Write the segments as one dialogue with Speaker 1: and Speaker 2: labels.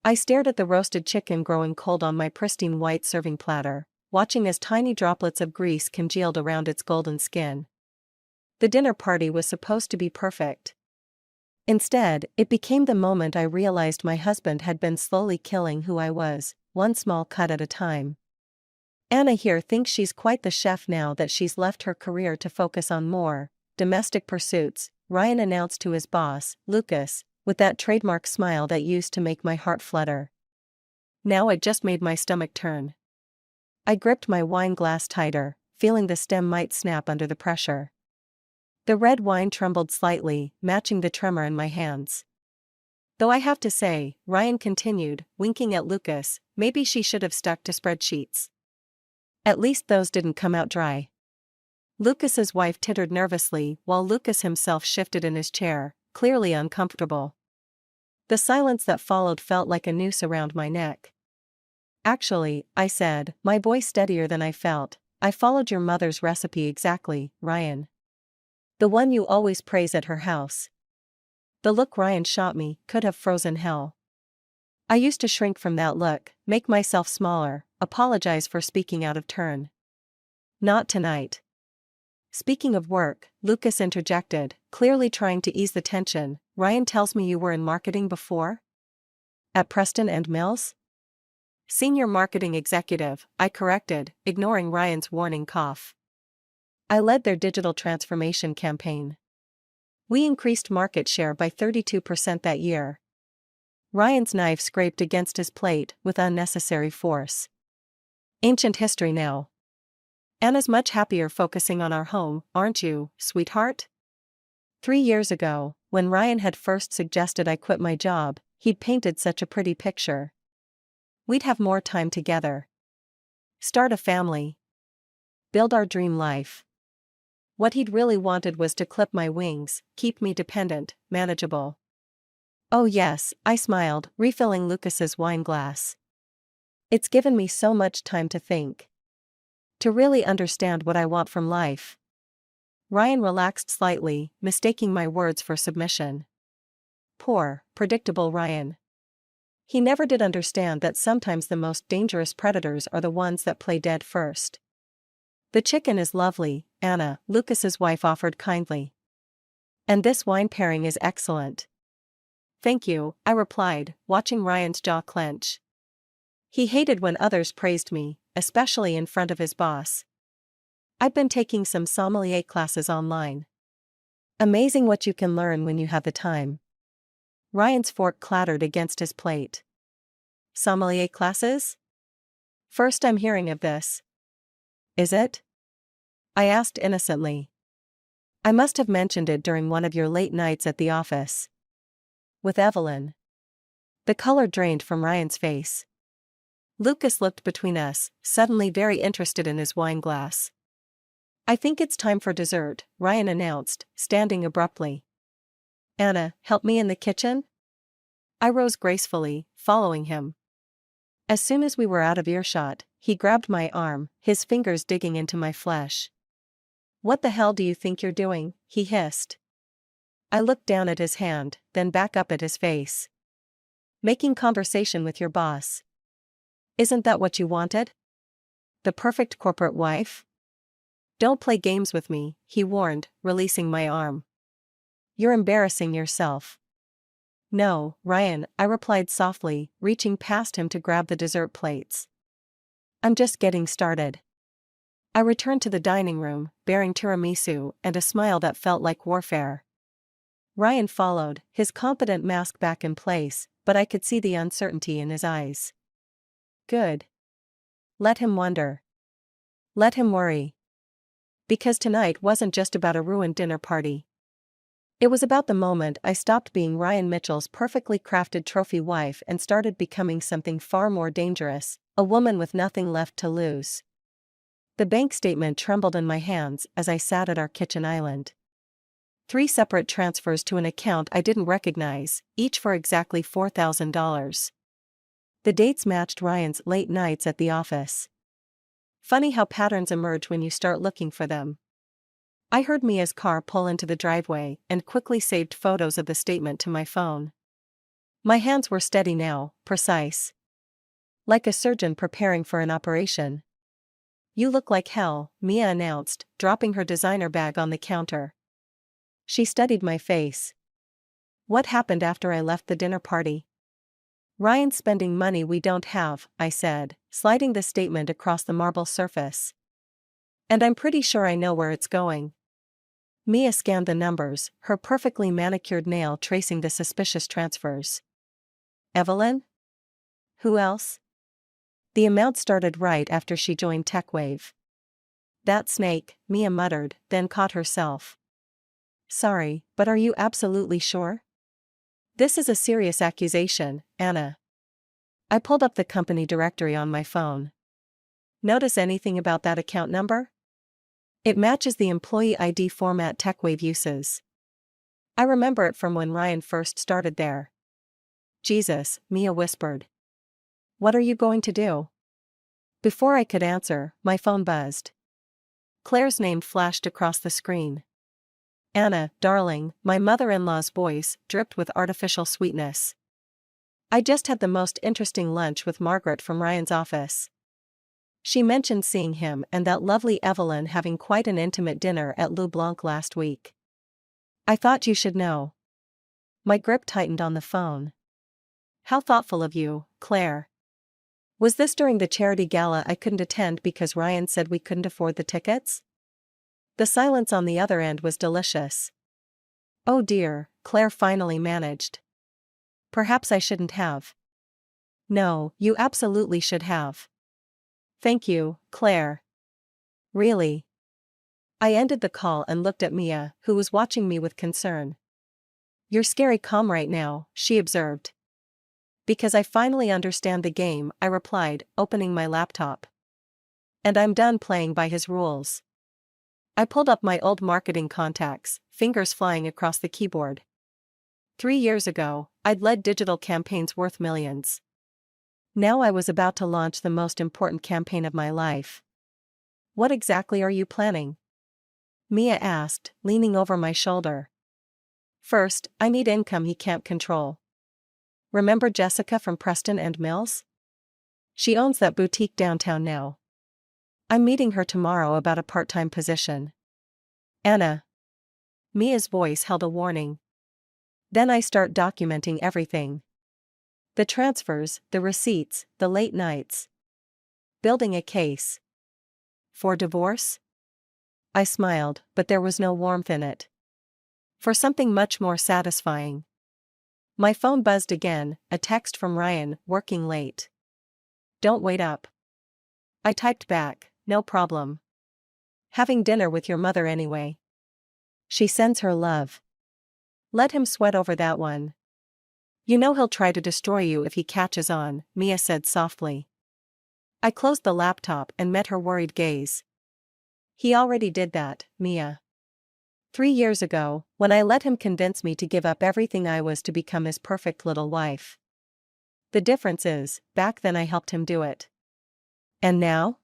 Speaker 1: I stared at the roasted chicken growing cold on my pristine white serving platter, watching as tiny droplets of grease congealed around its golden skin. The dinner party was supposed to be perfect. Instead, it became the moment I realized my husband had been slowly killing who I was, one small cut at a time. Anna here thinks she's quite the chef now that she's left her career to focus on more domestic pursuits, Ryan announced to his boss, Lucas, with that trademark smile that used to make my heart flutter. Now it just made my stomach turn. I gripped my wine glass tighter, feeling the stem might snap under the pressure. The red wine trembled slightly, matching the tremor in my hands. Though I have to say, Ryan continued, winking at Lucas, maybe she should have stuck to spreadsheets. At least those didn't come out dry. Lucas's wife tittered nervously while Lucas himself shifted in his chair, clearly uncomfortable. The silence that followed felt like a noose around my neck. Actually, I said, my voice steadier than I felt, I followed your mother's recipe exactly, Ryan. The one you always praise at her house. The look Ryan shot me could have frozen hell. I used to shrink from that look, make myself smaller, apologize for speaking out of turn. Not tonight. Speaking of work, Lucas interjected, clearly trying to ease the tension. Ryan tells me you were in marketing before? At Preston and Mills? Senior marketing executive, I corrected, ignoring Ryan's warning cough. I led their digital transformation campaign. We increased market share by 32% that year. Ryan's knife scraped against his plate with unnecessary force. Ancient history now. Anna's much happier focusing on our home, aren't you, sweetheart? 3 years ago, when Ryan had first suggested I quit my job, he'd painted such a pretty picture. We'd have more time together. Start a family. Build our dream life. What he'd really wanted was to clip my wings, keep me dependent, manageable. Oh yes, I smiled, refilling Lucas's wine glass. It's given me so much time to think. To really understand what I want from life. Ryan relaxed slightly, mistaking my words for submission. Poor, predictable Ryan. He never did understand that sometimes the most dangerous predators are the ones that play dead first. The chicken is lovely, Anna, Lucas's wife offered kindly. And this wine pairing is excellent. Thank you, I replied, watching Ryan's jaw clench. He hated when others praised me, especially in front of his boss. I've been taking some sommelier classes online. Amazing what you can learn when you have the time. Ryan's fork clattered against his plate. Sommelier classes? First I'm hearing of this. Is it? I asked innocently. I must have mentioned it during one of your late nights at the office. With Evelyn. The color drained from Ryan's face. Lucas looked between us, suddenly very interested in his wine glass. I think it's time for dessert, Ryan announced, standing abruptly. Anna, help me in the kitchen? I rose gracefully, following him. As soon as we were out of earshot, he grabbed my arm, his fingers digging into my flesh. What the hell do you think you're doing? He hissed. I looked down at his hand, then back up at his face. Making conversation with your boss. Isn't that what you wanted? The perfect corporate wife? Don't play games with me, he warned, releasing my arm. You're embarrassing yourself. No, Ryan, I replied softly, reaching past him to grab the dessert plates. I'm just getting started. I returned to the dining room, bearing tiramisu and a smile that felt like warfare. Ryan followed, his confident mask back in place, but I could see the uncertainty in his eyes. Good. Let him wonder. Let him worry. Because tonight wasn't just about a ruined dinner party. It was about the moment I stopped being Ryan Mitchell's perfectly crafted trophy wife and started becoming something far more dangerous, a woman with nothing left to lose. The bank statement trembled in my hands as I sat at our kitchen island. 3 separate transfers to an account I didn't recognize, each for exactly $4,000. The dates matched Ryan's late nights at the office. Funny how patterns emerge when you start looking for them. I heard Mia's car pull into the driveway and quickly saved photos of the statement to my phone. My hands were steady now, precise. Like a surgeon preparing for an operation. "You look like hell," Mia announced, dropping her designer bag on the counter. She studied my face. "What happened after I left the dinner party?" "Ryan's spending money we don't have," I said, sliding the statement across the marble surface. "And I'm pretty sure I know where it's going." Mia scanned the numbers, her perfectly manicured nail tracing the suspicious transfers. "Evelyn? Who else?" The amount started right after she joined TechWave. "That snake," Mia muttered, then caught herself. "Sorry, but are you absolutely sure? This is a serious accusation, Anna." I pulled up the company directory on my phone. "Notice anything about that account number?" "It matches the employee ID format TechWave uses. I remember it from when Ryan first started there." "Jesus," Mia whispered. "What are you going to do?" Before I could answer, my phone buzzed. Claire's name flashed across the screen. "Anna, darling," my mother-in-law's voice dripped with artificial sweetness. "I just had the most interesting lunch with Margaret from Ryan's office. She mentioned seeing him and that lovely Evelyn having quite an intimate dinner at Lou Blanc last week. I thought you should know." My grip tightened on the phone. "How thoughtful of you, Claire. Was this during the charity gala I couldn't attend because Ryan said we couldn't afford the tickets?" The silence on the other end was delicious. "Oh dear," Claire finally managed. "Perhaps I shouldn't have." "No, you absolutely should have." "Thank you, Claire." "Really?" I ended the call and looked at Mia, who was watching me with concern. "You're scary calm right now," she observed. "Because I finally understand the game," I replied, opening my laptop. "And I'm done playing by his rules." I pulled up my old marketing contacts, fingers flying across the keyboard. 3 years ago, I'd led digital campaigns worth millions. Now I was about to launch the most important campaign of my life. "What exactly are you planning?" Mia asked, leaning over my shoulder. "First, I need income he can't control. Remember Jessica from Preston and Mills? She owns that boutique downtown now. I'm meeting her tomorrow about a part-time position." "Anna." Mia's voice held a warning. "Then I start documenting everything. The transfers, the receipts, the late nights. Building a case. For divorce?" I smiled, but there was no warmth in it. "For something much more satisfying." My phone buzzed again, a text from Ryan, working late. "Don't wait up." I typed back, "No problem. Having dinner with your mother anyway. She sends her love." "Let him sweat over that one. You know he'll try to destroy you if he catches on," Mia said softly. I closed the laptop and met her worried gaze. "He already did that, Mia. 3 years ago, when I let him convince me to give up everything I was to become his perfect little wife. The difference is, back then I helped him do it. And now?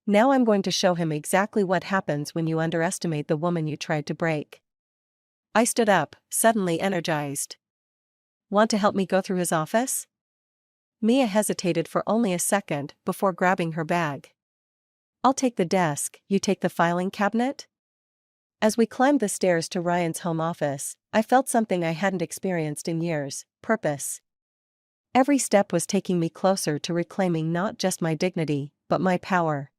Speaker 1: Now I'm going to show him exactly what happens when you underestimate the woman you tried to break." I stood up, suddenly energized. "Want to help me go through his office?" Mia hesitated for only a second before grabbing her bag. "I'll take the desk, you take the filing cabinet?" As we climbed the stairs to Ryan's home office, I felt something I hadn't experienced in years: purpose. Every step was taking me closer to reclaiming not just my dignity, but my power.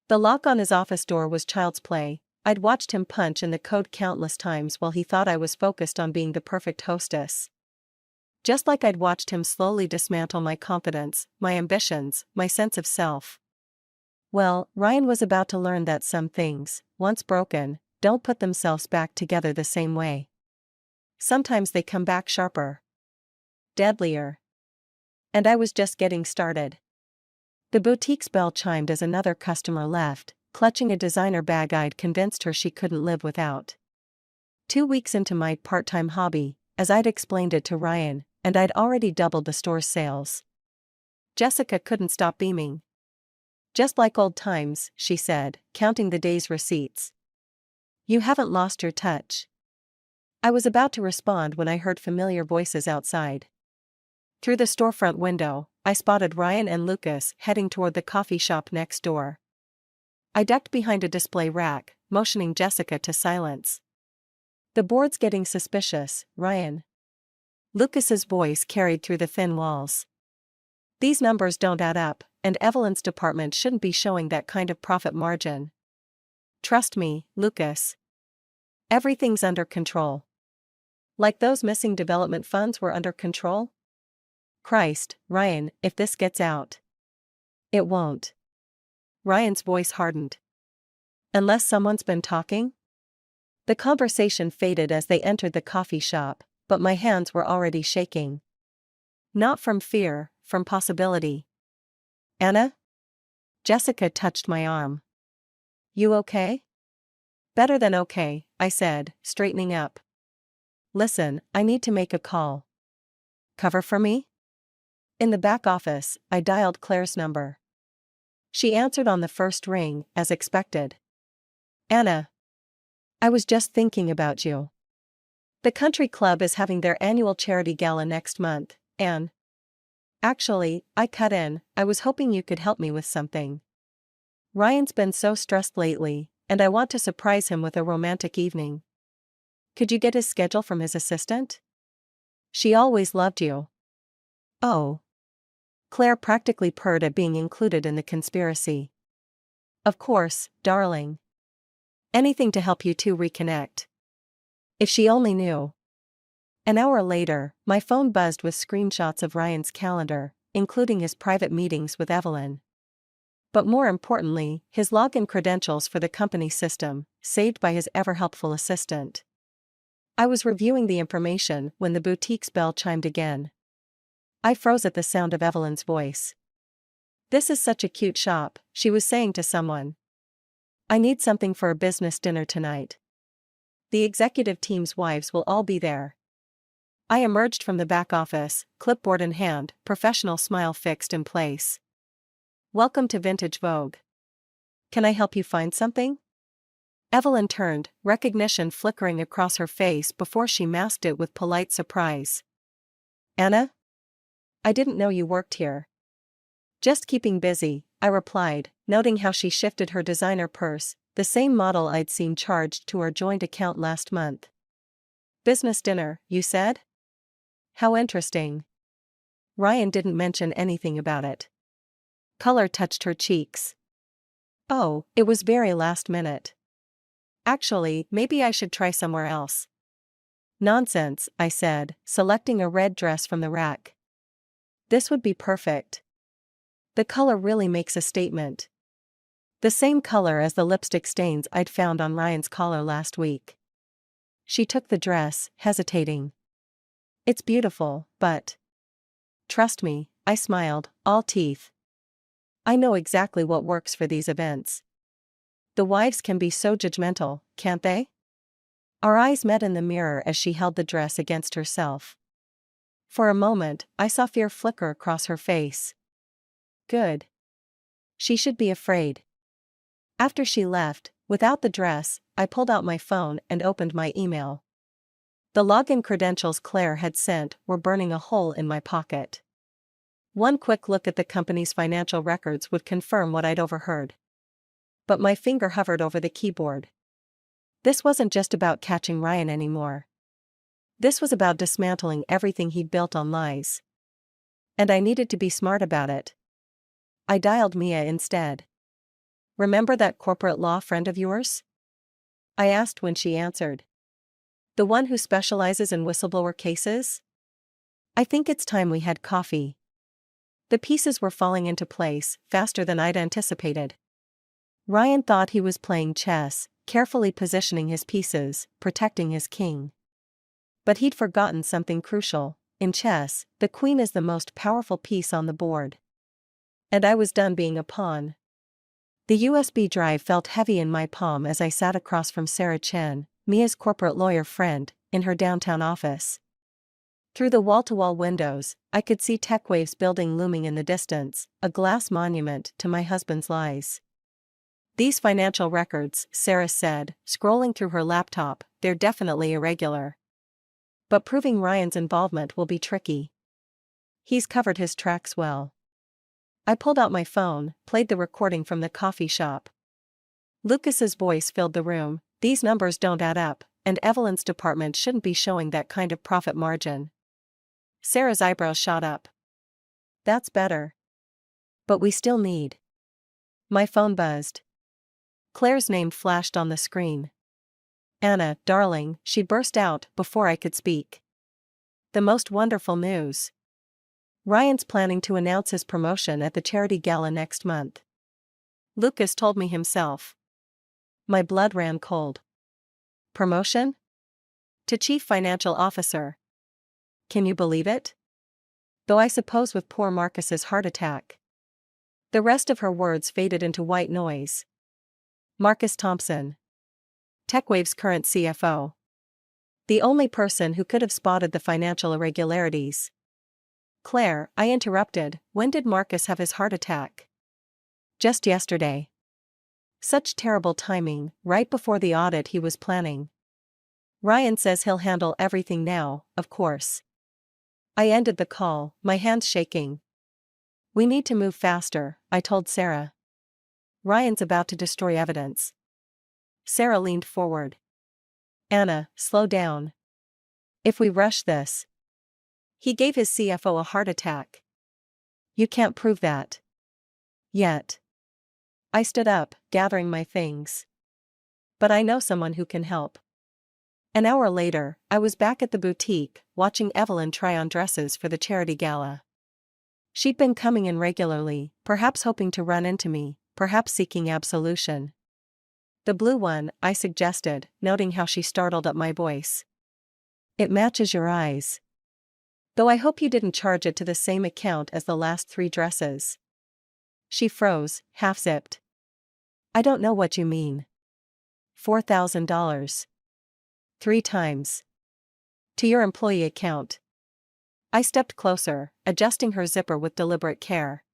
Speaker 1: The lock on his office door was child's play. I'd watched him punch in the code countless times while he thought I was focused on being the perfect hostess. Just like I'd watched him slowly dismantle my confidence, my ambitions, my sense of self. Well, Ryan was about to learn that some things, once broken, don't put themselves back together the same way. Sometimes they come back sharper. Deadlier. And I was just getting started. The boutique's bell chimed as another customer left, clutching a designer bag I'd convinced her she couldn't live without. 2 weeks into my part-time hobby, as I'd explained it to Ryan, and I'd already doubled the store's sales. Jessica couldn't stop beaming. "Just like old times," she said, counting the day's receipts. "You haven't lost your touch." I was about to respond when I heard familiar voices outside. Through the storefront window, I spotted Ryan and Lucas heading toward the coffee shop next door. I ducked behind a display rack, motioning Jessica to silence. "The board's getting suspicious, Ryan." Lucas's voice carried through the thin walls. "These numbers don't add up, and Evelyn's department shouldn't be showing that kind of profit margin." "Trust me, Lucas. Everything's under control." "Like those missing development funds were under control?" "Christ, Ryan, if this gets out." "It won't." Ryan's voice hardened. "Unless someone's been talking?" The conversation faded as they entered the coffee shop, but my hands were already shaking. Not from fear, from possibility. "Anna?" Jessica touched my arm. "You okay?" "Better than okay," I said, straightening up. "Listen, I need to make a call." "Cover for me?" In the back office, I dialed Claire's number. She answered on the first ring, as expected. "Anna. I was just thinking about you. The country club is having their annual charity gala next month, and actually, I cut in, I was hoping you could help me with something. Ryan's been so stressed lately, and I want to surprise him with a romantic evening. Could you get his schedule from his assistant? She always loved you." "Oh." Claire practically purred at being included in the conspiracy. "Of course, darling. Anything to help you two reconnect." If she only knew. An hour later, my phone buzzed with screenshots of Ryan's calendar, including his private meetings with Evelyn. But more importantly, his login credentials for the company system, saved by his ever-helpful assistant. I was reviewing the information when the boutique's bell chimed again. I froze at the sound of Evelyn's voice. "This is such a cute shop," she was saying to someone. "I need something for a business dinner tonight. The executive team's wives will all be there." I emerged from the back office, clipboard in hand, professional smile fixed in place. "Welcome to Vintage Vogue. Can I help you find something?" Evelyn turned, recognition flickering across her face before she masked it with polite surprise. "Anna? I didn't know you worked here." "Just keeping busy," I replied, noting how she shifted her designer purse, the same model I'd seen charged to our joint account last month. "Business dinner, you said? How interesting." Ryan didn't mention anything about it. Color touched her cheeks. "Oh, it was very last minute. Actually, maybe I should try somewhere else." "Nonsense," I said, selecting a red dress from the rack. "This would be perfect. The color really makes a statement." The same color as the lipstick stains I'd found on Ryan's collar last week. She took the dress, hesitating. "It's beautiful, but..." "Trust me," I smiled, all teeth. "I know exactly what works for these events." The wives can be so judgmental, can't they? Our eyes met in the mirror as she held the dress against herself. For a moment, I saw fear flicker across her face. Good. She should be afraid. After she left, without the dress, I pulled out my phone and opened my email. The login credentials Claire had sent were burning a hole in my pocket. One quick look at the company's financial records would confirm what I'd overheard. But my finger hovered over the keyboard. This wasn't just about catching Ryan anymore. This was about dismantling everything he'd built on lies. And I needed to be smart about it. I dialed Mia instead. "Remember that corporate law friend of yours?" I asked when she answered. "The one who specializes in whistleblower cases?" "I think it's time we had coffee." The pieces were falling into place, faster than I'd anticipated. Ryan thought he was playing chess, carefully positioning his pieces, protecting his king. But he'd forgotten something crucial. In chess, the queen is the most powerful piece on the board. And I was done being a pawn. The USB drive felt heavy in my palm as I sat across from Sarah Chen, Mia's corporate lawyer friend, in her downtown office. Through the wall-to-wall windows, I could see TechWave's building looming in the distance, a glass monument to my husband's lies. "These financial records," Sarah said, scrolling through her laptop, "they're definitely irregular. But proving Ryan's involvement will be tricky." He's covered his tracks well. I pulled out my phone, played the recording from the coffee shop. Lucas's voice filled the room. These numbers don't add up, and Evelyn's department shouldn't be showing that kind of profit margin. Sarah's eyebrows shot up. That's better. But we still need. My phone buzzed. Claire's name flashed on the screen. Anna, darling, she burst out before I could speak. The most wonderful news. Ryan's planning to announce his promotion at the charity gala next month. Lucas told me himself. My blood ran cold. Promotion? To Chief Financial Officer. Can you believe it? Though I suppose with poor Marcus's heart attack. The rest of her words faded into white noise. Marcus Thompson. TechWave's current CFO. The only person who could have spotted the financial irregularities. Claire, I interrupted, when did Marcus have his heart attack? Just yesterday. Such terrible timing, right before the audit he was planning. Ryan says he'll handle everything now, of course. I ended the call, my hands shaking. We need to move faster, I told Sarah. Ryan's about to destroy evidence. Sarah leaned forward. Anna, slow down. If we rush this. He gave his CFO a heart attack. You can't prove that. Yet. I stood up, gathering my things. But I know someone who can help. An hour later, I was back at the boutique, watching Evelyn try on dresses for the charity gala. She'd been coming in regularly, perhaps hoping to run into me, perhaps seeking absolution. The blue one, I suggested, noting how she startled at my voice. It matches your eyes. Though I hope you didn't charge it to the same account as the last 3 dresses. She froze, half-zipped. I don't know what you mean. $4,000. 3 times. To your employee account. I stepped closer, adjusting her zipper with deliberate care.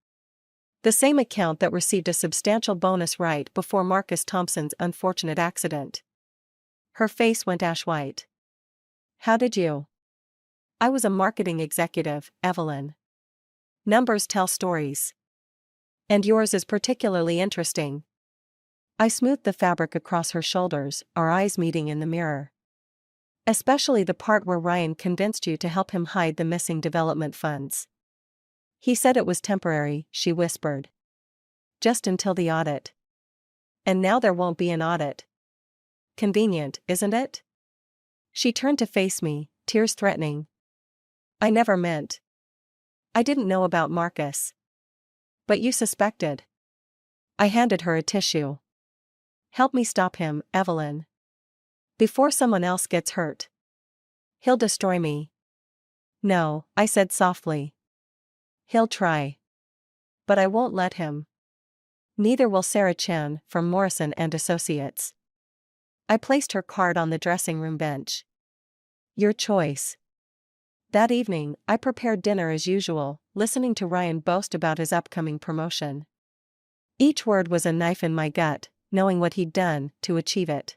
Speaker 1: The same account that received a substantial bonus right before Marcus Thompson's unfortunate accident. Her face went ash-white. How did you? I was a marketing executive, Evelyn. Numbers tell stories. And yours is particularly interesting. I smoothed the fabric across her shoulders, our eyes meeting in the mirror. Especially the part where Ryan convinced you to help him hide the missing development funds. He said it was temporary, she whispered. Just until the audit. And now there won't be an audit. Convenient, isn't it? She turned to face me, tears threatening. I never meant. I didn't know about Marcus. But you suspected. I handed her a tissue. Help me stop him, Evelyn. Before someone else gets hurt. He'll destroy me. No, I said softly. He'll try. But I won't let him. Neither will Sarah Chen from Morrison and Associates. I placed her card on the dressing room bench. Your choice. That evening, I prepared dinner as usual, listening to Ryan boast about his upcoming promotion. Each word was a knife in my gut, knowing what he'd done to achieve it.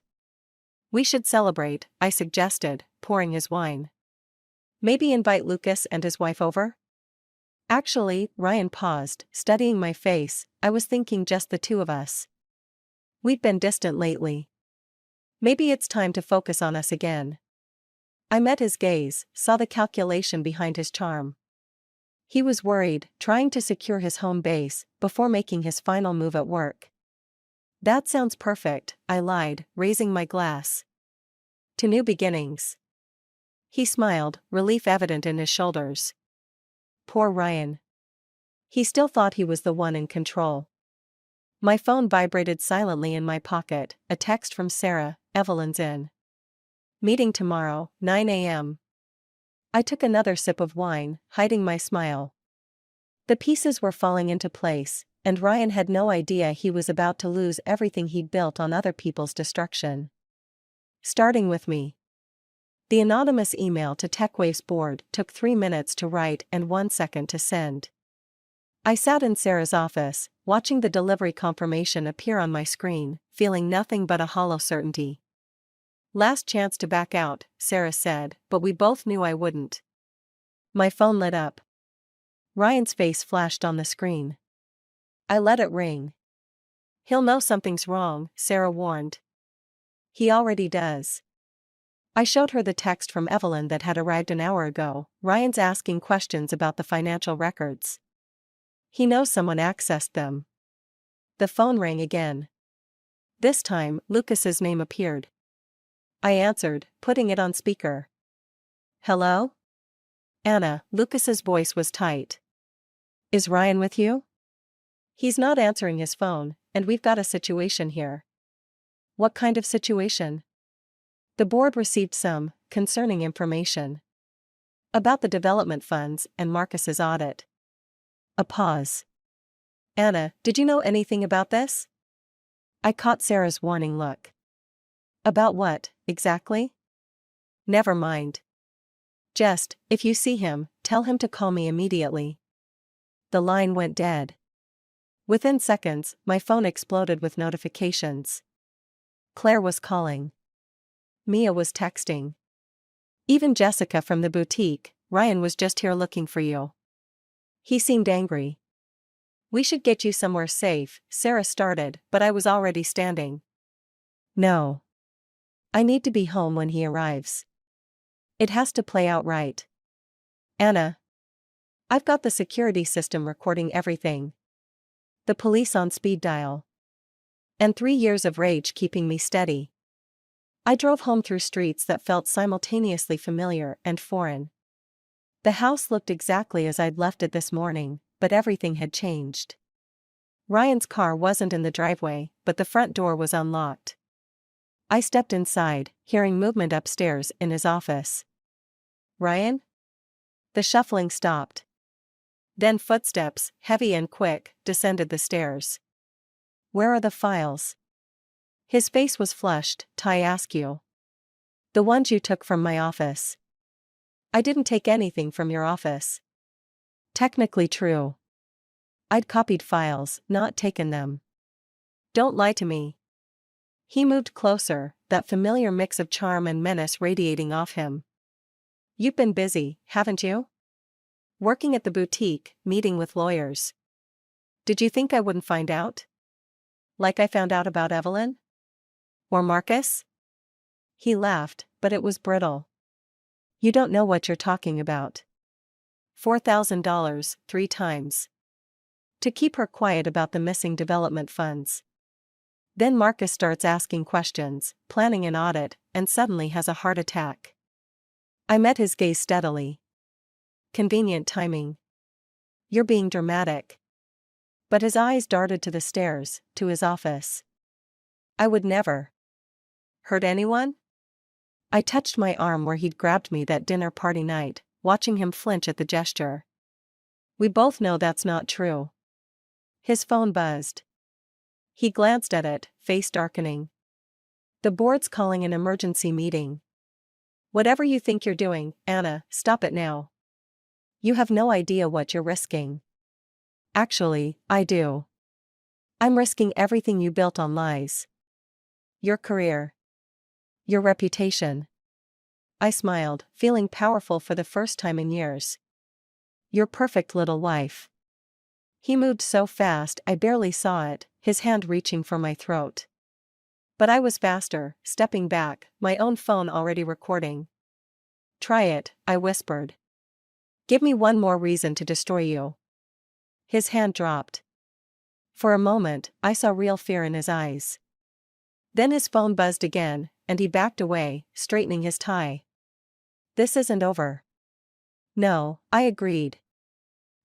Speaker 1: We should celebrate, I suggested, pouring his wine. Maybe invite Lucas and his wife over? Actually, Ryan paused, studying my face. I was thinking just the 2 of us. We'd been distant lately. Maybe it's time to focus on us again. I met his gaze, saw the calculation behind his charm. He was worried, trying to secure his home base before making his final move at work. That sounds perfect, I lied, raising my glass. To new beginnings. He smiled, relief evident in his shoulders. Poor Ryan. He still thought he was the one in control. My phone vibrated silently in my pocket, a text from Sarah, Evelyn's in. Meeting tomorrow, 9 a.m. I took another sip of wine, hiding my smile. The pieces were falling into place, and Ryan had no idea he was about to lose everything he'd built on other people's destruction. Starting with me. The anonymous email to TechWave's board took 3 minutes to write and 1 second to send. I sat in Sarah's office, watching the delivery confirmation appear on my screen, feeling nothing but a hollow certainty. Last chance to back out, Sarah said, but we both knew I wouldn't. My phone lit up. Ryan's face flashed on the screen. I let it ring. He'll know something's wrong, Sarah warned. He already does. I showed her the text from Evelyn that had arrived an hour ago. Ryan's asking questions about the financial records. He knows someone accessed them. The phone rang again. This time, Lucas's name appeared. I answered, putting it on speaker. Hello? Anna. Lucas's voice was tight. Is Ryan with you? He's not answering his phone, and we've got a situation here. What kind of situation? The board received some concerning information about the development funds and Marcus's audit. A pause. Anna, did you know anything about this? I caught Sarah's warning look. About what, exactly? Never mind. Just, if you see him, tell him to call me immediately. The line went dead. Within seconds, my phone exploded with notifications. Claire was calling. Mia was texting. Even Jessica from the boutique. Ryan was just here looking for you. He seemed angry. We should get you somewhere safe, Sarah started, but I was already standing. No. I need to be home when he arrives. It has to play out right. Anna. I've got the security system recording everything. The police on speed dial. And 3 years of rage keeping me steady. I drove home through streets that felt simultaneously familiar and foreign. The house looked exactly as I'd left it this morning, but everything had changed. Ryan's car wasn't in the driveway, but the front door was unlocked. I stepped inside, hearing movement upstairs in his office. Ryan? The shuffling stopped. Then footsteps, heavy and quick, descended the stairs. Where are the files? His face was flushed. I ask you. The ones you took from my office. I didn't take anything from your office. Technically true. I'd copied files, not taken them. Don't lie to me. He moved closer, that familiar mix of charm and menace radiating off him. You've been busy, haven't you? Working at the boutique, meeting with lawyers. Did you think I wouldn't find out? Like I found out about Evelyn? Or Marcus? He laughed, but it was brittle. You don't know what you're talking about. $4,000, 3 times. To keep her quiet about the missing development funds. Then Marcus starts asking questions, planning an audit, and suddenly has a heart attack. I met his gaze steadily. Convenient timing. You're being dramatic. But his eyes darted to the stairs, to his office. I would never. Hurt anyone? I touched my arm where he'd grabbed me that dinner party night, watching him flinch at the gesture. We both know that's not true. His phone buzzed. He glanced at it, face darkening. The board's calling an emergency meeting. Whatever you think you're doing, Anna, stop it now. You have no idea what you're risking. Actually, I do. I'm risking everything you built on lies. Your career. Your reputation. I smiled, feeling powerful for the first time in years. Your perfect little wife. He moved so fast I barely saw it, his hand reaching for my throat. But I was faster, stepping back, my own phone already recording. Try it, I whispered. Give me one more reason to destroy you. His hand dropped. For a moment, I saw real fear in his eyes. Then his phone buzzed again, and he backed away, straightening his tie. This isn't over. No, I agreed.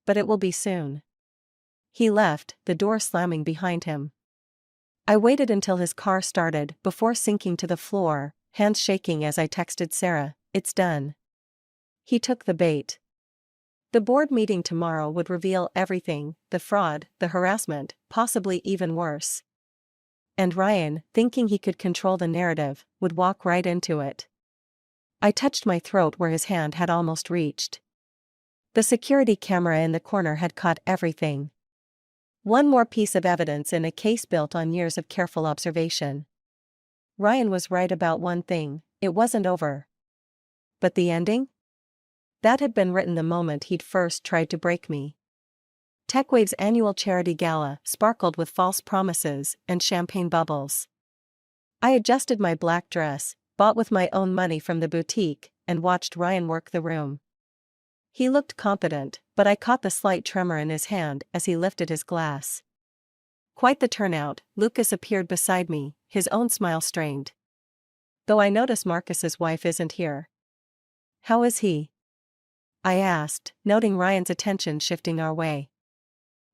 Speaker 1: But it will be soon. He left, the door slamming behind him. I waited until his car started before sinking to the floor, hands shaking as I texted Sarah, "It's done." He took the bait. The board meeting tomorrow would reveal everything, the fraud, the harassment, possibly even worse. And Ryan, thinking he could control the narrative, would walk right into it. I touched my throat where his hand had almost reached. The security camera in the corner had caught everything. One more piece of evidence in a case built on years of careful observation. Ryan was right about one thing, it wasn't over. But the ending? That had been written the moment he'd first tried to break me. TechWave's annual charity gala sparkled with false promises and champagne bubbles. I adjusted my black dress, bought with my own money from the boutique, and watched Ryan work the room. He looked confident, but I caught the slight tremor in his hand as he lifted his glass. Quite the turnout. Lucas appeared beside me, his own smile strained. Though I notice Marcus's wife isn't here. How is he? I asked, noting Ryan's attention shifting our way.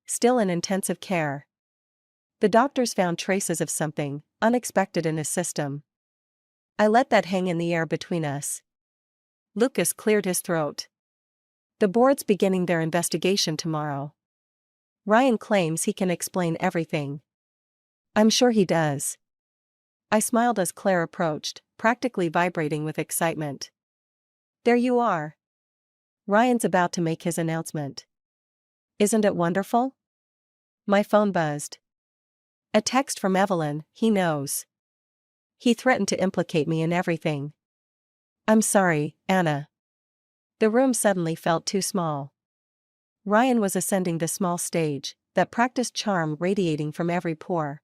Speaker 1: Still in intensive care. The doctors found traces of something unexpected in his system. I let that hang in the air between us. Lucas cleared his throat. The board's beginning their investigation tomorrow. Ryan claims he can explain everything. I'm sure he does. I smiled as Claire approached, practically vibrating with excitement. There you are. Ryan's about to make his announcement. Isn't it wonderful? My phone buzzed. A text from Evelyn. He knows. He threatened to implicate me in everything. I'm sorry, Anna. The room suddenly felt too small. Ryan was ascending the small stage, that practiced charm radiating from every pore.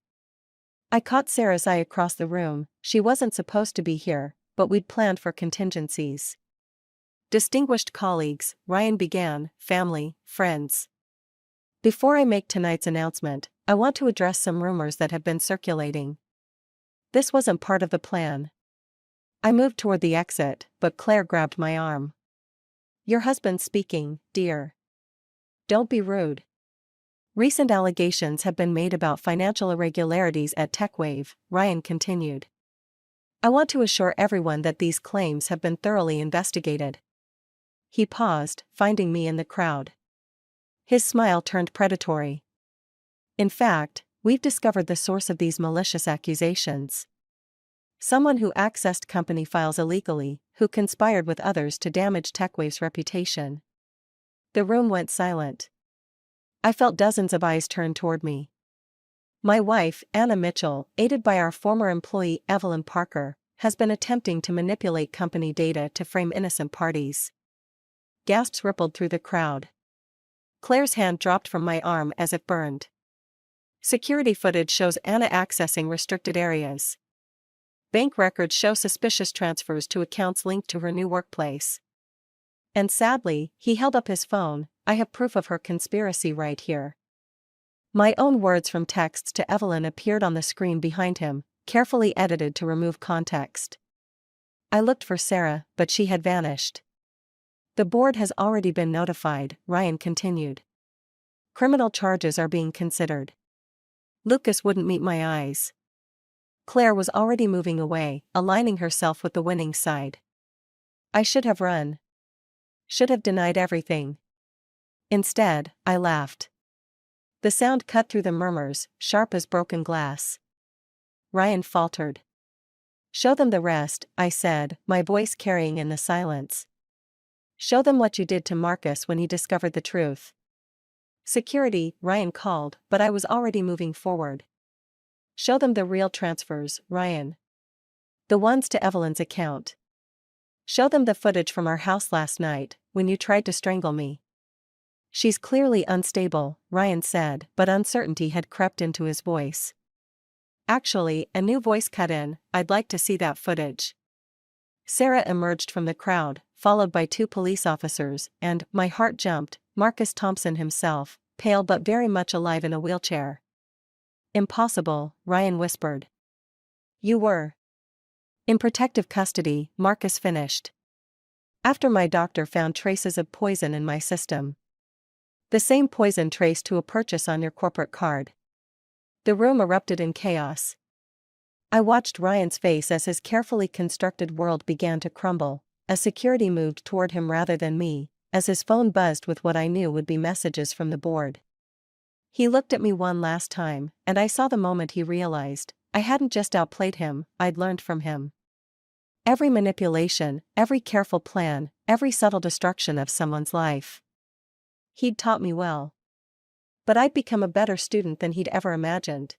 Speaker 1: I caught Sarah's eye across the room. She wasn't supposed to be here, but we'd planned for contingencies. Distinguished colleagues, Ryan began, family, friends. Before I make tonight's announcement, I want to address some rumors that have been circulating. This wasn't part of the plan. I moved toward the exit, but Claire grabbed my arm. Your husband's speaking, dear. Don't be rude. Recent allegations have been made about financial irregularities at TechWave, Ryan continued. I want to assure everyone that these claims have been thoroughly investigated. He paused, finding me in the crowd. His smile turned predatory. In fact, we've discovered the source of these malicious accusations. Someone who accessed company files illegally, who conspired with others to damage TechWave's reputation. The room went silent. I felt dozens of eyes turn toward me. My wife, Anna Mitchell, aided by our former employee Evelyn Parker, has been attempting to manipulate company data to frame innocent parties. Gasps rippled through the crowd. Claire's hand dropped from my arm as if burned. Security footage shows Anna accessing restricted areas. Bank records show suspicious transfers to accounts linked to her new workplace. And sadly, he held up his phone, I have proof of her conspiracy right here. My own words from texts to Evelyn appeared on the screen behind him, carefully edited to remove context. I looked for Sarah, but she had vanished. The board has already been notified, Ryan continued. Criminal charges are being considered. Lucas wouldn't meet my eyes. Claire was already moving away, aligning herself with the winning side. I should have run. Should have denied everything. Instead, I laughed. The sound cut through the murmurs, sharp as broken glass. Ryan faltered. Show them the rest, I said, my voice carrying in the silence. Show them what you did to Marcus when he discovered the truth. Security, Ryan called, but I was already moving forward. Show them the real transfers, Ryan. The ones to Evelyn's account. Show them the footage from our house last night, when you tried to strangle me. She's clearly unstable, Ryan said, but uncertainty had crept into his voice. Actually, a new voice cut in, I'd like to see that footage. Sarah emerged from the crowd, followed by 2 police officers, and, my heart jumped, Marcus Thompson himself, pale but very much alive in a wheelchair. Impossible, Ryan whispered. You were. In protective custody, Marcus finished. After my doctor found traces of poison in my system. The same poison traced to a purchase on your corporate card. The room erupted in chaos. I watched Ryan's face as his carefully constructed world began to crumble, as security moved toward him rather than me, as his phone buzzed with what I knew would be messages from the board. He looked at me one last time, and I saw the moment he realized, I hadn't just outplayed him, I'd learned from him. Every manipulation, every careful plan, every subtle destruction of someone's life. He'd taught me well. But I'd become a better student than he'd ever imagined.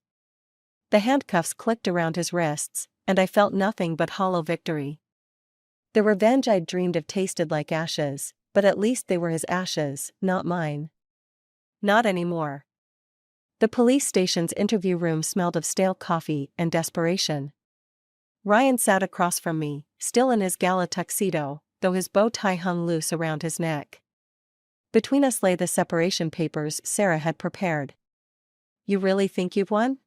Speaker 1: The handcuffs clicked around his wrists, and I felt nothing but hollow victory. The revenge I'd dreamed of tasted like ashes, but at least they were his ashes, not mine. Not anymore. The police station's interview room smelled of stale coffee and desperation. Ryan sat across from me, still in his gala tuxedo, though his bow tie hung loose around his neck. Between us lay the separation papers Sarah had prepared. You really think you've won?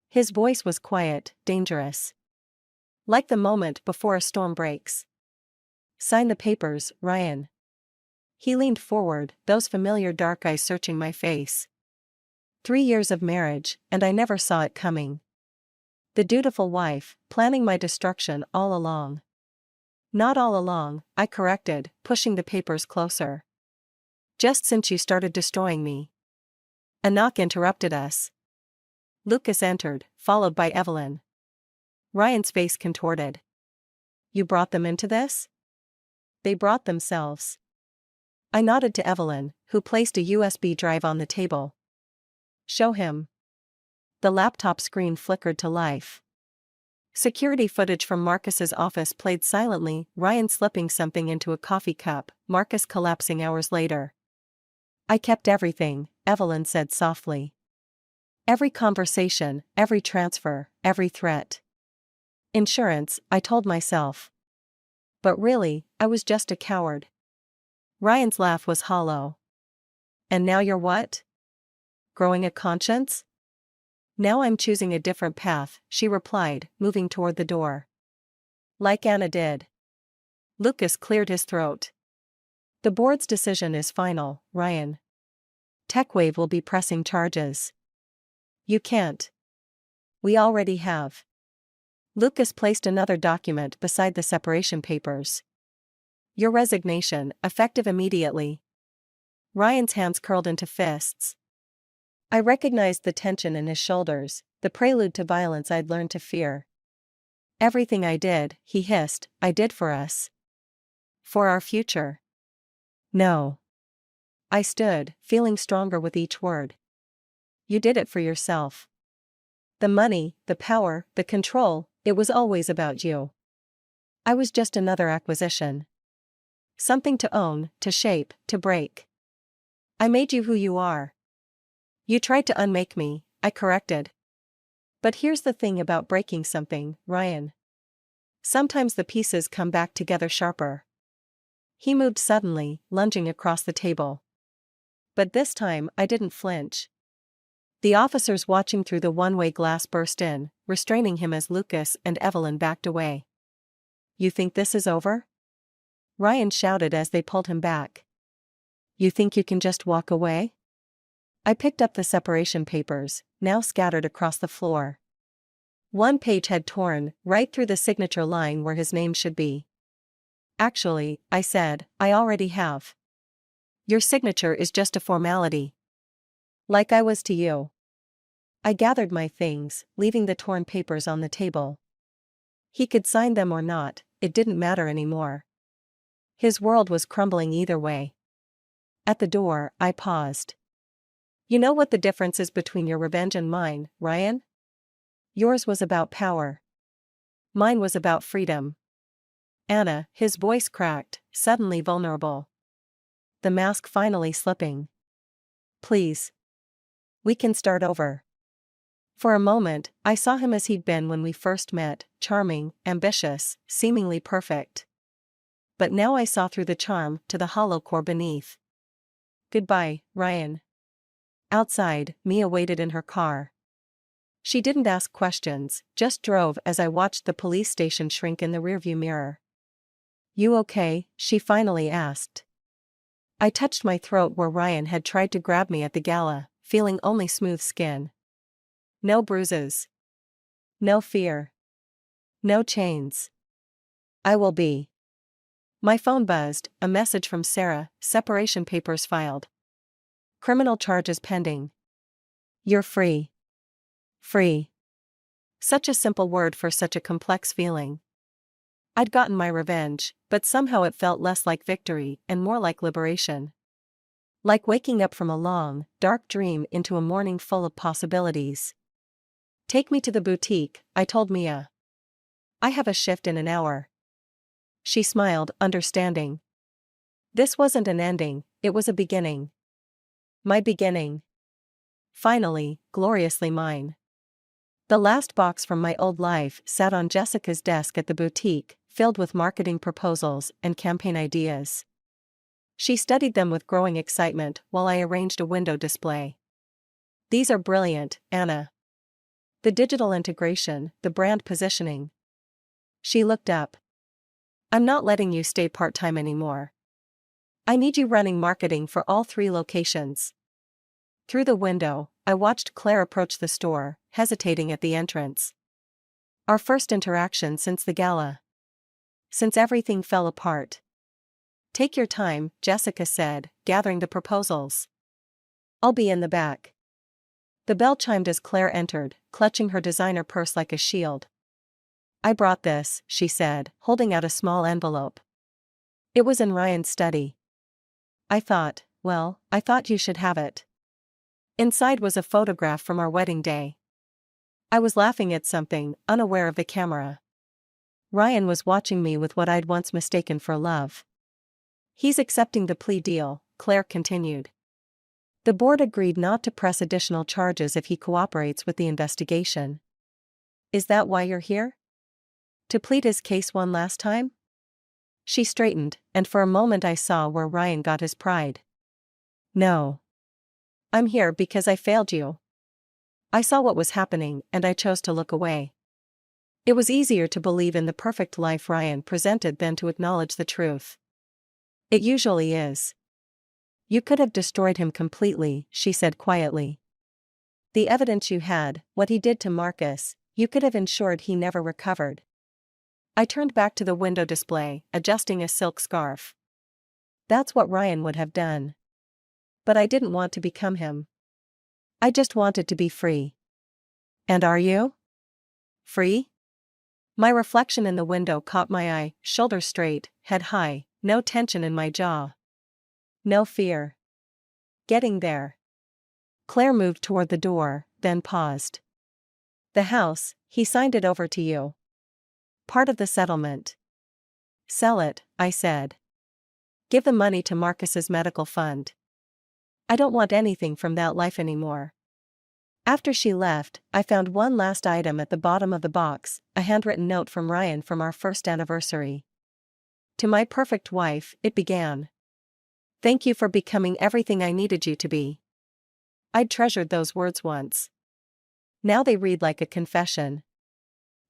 Speaker 1: His voice was quiet, dangerous. Like the moment before a storm breaks. Sign the papers, Ryan. He leaned forward, those familiar dark eyes searching my face. 3 years of marriage, and I never saw it coming. The dutiful wife, planning my destruction all along. Not all along, I corrected, pushing the papers closer. Just since you started destroying me. A knock interrupted us. Lucas entered, followed by Evelyn. Ryan's face contorted. You brought them into this? They brought themselves. I nodded to Evelyn, who placed a USB drive on the table. Show him. The laptop screen flickered to life. Security footage from Marcus's office played silently, Ryan slipping something into a coffee cup, Marcus collapsing hours later. I kept everything, Evelyn said softly. Every conversation, every transfer, every threat. Insurance, I told myself. But really, I was just a coward. Ryan's laugh was hollow. And now you're what? Growing a conscience? Now I'm choosing a different path, she replied, moving toward the door. Like Anna did. Lucas cleared his throat. The board's decision is final, Ryan. TechWave will be pressing charges. You can't. We already have. Lucas placed another document beside the separation papers. Your resignation, effective immediately. Ryan's hands curled into fists. I recognized the tension in his shoulders, the prelude to violence I'd learned to fear. Everything I did, he hissed, I did for us. For our future. No. I stood, feeling stronger with each word. You did it for yourself. The money, the power, the control, it was always about you. I was just another acquisition. Something to own, to shape, to break. I made you who you are. You tried to unmake me, I corrected. But here's the thing about breaking something, Ryan. Sometimes the pieces come back together sharper. He moved suddenly, lunging across the table. But this time I didn't flinch. The officers watching through the one-way glass burst in, restraining him as Lucas and Evelyn backed away. You think this is over? Ryan shouted as they pulled him back. You think you can just walk away? I picked up the separation papers, now scattered across the floor. One page had torn right through the signature line where his name should be. Actually, I said, I already have. Your signature is just a formality. Like I was to you. I gathered my things, leaving the torn papers on the table. He could sign them or not, it didn't matter anymore. His world was crumbling either way. At the door, I paused. You know what the difference is between your revenge and mine, Ryan? Yours was about power. Mine was about freedom. Anna, his voice cracked, suddenly vulnerable. The mask finally slipping. Please. We can start over. For a moment, I saw him as he'd been when we first met, charming, ambitious, seemingly perfect. But now I saw through the charm to the hollow core beneath. Goodbye, Ryan. Outside, Mia waited in her car. She didn't ask questions, just drove as I watched the police station shrink in the rearview mirror. You okay? She finally asked. I touched my throat where Ryan had tried to grab me at the gala, feeling only smooth skin. No bruises. No fear. No chains. I will be. My phone buzzed, a message from Sarah, separation papers filed. Criminal charges pending. You're free. Free. Such a simple word for such a complex feeling. I'd gotten my revenge, but somehow it felt less like victory and more like liberation. Like waking up from a long, dark dream into a morning full of possibilities. Take me to the boutique, I told Mia. I have a shift in an hour. She smiled, understanding. This wasn't an ending, it was a beginning. My beginning. Finally, gloriously mine. The last box from my old life sat on Jessica's desk at the boutique, filled with marketing proposals and campaign ideas. She studied them with growing excitement while I arranged a window display. These are brilliant, Anna. The digital integration, the brand positioning. She looked up. I'm not letting you stay part-time anymore. I need you running marketing for all 3 locations. Through the window, I watched Claire approach the store, hesitating at the entrance. Our first interaction since the gala. Since everything fell apart. Take your time, Jessica said, gathering the proposals. I'll be in the back. The bell chimed as Claire entered, clutching her designer purse like a shield. I brought this, she said, holding out a small envelope. It was in Ryan's study. I thought you should have it. Inside was a photograph from our wedding day. I was laughing at something, unaware of the camera. Ryan was watching me with what I'd once mistaken for love. He's accepting the plea deal, Claire continued. The board agreed not to press additional charges if he cooperates with the investigation. Is that why you're here? To plead his case one last time? She straightened, and for a moment I saw where Ryan got his pride. No. I'm here because I failed you. I saw what was happening and I chose to look away. It was easier to believe in the perfect life Ryan presented than to acknowledge the truth. It usually is. You could have destroyed him completely, she said quietly. The evidence you had, what he did to Marcus, you could have ensured he never recovered. I turned back to the window display, adjusting a silk scarf. That's what Ryan would have done. But I didn't want to become him. I just wanted to be free. And are you? Free? My reflection in the window caught my eye, shoulders straight, head high, no tension in my jaw. No fear. Getting there. Claire moved toward the door, then paused. The house, he signed it over to you. Part of the settlement. Sell it, I said. Give the money to Marcus's medical fund. I don't want anything from that life anymore. After she left, I found one last item at the bottom of the box, a handwritten note from Ryan from our first anniversary. To my perfect wife, it began. Thank you for becoming everything I needed you to be. I'd treasured those words once. Now they read like a confession.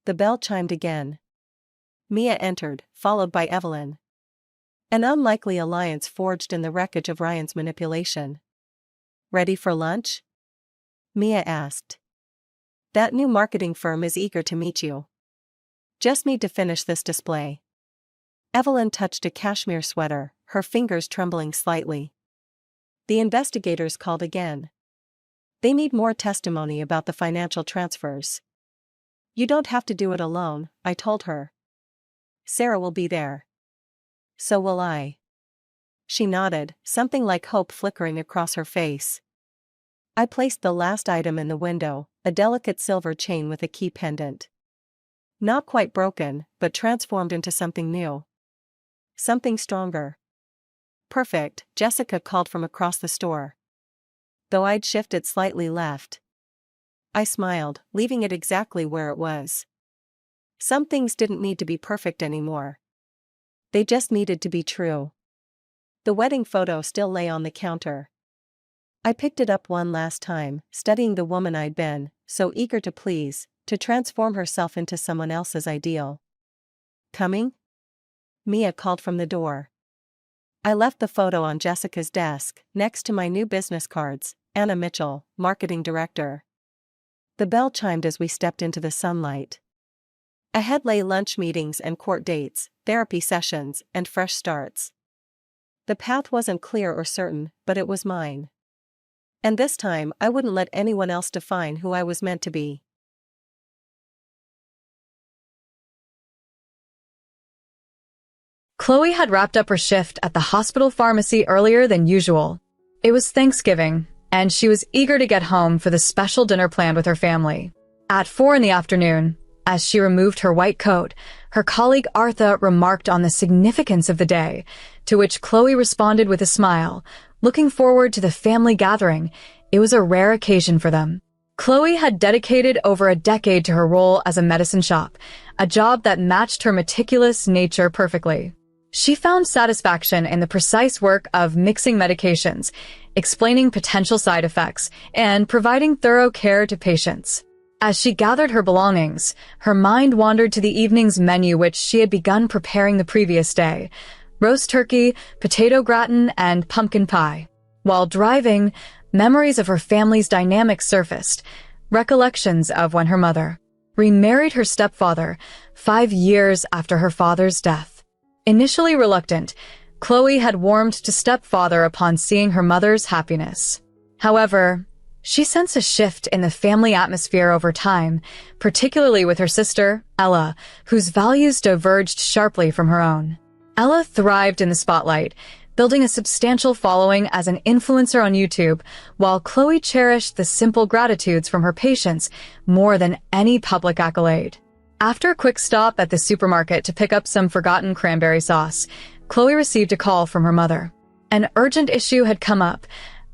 Speaker 1: The bell chimed again. Mia entered, followed by Evelyn. An unlikely alliance forged in the wreckage of Ryan's manipulation. Ready for lunch? Mia asked. That new marketing firm is eager to meet you. Just need to finish this display. Evelyn touched a cashmere sweater, her fingers trembling slightly. The investigators called again. They need more testimony about the financial transfers. You don't have to do it alone, I told her. Sarah will be there. So will I. She nodded, something like hope flickering across her face. I placed the last item in the window, a delicate silver chain with a key pendant. Not quite broken, but transformed into something new. Something stronger. Perfect, Jessica called from across the store. Though I'd shifted slightly left. I smiled, leaving it exactly where it was. Some things didn't need to be perfect anymore. They just needed to be true. The wedding photo still lay on the counter. I picked it up one last time, studying the woman I'd been, so eager to please, to transform herself into someone else's ideal. Coming? Mia called from the door. I left the photo on Jessica's desk, next to my new business cards, Anna Mitchell, Marketing Director. The bell chimed as we stepped into the sunlight. Ahead lay lunch meetings and court dates, therapy sessions, and fresh starts. The path wasn't clear or certain, but it was mine. And this time I wouldn't let anyone else define who I was meant to be.
Speaker 2: Chloe had wrapped up her shift at the hospital pharmacy earlier than usual. It was Thanksgiving, and she was eager to get home for the special dinner planned with her family. At 4 in the afternoon, as she removed her white coat, her colleague Artha remarked on the significance of the day, to which Chloe responded with a smile, looking forward to the family gathering. It was a rare occasion for them. Chloe had dedicated over a decade to her role as a medicine shop, a job that matched her meticulous nature perfectly. She found satisfaction in the precise work of mixing medications, explaining potential side effects, and providing thorough care to patients. As she gathered her belongings, her mind wandered to the evening's menu which she had begun preparing the previous day: roast turkey, potato gratin, and pumpkin pie. While driving, memories of her family's dynamics surfaced, recollections of when her mother remarried her stepfather 5 years after her father's death. Initially reluctant, Chloe had warmed to stepfather upon seeing her mother's happiness. However, she sensed a shift in the family atmosphere over time, particularly with her sister, Ella, whose values diverged sharply from her own. Ella thrived in the spotlight, building a substantial following as an influencer on YouTube, while Chloe cherished the simple gratitudes from her patients more than any public accolade. After a quick stop at the supermarket to pick up some forgotten cranberry sauce, Chloe received a call from her mother. An urgent issue had come up.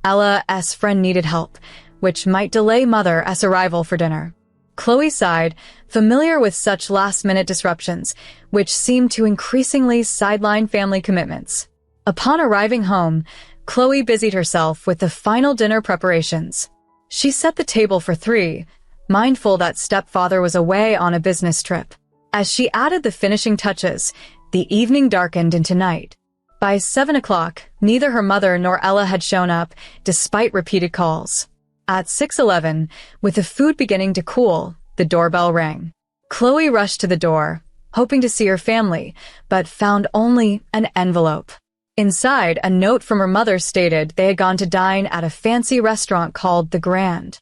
Speaker 2: Ella's friend needed help, which might delay Mother's arrival for dinner. Chloe sighed, familiar with such last-minute disruptions, which seemed to increasingly sideline family commitments. Upon arriving home, Chloe busied herself with the final dinner preparations. She set the table for 3, mindful that stepfather was away on a business trip. As she added the finishing touches, the evening darkened into night. By 7 o'clock, neither her mother nor Ella had shown up, despite repeated calls. At 6:11, with the food beginning to cool, the doorbell rang. Chloe rushed to the door, hoping to see her family, but found only an envelope. Inside, a note from her mother stated they had gone to dine at a fancy restaurant called The Grand.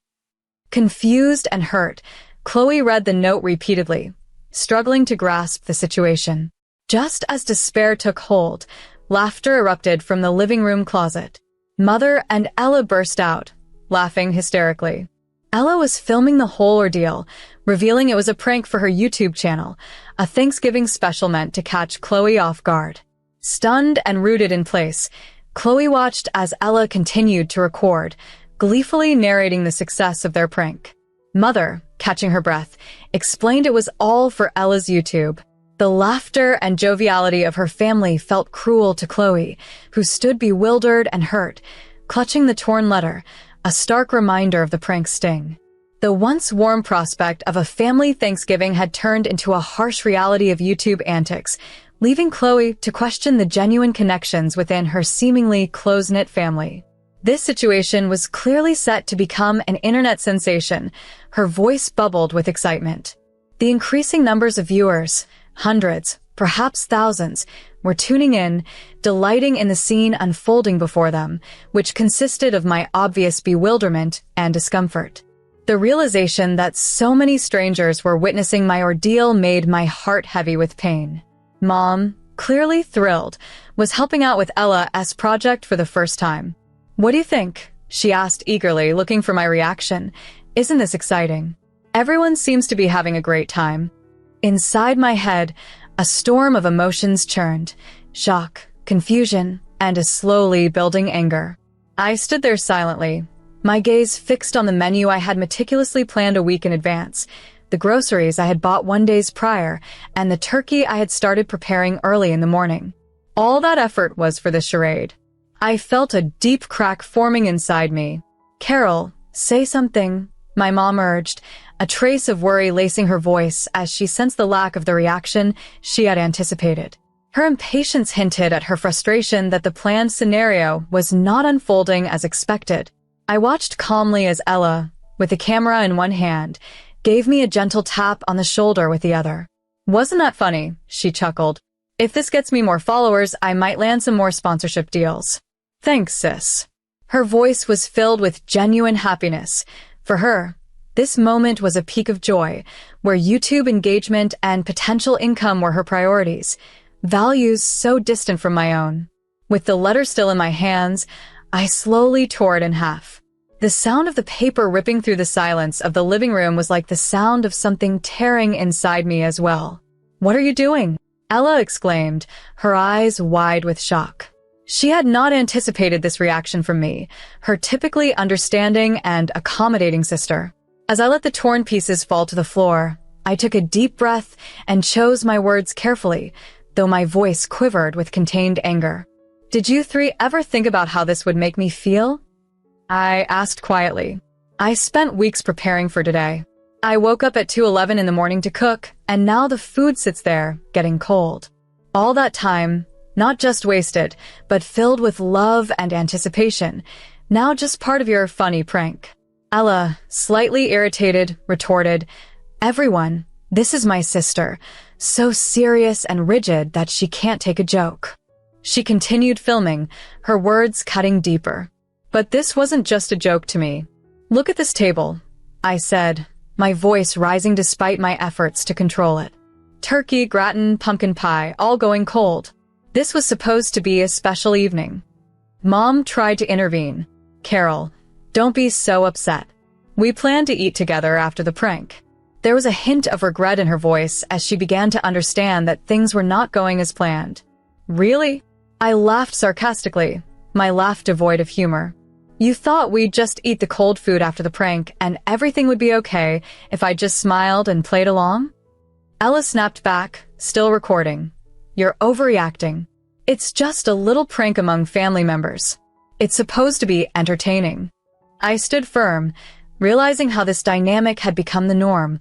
Speaker 2: Confused and hurt, Chloe read the note repeatedly, struggling to grasp the situation. Just as despair took hold, laughter erupted from the living room closet. Mother and Ella burst out, laughing hysterically. Ella was filming the whole ordeal, revealing it was a prank for her YouTube channel, a Thanksgiving special meant to catch Chloe off guard. Stunned and rooted in place, Chloe watched as Ella continued to record, gleefully narrating the success of their prank. Mother, catching her breath, explained it was all for Ella's YouTube. The laughter and joviality of her family felt cruel to Chloe, who stood bewildered and hurt, clutching the torn letter, a stark reminder of the prank's sting. The once warm prospect of a family Thanksgiving had turned into a harsh reality of YouTube antics, leaving Chloe to question the genuine connections within her seemingly close-knit family. This situation was clearly set to become an internet sensation. Her voice bubbled with excitement. The increasing numbers of viewers, hundreds, perhaps thousands, were tuning in, delighting in the scene unfolding before them, which consisted of my obvious bewilderment and discomfort. The realization that so many strangers were witnessing my ordeal made my heart heavy with pain. Mom, clearly thrilled, was helping out with Ella's project for the first time. "What do you think?" she asked eagerly, looking for my reaction. "Isn't this exciting?" Everyone seems to be having a great time. Inside my head, a storm of emotions churned: shock, confusion, and a slowly building anger. I stood there silently, my gaze fixed on the menu I had meticulously planned a week in advance, the groceries I had bought 1 day prior, and the turkey I had started preparing early in the morning. All that effort was for this charade. I felt a deep crack forming inside me. "Carol, say something," my mom urged, a trace of worry lacing her voice as she sensed the lack of the reaction she had anticipated. Her impatience hinted at her frustration that the planned scenario was not unfolding as expected. I watched calmly as Ella, with the camera in one hand, gave me a gentle tap on the shoulder with the other. "Wasn't that funny?" she chuckled. "If this gets me more followers, I might land some more sponsorship deals." "Thanks, sis." Her voice was filled with genuine happiness. For her, this moment was a peak of joy, where YouTube engagement and potential income were her priorities, values so distant from my own. With the letter still in my hands, I slowly tore it in half. The sound of the paper ripping through the silence of the living room was like the sound of something tearing inside me as well. "What are you doing?" Ella exclaimed, her eyes wide with shock. She had not anticipated this reaction from me, her typically understanding and accommodating sister. As I let the torn pieces fall to the floor, I took a deep breath and chose my words carefully, though my voice quivered with contained anger. "Did you three ever think about how this would make me feel?" I asked quietly. I spent weeks preparing for today. I woke up at 2:11 in the morning to cook, and now the food sits there, getting cold. All that time, not just wasted, but filled with love and anticipation, now just part of your funny prank. Ella, slightly irritated, retorted, "Everyone, this is my sister, so serious and rigid that she can't take a joke." She continued filming, her words cutting deeper. "But this wasn't just a joke to me. Look at this table," I said, my voice rising despite my efforts to control it. Turkey, gratin, pumpkin pie, all going cold. This was supposed to be a special evening. Mom tried to intervene. "Carol, don't be so upset. We planned to eat together after the prank." There was a hint of regret in her voice as she began to understand that things were not going as planned. "Really?" I laughed sarcastically, my laugh devoid of humor. "You thought we'd just eat the cold food after the prank and everything would be okay if I just smiled and played along?" Ella snapped back, still recording. "You're overreacting. It's just a little prank among family members. It's supposed to be entertaining." I stood firm, realizing how this dynamic had become the norm,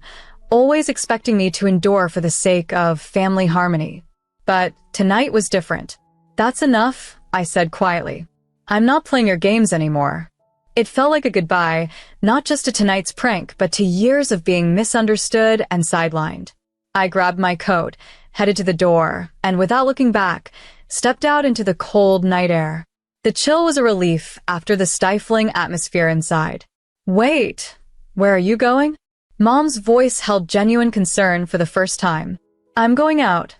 Speaker 2: always expecting me to endure for the sake of family harmony. But tonight was different. "That's enough," I said quietly. "I'm not playing your games anymore." It felt like a goodbye, not just to tonight's prank, but to years of being misunderstood and sidelined. I grabbed my coat, headed to the door, and without looking back, stepped out into the cold night air. The chill was a relief after the stifling atmosphere inside. "Wait, where are you going?" Mom's voice held genuine concern for the first time. "I'm going out,"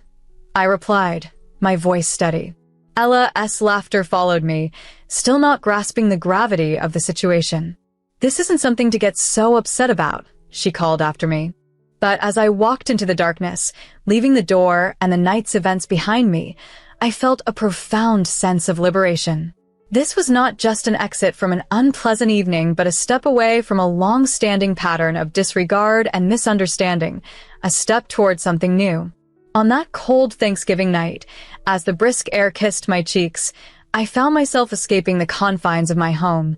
Speaker 2: I replied, my voice steady. Ella's laughter followed me, still not grasping the gravity of the situation. "This isn't something to get so upset about," she called after me. But as I walked into the darkness, leaving the door and the night's events behind me, I felt a profound sense of liberation. This was not just an exit from an unpleasant evening, but a step away from a long-standing pattern of disregard and misunderstanding, a step toward something new. On that cold Thanksgiving night, as the brisk air kissed my cheeks, I found myself escaping the confines of my home,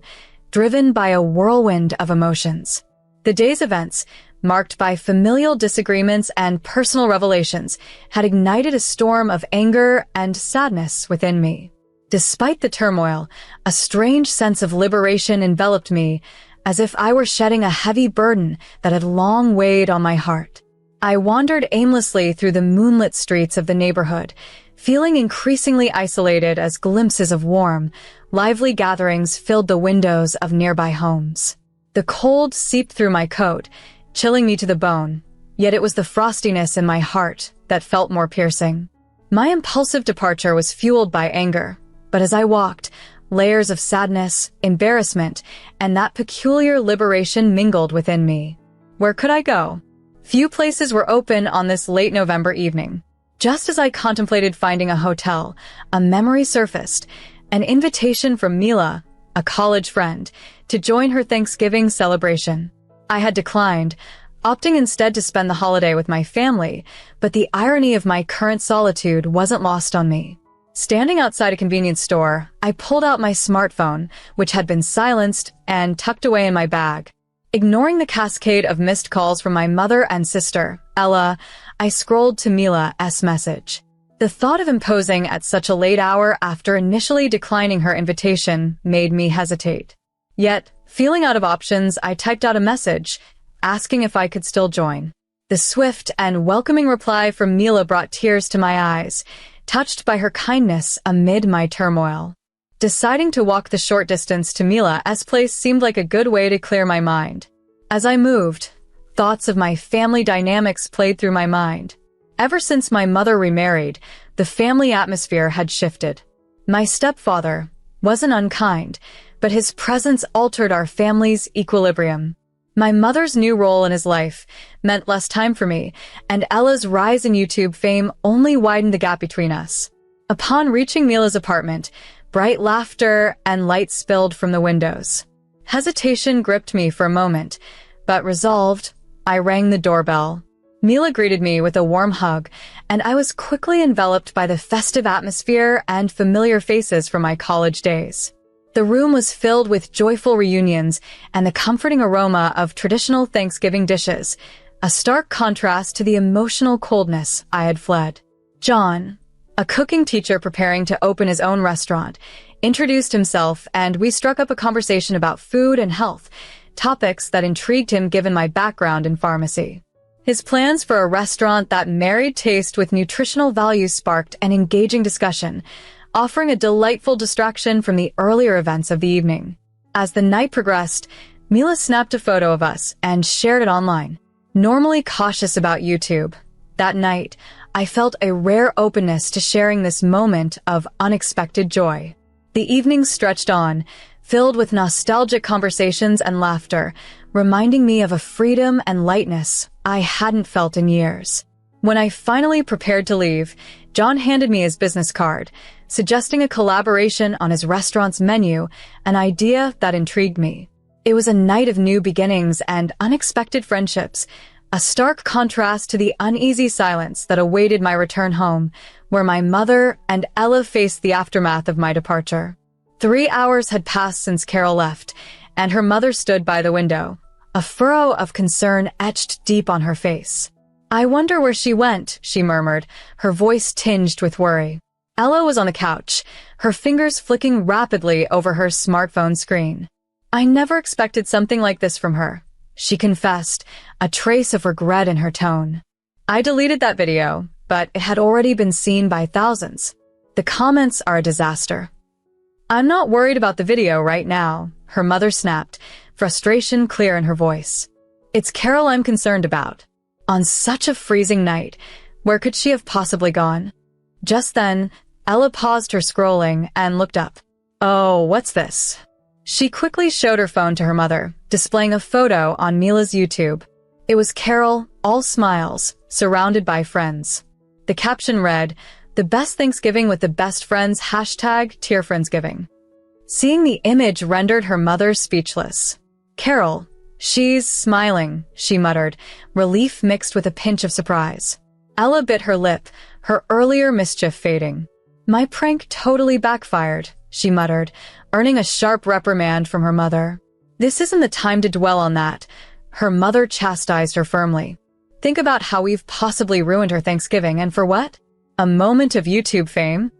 Speaker 2: driven by a whirlwind of emotions. The day's events, marked by familial disagreements and personal revelations, had ignited a storm of anger and sadness within me. Despite the turmoil, a strange sense of liberation enveloped me, as if I were shedding a heavy burden that had long weighed on my heart. I wandered aimlessly through the moonlit streets of the neighborhood, feeling increasingly isolated as glimpses of warm, lively gatherings filled the windows of nearby homes. The cold seeped through my coat, chilling me to the bone, yet it was the frostiness in my heart that felt more piercing. My impulsive departure was fueled by anger, but as I walked, layers of sadness, embarrassment, and that peculiar liberation mingled within me. Where could I go? Few places were open on this late November evening. Just as I contemplated finding a hotel, a memory surfaced, an invitation from Mila, a college friend, to join her Thanksgiving celebration. I had declined, opting instead to spend the holiday with my family, but the irony of my current solitude wasn't lost on me. Standing outside a convenience store, I pulled out my smartphone, which had been silenced and tucked away in my bag. Ignoring the cascade of missed calls from my mother and sister, Ella, I scrolled to Mila's message. The thought of imposing at such a late hour after initially declining her invitation made me hesitate. Yet, feeling out of options, I typed out a message, asking if I could still join. The swift and welcoming reply from Mila brought tears to my eyes, touched by her kindness amid my turmoil. Deciding to walk the short distance to Mila's place seemed like a good way to clear my mind. As I moved, thoughts of my family dynamics played through my mind. Ever since my mother remarried, the family atmosphere had shifted. My stepfather wasn't unkind, but his presence altered our family's equilibrium. My mother's new role in his life meant less time for me, and Ella's rise in YouTube fame only widened the gap between us. Upon reaching Mila's apartment, bright laughter, and light spilled from the windows. Hesitation gripped me for a moment, but resolved, I rang the doorbell. Mila greeted me with a warm hug, and I was quickly enveloped by the festive atmosphere and familiar faces from my college days. The room was filled with joyful reunions and the comforting aroma of traditional Thanksgiving dishes, a stark contrast to the emotional coldness I had fled. John, a cooking teacher preparing to open his own restaurant, introduced himself, and we struck up a conversation about food and health, topics that intrigued him given my background in pharmacy. His plans for a restaurant that married taste with nutritional values sparked an engaging discussion, offering a delightful distraction from the earlier events of the evening. As the night progressed, Mila snapped a photo of us and shared it online. Normally cautious about YouTube, that night, I felt a rare openness to sharing this moment of unexpected joy. The evening stretched on, filled with nostalgic conversations and laughter, reminding me of a freedom and lightness I hadn't felt in years. When I finally prepared to leave, John handed me his business card, suggesting a collaboration on his restaurant's menu, an idea that intrigued me. It was a night of new beginnings and unexpected friendships, a stark contrast to the uneasy silence that awaited my return home, where my mother and Ella faced the aftermath of my departure. 3 hours had passed since Carol left, and her mother stood by the window, a furrow of concern etched deep on her face. "I wonder where she went," she murmured, her voice tinged with worry. Ella was on the couch, her fingers flicking rapidly over her smartphone screen. "I never expected something like this from her," she confessed, a trace of regret in her tone. "I deleted that video, but it had already been seen by thousands. The comments are a disaster." "I'm not worried about the video right now," her mother snapped, frustration clear in her voice. "It's Carol I'm concerned about." On such a freezing night, where could she have possibly gone? Just then, Ella paused her scrolling and looked up. "Oh, what's this?" She quickly showed her phone to her mother, displaying a photo on Mila's YouTube. It was Carol, all smiles, surrounded by friends. The caption read, "The best Thanksgiving with the best friends, #TearFriendsgiving." Seeing the image rendered her mother speechless. "Carol, she's smiling," she muttered, relief mixed with a pinch of surprise. Ella bit her lip, her earlier mischief fading. "My prank totally backfired," she muttered, earning a sharp reprimand from her mother. "This isn't the time to dwell on that," her mother chastised her firmly. "Think about how we've possibly ruined her Thanksgiving, and for what? A moment of YouTube fame?"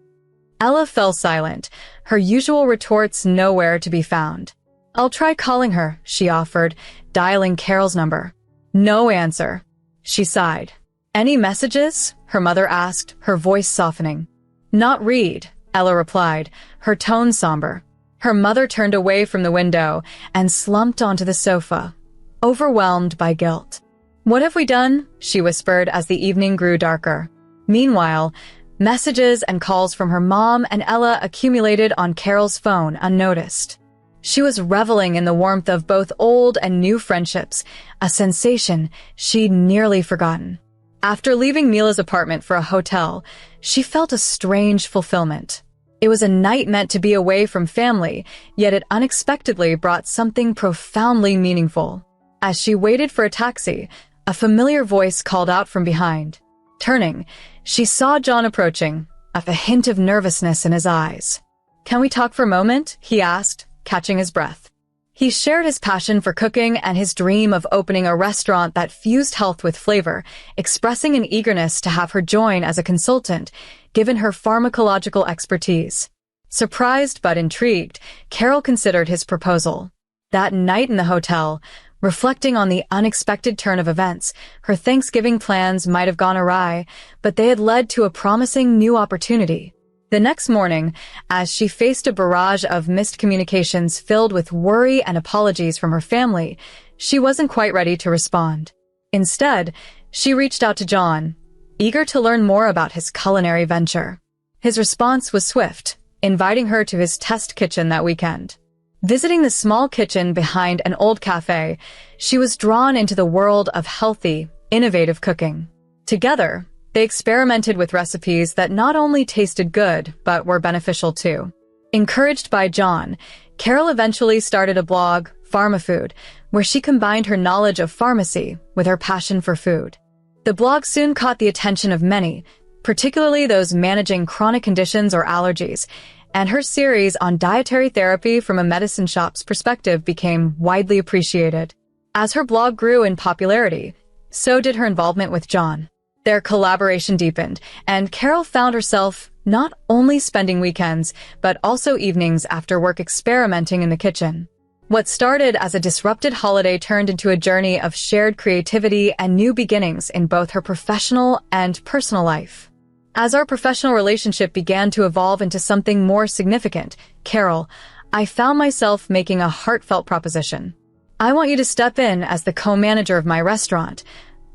Speaker 2: Ella fell silent, her usual retorts nowhere to be found. "I'll try calling her," she offered, dialing Carol's number. No answer. She sighed. "Any messages?" her mother asked, her voice softening. "Not read," Ella replied, her tone somber. Her mother turned away from the window and slumped onto the sofa, overwhelmed by guilt. "What have we done?" she whispered as the evening grew darker. Meanwhile, messages and calls from her mom and Ella accumulated on Carol's phone unnoticed. She was reveling in the warmth of both old and new friendships, a sensation she'd nearly forgotten. After leaving Mila's apartment for a hotel, she felt a strange fulfillment. It was a night meant to be away from family, yet it unexpectedly brought something profoundly meaningful. As she waited for a taxi, a familiar voice called out from behind. Turning, she saw John approaching, a hint of nervousness in his eyes. "Can we talk for a moment?" he asked, catching his breath. He shared his passion for cooking and his dream of opening a restaurant that fused health with flavor, expressing an eagerness to have her join as a consultant, given her pharmacological expertise. Surprised but intrigued, Carol considered his proposal. That night in the hotel, reflecting on the unexpected turn of events, her Thanksgiving plans might have gone awry, but they had led to a promising new opportunity. The next morning, as she faced a barrage of missed communications filled with worry and apologies from her family, she wasn't quite ready to respond. Instead, she reached out to John, eager to learn more about his culinary venture. His response was swift, inviting her to his test kitchen that weekend. Visiting the small kitchen behind an old cafe, she was drawn into the world of healthy, innovative cooking. Together, they experimented with recipes that not only tasted good, but were beneficial too. Encouraged by John, Carol eventually started a blog, PharmaFood, where she combined her knowledge of pharmacy with her passion for food. The blog soon caught the attention of many, particularly those managing chronic conditions or allergies, and her series on dietary therapy from a medicine shop's perspective became widely appreciated. As her blog grew in popularity, so did her involvement with John. Their collaboration deepened, and Carol found herself not only spending weekends, but also evenings after work experimenting in the kitchen. What started as a disrupted holiday turned into a journey of shared creativity and new beginnings in both her professional and personal life. As our professional relationship began to evolve into something more significant, Carol, I found myself making a heartfelt proposition. "I want you to step in as the co-manager of my restaurant,"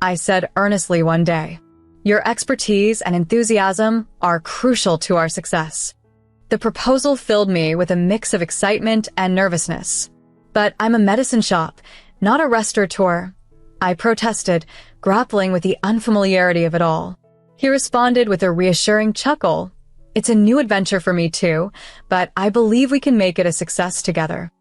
Speaker 2: I said earnestly one day. "Your expertise and enthusiasm are crucial to our success." The proposal filled me with a mix of excitement and nervousness. "But I'm a medicine shop, not a restaurateur," I protested, grappling with the unfamiliarity of it all. He responded with a reassuring chuckle. "It's a new adventure for me too, but I believe we can make it a success together."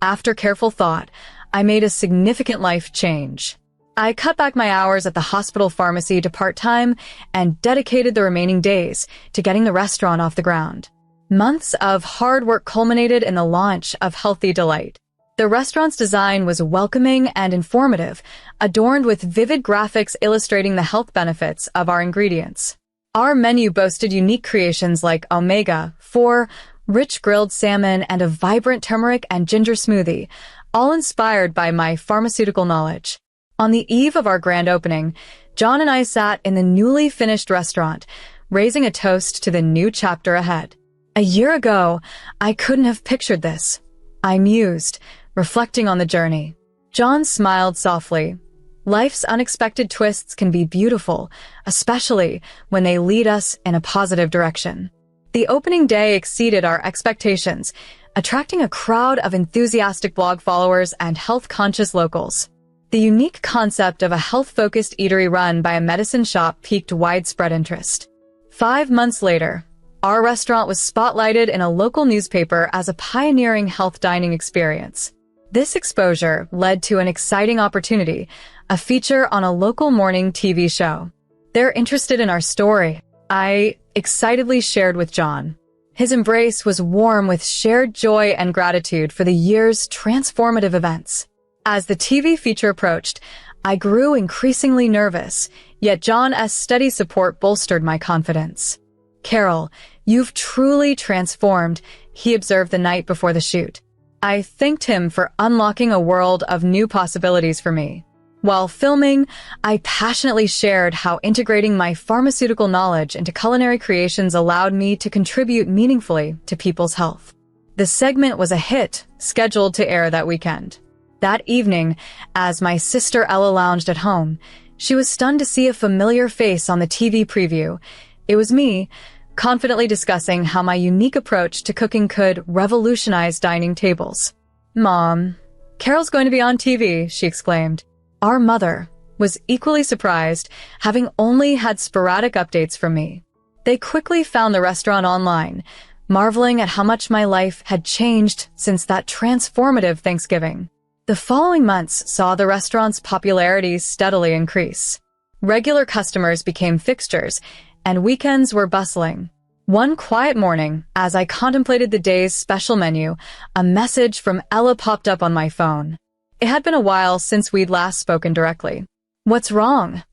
Speaker 2: After careful thought, I made a significant life change. I cut back my hours at the hospital pharmacy to part-time and dedicated the remaining days to getting the restaurant off the ground. Months of hard work culminated in the launch of Healthy Delight. The restaurant's design was welcoming and informative, adorned with vivid graphics illustrating the health benefits of our ingredients. Our menu boasted unique creations like omega-4, rich grilled salmon, and a vibrant turmeric and ginger smoothie, all inspired by my pharmaceutical knowledge. On the eve of our grand opening, John and I sat in the newly finished restaurant, raising a toast to the new chapter ahead. "A year ago, I couldn't have pictured this," I mused, reflecting on the journey. John smiled softly. "Life's unexpected twists can be beautiful, especially when they lead us in a positive direction." The opening day exceeded our expectations, attracting a crowd of enthusiastic blog followers and health-conscious locals. The unique concept of a health-focused eatery run by a medicine shop piqued widespread interest. 5 months later, our restaurant was spotlighted in a local newspaper as a pioneering health dining experience. This exposure led to an exciting opportunity, a feature on a local morning TV show. "They're interested in our story," I excitedly shared with John. His embrace was warm with shared joy and gratitude for the year's transformative events. As the TV feature approached, I grew increasingly nervous, yet John's steady support bolstered my confidence. "Carol, you've truly transformed," he observed the night before the shoot. I thanked him for unlocking a world of new possibilities for me. While filming, I passionately shared how integrating my pharmaceutical knowledge into culinary creations allowed me to contribute meaningfully to people's health. The segment was a hit, scheduled to air that weekend. That evening, as my sister Ella lounged at home, she was stunned to see a familiar face on the TV preview. It was me, confidently discussing how my unique approach to cooking could revolutionize dining tables. "Mom, Carol's going to be on TV," she exclaimed. Our mother was equally surprised, having only had sporadic updates from me. They quickly found the restaurant online, marveling at how much my life had changed since that transformative Thanksgiving. The following months saw the restaurant's popularity steadily increase. Regular customers became fixtures, and weekends were bustling. One quiet morning, as I contemplated the day's special menu, a message from Ella popped up on my phone. It had been a while since we'd last spoken directly. "What's wrong?"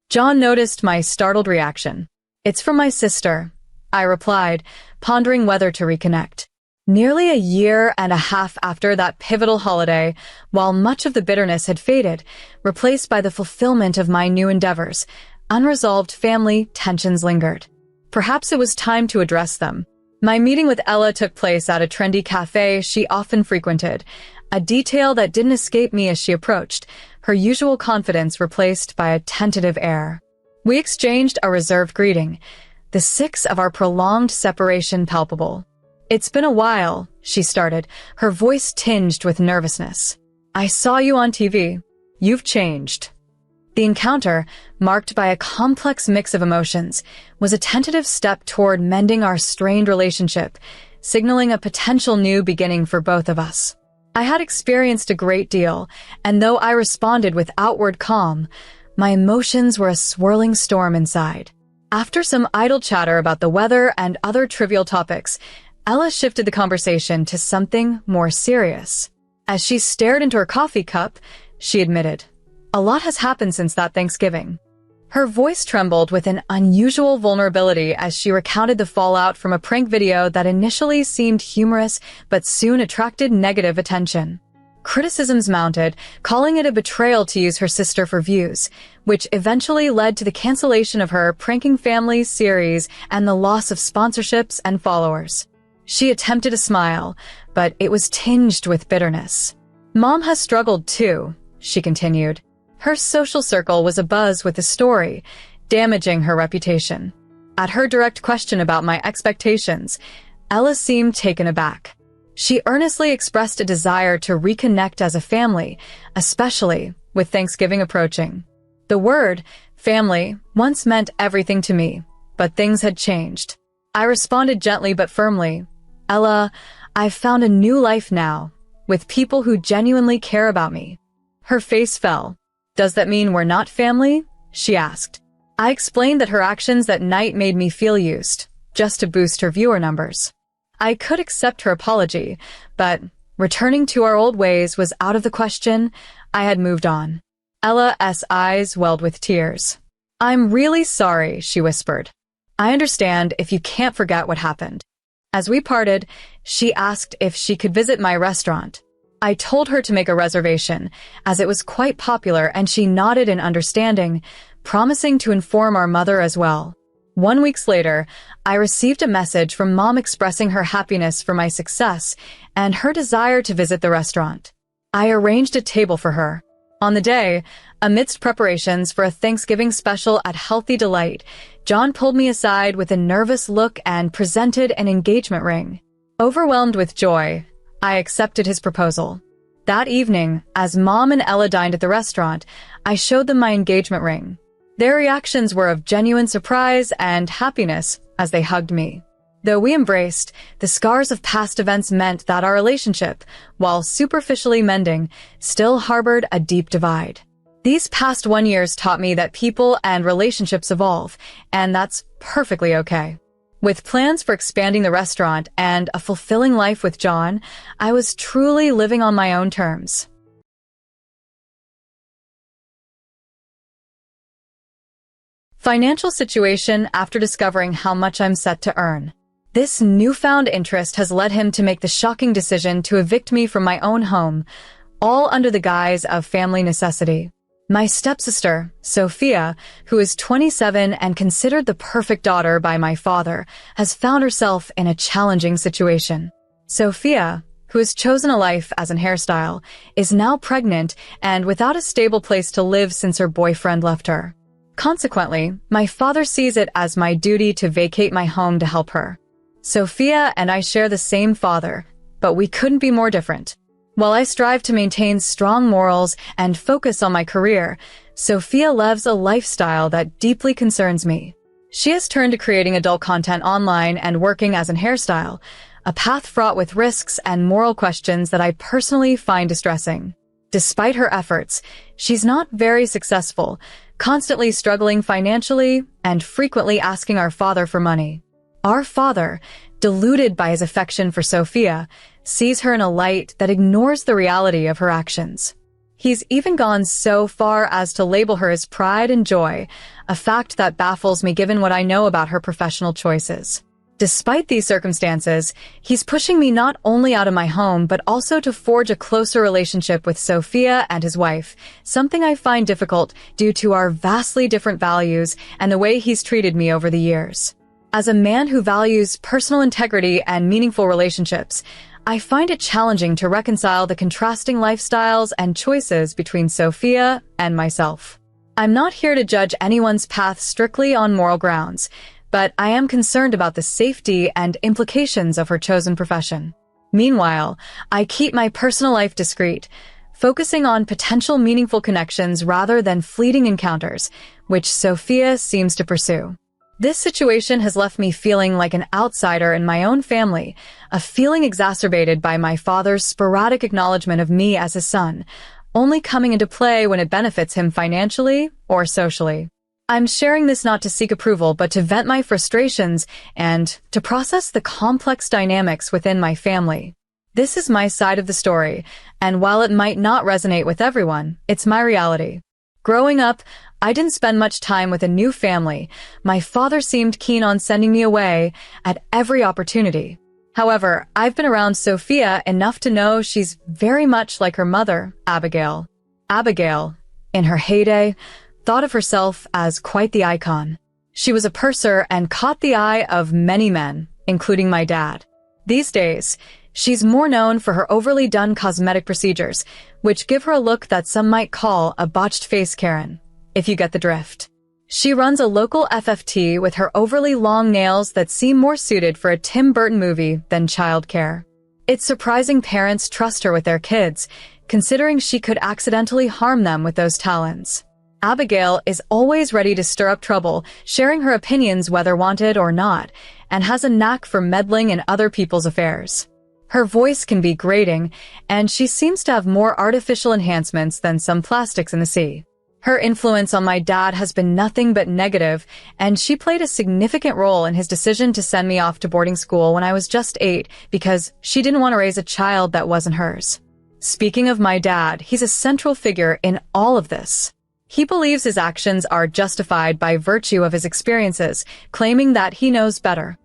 Speaker 2: John noticed my startled reaction. "It's from my sister," I replied, pondering whether to reconnect. Nearly a year and a half after that pivotal holiday, while much of the bitterness had faded, replaced by the fulfillment of my new endeavors, unresolved family tensions lingered. Perhaps it was time to address them. My meeting with Ella took place at a trendy cafe she often frequented, a detail that didn't escape me as she approached, her usual confidence replaced by a tentative air. We exchanged a reserved greeting, the six of our prolonged separation palpable. "It's been a while," she started, her voice tinged with nervousness. "I saw you on TV. You've changed." The encounter, marked by a complex mix of emotions, was a tentative step toward mending our strained relationship, signaling a potential new beginning for both of us. I had experienced a great deal, and though I responded with outward calm, my emotions were a swirling storm inside. After some idle chatter about the weather and other trivial topics, Ella shifted the conversation to something more serious. As she stared into her coffee cup, she admitted, "A lot has happened since that Thanksgiving." Her voice trembled with an unusual vulnerability as she recounted the fallout from a prank video that initially seemed humorous but soon attracted negative attention. Criticisms mounted, calling it a betrayal to use her sister for views, which eventually led to the cancellation of her Pranking Families series and the loss of sponsorships and followers. She attempted a smile, but it was tinged with bitterness. "Mom has struggled too," she continued. Her social circle was abuzz with the story, damaging her reputation. At her direct question about my expectations, Ella seemed taken aback. She earnestly expressed a desire to reconnect as a family, especially with Thanksgiving approaching. The word, family, once meant everything to me, but things had changed. I responded gently but firmly, "Ella, I've found a new life now, with people who genuinely care about me." Her face fell. "Does that mean we're not family?" she asked. I explained that her actions that night made me feel used, just to boost her viewer numbers. I could accept her apology, but returning to our old ways was out of the question. I had moved on. Ella's eyes welled with tears. "I'm really sorry," she whispered. "I understand if you can't forget what happened." As we parted, she asked if she could visit my restaurant. I told her to make a reservation, as it was quite popular, and she nodded in understanding, promising to inform our mother as well. 1 week later, I received a message from Mom expressing her happiness for my success and her desire to visit the restaurant. I arranged a table for her. On the day, amidst preparations for a Thanksgiving special at Healthy Delight, John pulled me aside with a nervous look and presented an engagement ring. Overwhelmed with joy, I accepted his proposal. That evening, as Mom and Ella dined at the restaurant, I showed them my engagement ring. Their reactions were of genuine surprise and happiness as they hugged me. Though we embraced, the scars of past events meant that our relationship, while superficially mending, still harbored a deep divide. These past 1 year taught me that people and relationships evolve, and that's perfectly okay. With plans for expanding the restaurant and a fulfilling life with John, I was truly living on my own terms. Financial situation after discovering how much I'm set to earn. This newfound interest has led him to make the shocking decision to evict me from my own home, all under the guise of family necessity. My stepsister, Sophia, who is 27 and considered the perfect daughter by my father, has found herself in a challenging situation. Sophia, who has chosen a life as an hairstyle, is now pregnant and without a stable place to live since her boyfriend left her. Consequently, my father sees it as my duty to vacate my home to help her. Sophia and I share the same father, but we couldn't be more different. While I strive to maintain strong morals and focus on my career, Sophia lives a lifestyle that deeply concerns me. She has turned to creating adult content online and working as an hairstyle, a path fraught with risks and moral questions that I personally find distressing. Despite her efforts, she's not very successful, constantly struggling financially and frequently asking our father for money. Our father, deluded by his affection for Sophia, sees her in a light that ignores the reality of her actions. He's even gone so far as to label her as pride and joy, a fact that baffles me given what I know about her professional choices. Despite these circumstances, he's pushing me not only out of my home but also to forge a closer relationship with Sophia and his wife, something I find difficult due to our vastly different values and the way he's treated me over the years. As a man who values personal integrity and meaningful relationships, I find it challenging to reconcile the contrasting lifestyles and choices between Sophia and myself. I'm not here to judge anyone's path strictly on moral grounds, but I am concerned about the safety and implications of her chosen profession. Meanwhile, I keep my personal life discreet, focusing on potential meaningful connections rather than fleeting encounters, which Sophia seems to pursue. This situation has left me feeling like an outsider in my own family, a feeling exacerbated by my father's sporadic acknowledgement of me as his son, only coming into play when it benefits him financially or socially. I'm sharing this not to seek approval, but to vent my frustrations and to process the complex dynamics within my family. This is my side of the story, and while it might not resonate with everyone, it's my reality. Growing up, I didn't spend much time with a new family. My father seemed keen on sending me away at every opportunity. However, I've been around Sophia enough to know she's very much like her mother, Abigail. Abigail, in her heyday, thought of herself as quite the icon. She was a purser and caught the eye of many men, including my dad. These days, she's more known for her overly done cosmetic procedures, which give her a look that some might call a botched face Karen, if you get the drift. She runs a local FFT with her overly long nails that seem more suited for a Tim Burton movie than childcare. It's surprising parents trust her with their kids, considering she could accidentally harm them with those talons. Abigail is always ready to stir up trouble, sharing her opinions whether wanted or not, and has a knack for meddling in other people's affairs. Her voice can be grating, and she seems to have more artificial enhancements than some plastics in the sea. Her influence on my dad has been nothing but negative, and she played a significant role in his decision to send me off to boarding school when I was just 8 because she didn't want to raise a child that wasn't hers. Speaking of my dad, he's a central figure in all of this. He believes his actions are justified by virtue of his experiences, claiming that he knows better.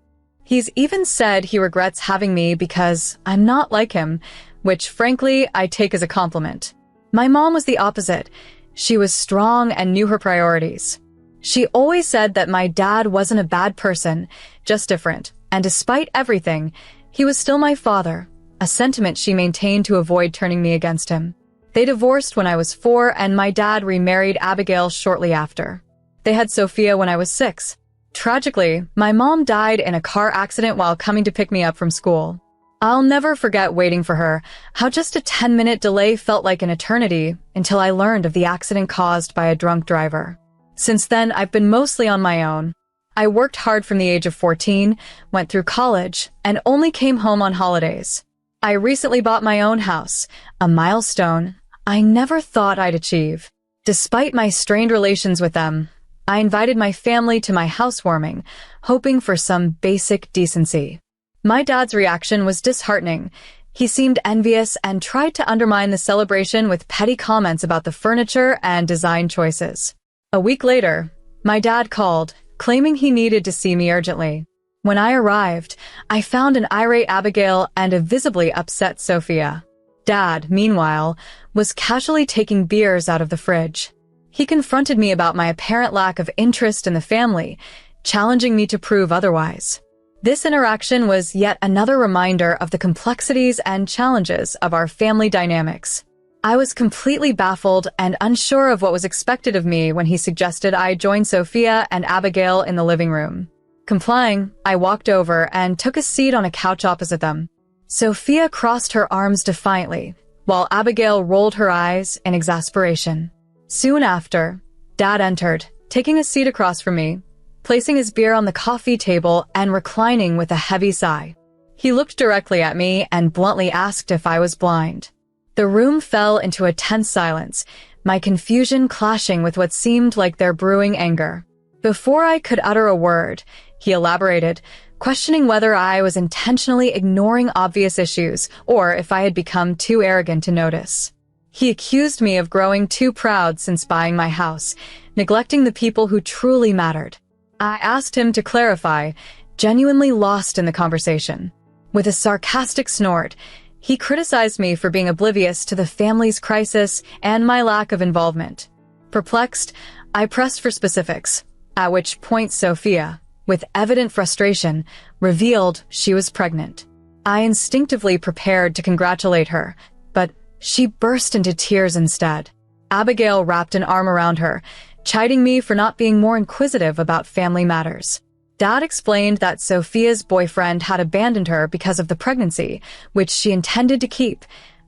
Speaker 2: He's even said he regrets having me because I'm not like him, which frankly I take as a compliment. My mom was the opposite. She was strong and knew her priorities. She always said that my dad wasn't a bad person, just different, and despite everything, he was still my father, a sentiment she maintained to avoid turning me against him. They divorced when I was 4, and my dad remarried Abigail shortly after. They had Sophia when I was 6. Tragically, my mom died in a car accident while coming to pick me up from school. I'll never forget waiting for her, how just a 10-minute delay felt like an eternity until I learned of the accident caused by a drunk driver. Since then, I've been mostly on my own. I worked hard from the age of 14, went through college, and only came home on holidays. I recently bought my own house, a milestone I never thought I'd achieve. Despite my strained relations with them, I invited my family to my housewarming, hoping for some basic decency. My dad's reaction was disheartening. He seemed envious and tried to undermine the celebration with petty comments about the furniture and design choices. A week later, my dad called, claiming he needed to see me urgently. When I arrived, I found an irate Abigail and a visibly upset Sophia. Dad, meanwhile, was casually taking beers out of the fridge. He confronted me about my apparent lack of interest in the family, challenging me to prove otherwise. This interaction was yet another reminder of the complexities and challenges of our family dynamics. I was completely baffled and unsure of what was expected of me when he suggested I join Sophia and Abigail in the living room. Complying, I walked over and took a seat on a couch opposite them. Sophia crossed her arms defiantly, while Abigail rolled her eyes in exasperation. Soon after, Dad entered, taking a seat across from me, placing his beer on the coffee table and reclining with a heavy sigh. He looked directly at me and bluntly asked if I was blind. The room fell into a tense silence, my confusion clashing with what seemed like their brewing anger. Before I could utter a word, he elaborated, questioning whether I was intentionally ignoring obvious issues or if I had become too arrogant to notice. He accused me of growing too proud since buying my house, neglecting the people who truly mattered. I asked him to clarify, genuinely lost in the conversation. With a sarcastic snort, he criticized me for being oblivious to the family's crisis and my lack of involvement. Perplexed, I pressed for specifics, at which point Sophia, with evident frustration, revealed she was pregnant. I instinctively prepared to congratulate her, but she burst into tears instead. Abigail wrapped an arm around her, chiding me for not being more inquisitive about family matters. Dad explained that Sophia's boyfriend had abandoned her because of the pregnancy, which she intended to keep,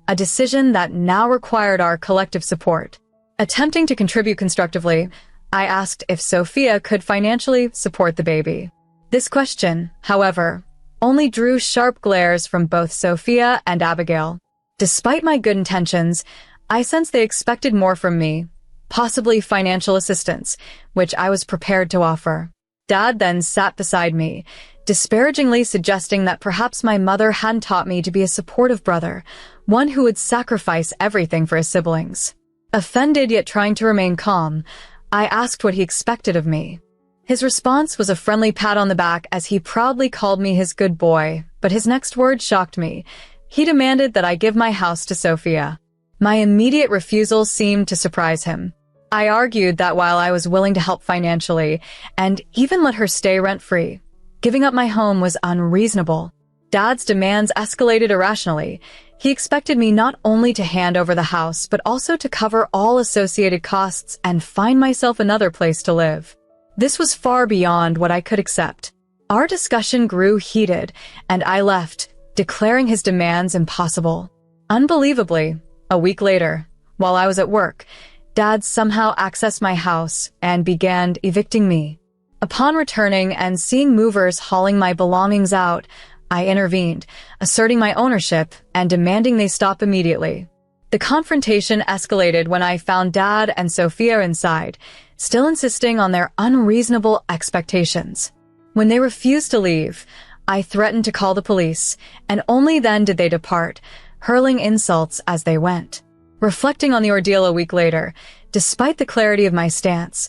Speaker 2: a decision that now required our collective support. Attempting to contribute constructively, I asked if Sophia could financially support the baby. This question, however, only drew sharp glares from both Sophia and Abigail. Despite my good intentions, I sensed they expected more from me, possibly financial assistance, which I was prepared to offer. Dad then sat beside me, disparagingly suggesting that perhaps my mother hadn't taught me to be a supportive brother, one who would sacrifice everything for his siblings. Offended yet trying to remain calm, I asked what he expected of me. His response was a friendly pat on the back as he proudly called me his good boy, but his next word shocked me. He demanded that I give my house to Sophia. My immediate refusal seemed to surprise him. I argued that while I was willing to help financially, and even let her stay rent-free, giving up my home was unreasonable. Dad's demands escalated irrationally. He expected me not only to hand over the house, but also to cover all associated costs and find myself another place to live. This was far beyond what I could accept. Our discussion grew heated, and I left, declaring his demands impossible. Unbelievably, a week later, while I was at work, Dad somehow accessed my house and began evicting me. Upon returning and seeing movers hauling my belongings out, I intervened, asserting my ownership and demanding they stop immediately. The confrontation escalated when I found Dad and Sophia inside, still insisting on their unreasonable expectations. When they refused to leave, I threatened to call the police, and only then did they depart, hurling insults as they went. Reflecting on the ordeal a week later, despite the clarity of my stance,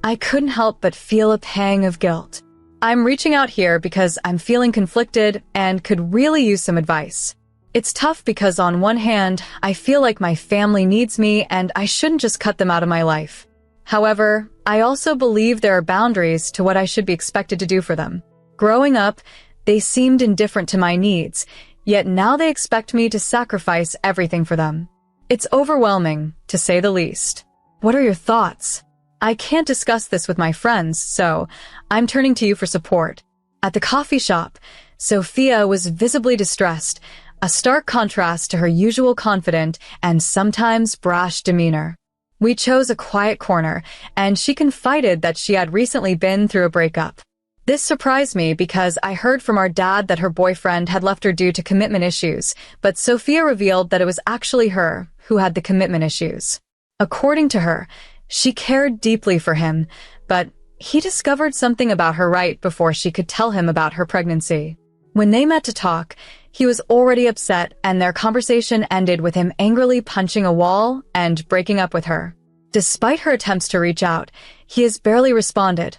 Speaker 2: I couldn't help but feel a pang of guilt. I'm reaching out here because I'm feeling conflicted and could really use some advice. It's tough because on one hand, I feel like my family needs me and I shouldn't just cut them out of my life. However, I also believe there are boundaries to what I should be expected to do for them. Growing up, they seemed indifferent to my needs, yet now they expect me to sacrifice everything for them. It's overwhelming, to say the least. What are your thoughts? I can't discuss this with my friends, so I'm turning to you for support. At the coffee shop, Sophia was visibly distressed, a stark contrast to her usual confident and sometimes brash demeanor. We chose a quiet corner, and she confided that she had recently been through a breakup. This surprised me because I heard from our dad that her boyfriend had left her due to commitment issues, but Sophia revealed that it was actually her who had the commitment issues. According to her, she cared deeply for him, but he discovered something about her right before she could tell him about her pregnancy. When they met to talk, he was already upset, and their conversation ended with him angrily punching a wall and breaking up with her. Despite her attempts to reach out, he has barely responded,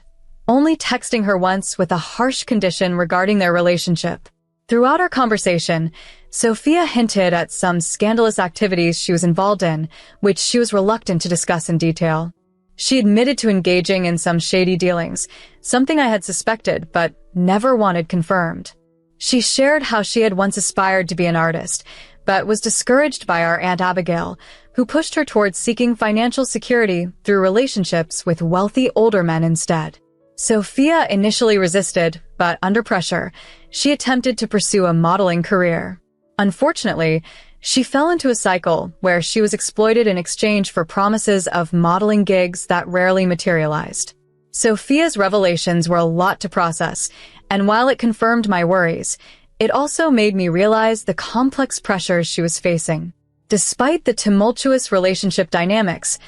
Speaker 2: only texting her once with a harsh condition regarding their relationship. Throughout our conversation, Sophia hinted at some scandalous activities she was involved in, which she was reluctant to discuss in detail. She admitted to engaging in some shady dealings, something I had suspected but never wanted confirmed. She shared how she had once aspired to be an artist, but was discouraged by our Aunt Abigail, who pushed her towards seeking financial security through relationships with wealthy older men instead. Sophia initially resisted, but under pressure, she attempted to pursue a modeling career. Unfortunately, she fell into a cycle where she was exploited in exchange for promises of modeling gigs that rarely materialized. Sophia's revelations were a lot to process, and while it confirmed my worries, it also made me realize the complex pressures she was facing. Despite the tumultuous relationship dynamics,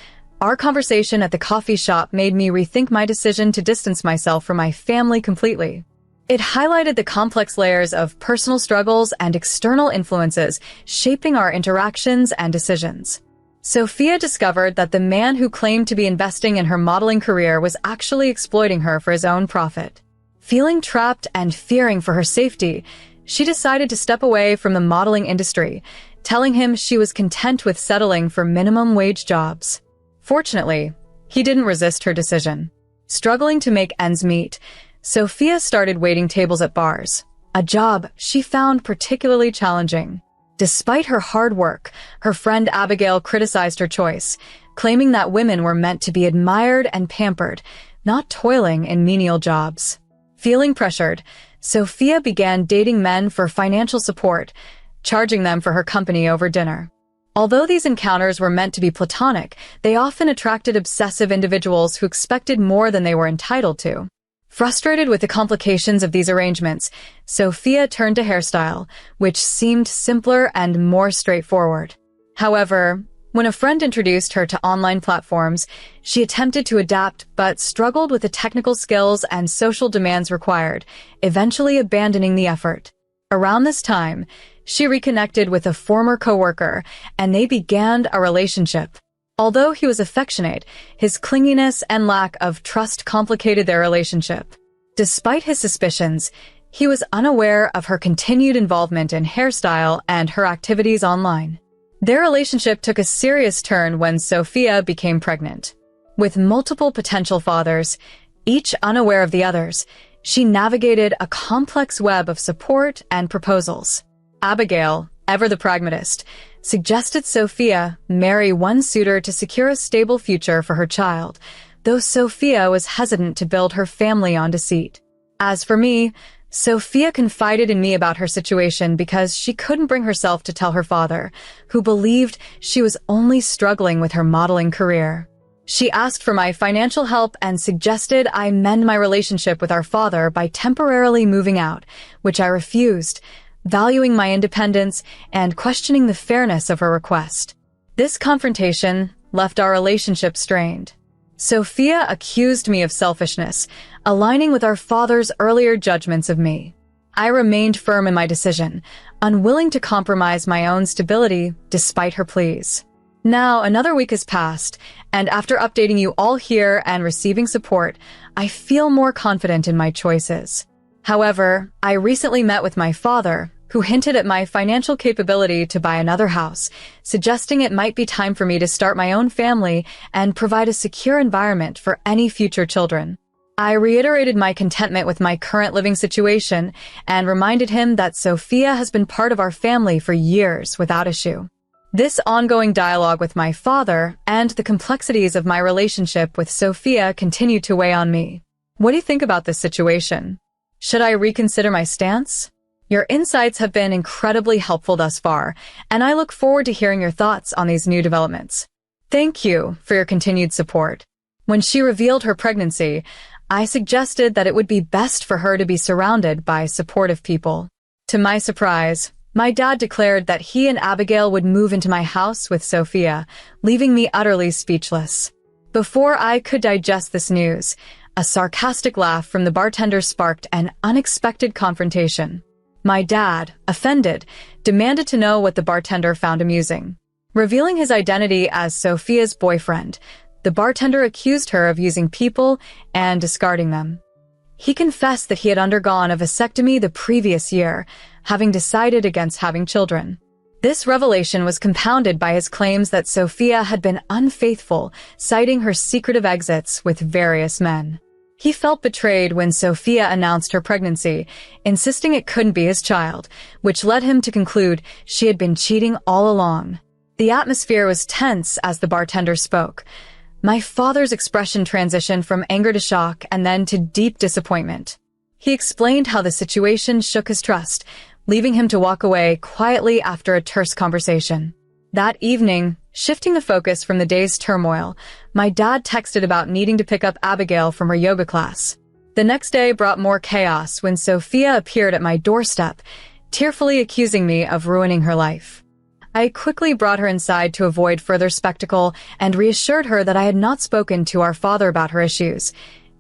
Speaker 2: our conversation at the coffee shop made me rethink my decision to distance myself from my family completely. It highlighted the complex layers of personal struggles and external influences shaping our interactions and decisions. Sophia discovered that the man who claimed to be investing in her modeling career was actually exploiting her for his own profit. Feeling trapped and fearing for her safety, she decided to step away from the modeling industry, telling him she was content with settling for minimum wage jobs. Fortunately, he didn't resist her decision. Struggling to make ends meet, Sophia started waiting tables at bars, a job she found particularly challenging. Despite her hard work, her friend Abigail criticized her choice, claiming that women were meant to be admired and pampered, not toiling in menial jobs. Feeling pressured, Sophia began dating men for financial support, charging them for her company over dinner. Although these encounters were meant to be platonic, they often attracted obsessive individuals who expected more than they were entitled to. Frustrated with the complications of these arrangements, Sophia turned to hairstyle, which seemed simpler and more straightforward. However, when a friend introduced her to online platforms, she attempted to adapt but struggled with the technical skills and social demands required, eventually abandoning the effort. Around this time, she reconnected with a former coworker, and they began a relationship. Although he was affectionate, his clinginess and lack of trust complicated their relationship. Despite his suspicions, he was unaware of her continued involvement in hairstyle and her activities online. Their relationship took a serious turn when Sophia became pregnant. With multiple potential fathers, each unaware of the others, she navigated a complex web of support and proposals. Abigail, ever the pragmatist, suggested Sophia marry one suitor to secure a stable future for her child, though Sophia was hesitant to build her family on deceit. As for me, Sophia confided in me about her situation because she couldn't bring herself to tell her father, who believed she was only struggling with her modeling career. She asked for my financial help and suggested I mend my relationship with our father by temporarily moving out, which I refused, valuing my independence and questioning the fairness of her request. This confrontation left our relationship strained. Sophia accused me of selfishness, aligning with our father's earlier judgments of me. I remained firm in my decision, unwilling to compromise my own stability despite her pleas. Now, another week has passed, and after updating you all here and receiving support, I feel more confident in my choices. However, I recently met with my father, who hinted at my financial capability to buy another house, suggesting it might be time for me to start my own family and provide a secure environment for any future children. I reiterated my contentment with my current living situation and reminded him that Sophia has been part of our family for years without issue. This ongoing dialogue with my father and the complexities of my relationship with Sophia continue to weigh on me. What do you think about this situation? Should I reconsider my stance? Your insights have been incredibly helpful thus far, and I look forward to hearing your thoughts on these new developments. Thank you for your continued support. When she revealed her pregnancy, I suggested that it would be best for her to be surrounded by supportive people. To my surprise, my dad declared that he and Abigail would move into my house with Sophia, leaving me utterly speechless. Before I could digest this news, a sarcastic laugh from the bartender sparked an unexpected confrontation. My dad, offended, demanded to know what the bartender found amusing. Revealing his identity as Sophia's boyfriend, the bartender accused her of using people and discarding them. He confessed that he had undergone a vasectomy the previous year, having decided against having children. This revelation was compounded by his claims that Sophia had been unfaithful, citing her secretive exits with various men. He felt betrayed when Sophia announced her pregnancy, insisting it couldn't be his child, which led him to conclude she had been cheating all along. The atmosphere was tense as the bartender spoke. My father's expression transitioned from anger to shock and then to deep disappointment. He explained how the situation shook his trust, leaving him to walk away quietly after a terse conversation. That evening, shifting the focus from the day's turmoil, my dad texted about needing to pick up Abigail from her yoga class. The next day brought more chaos when Sophia appeared at my doorstep, tearfully accusing me of ruining her life. I quickly brought her inside to avoid further spectacle and reassured her that I had not spoken to our father about her issues.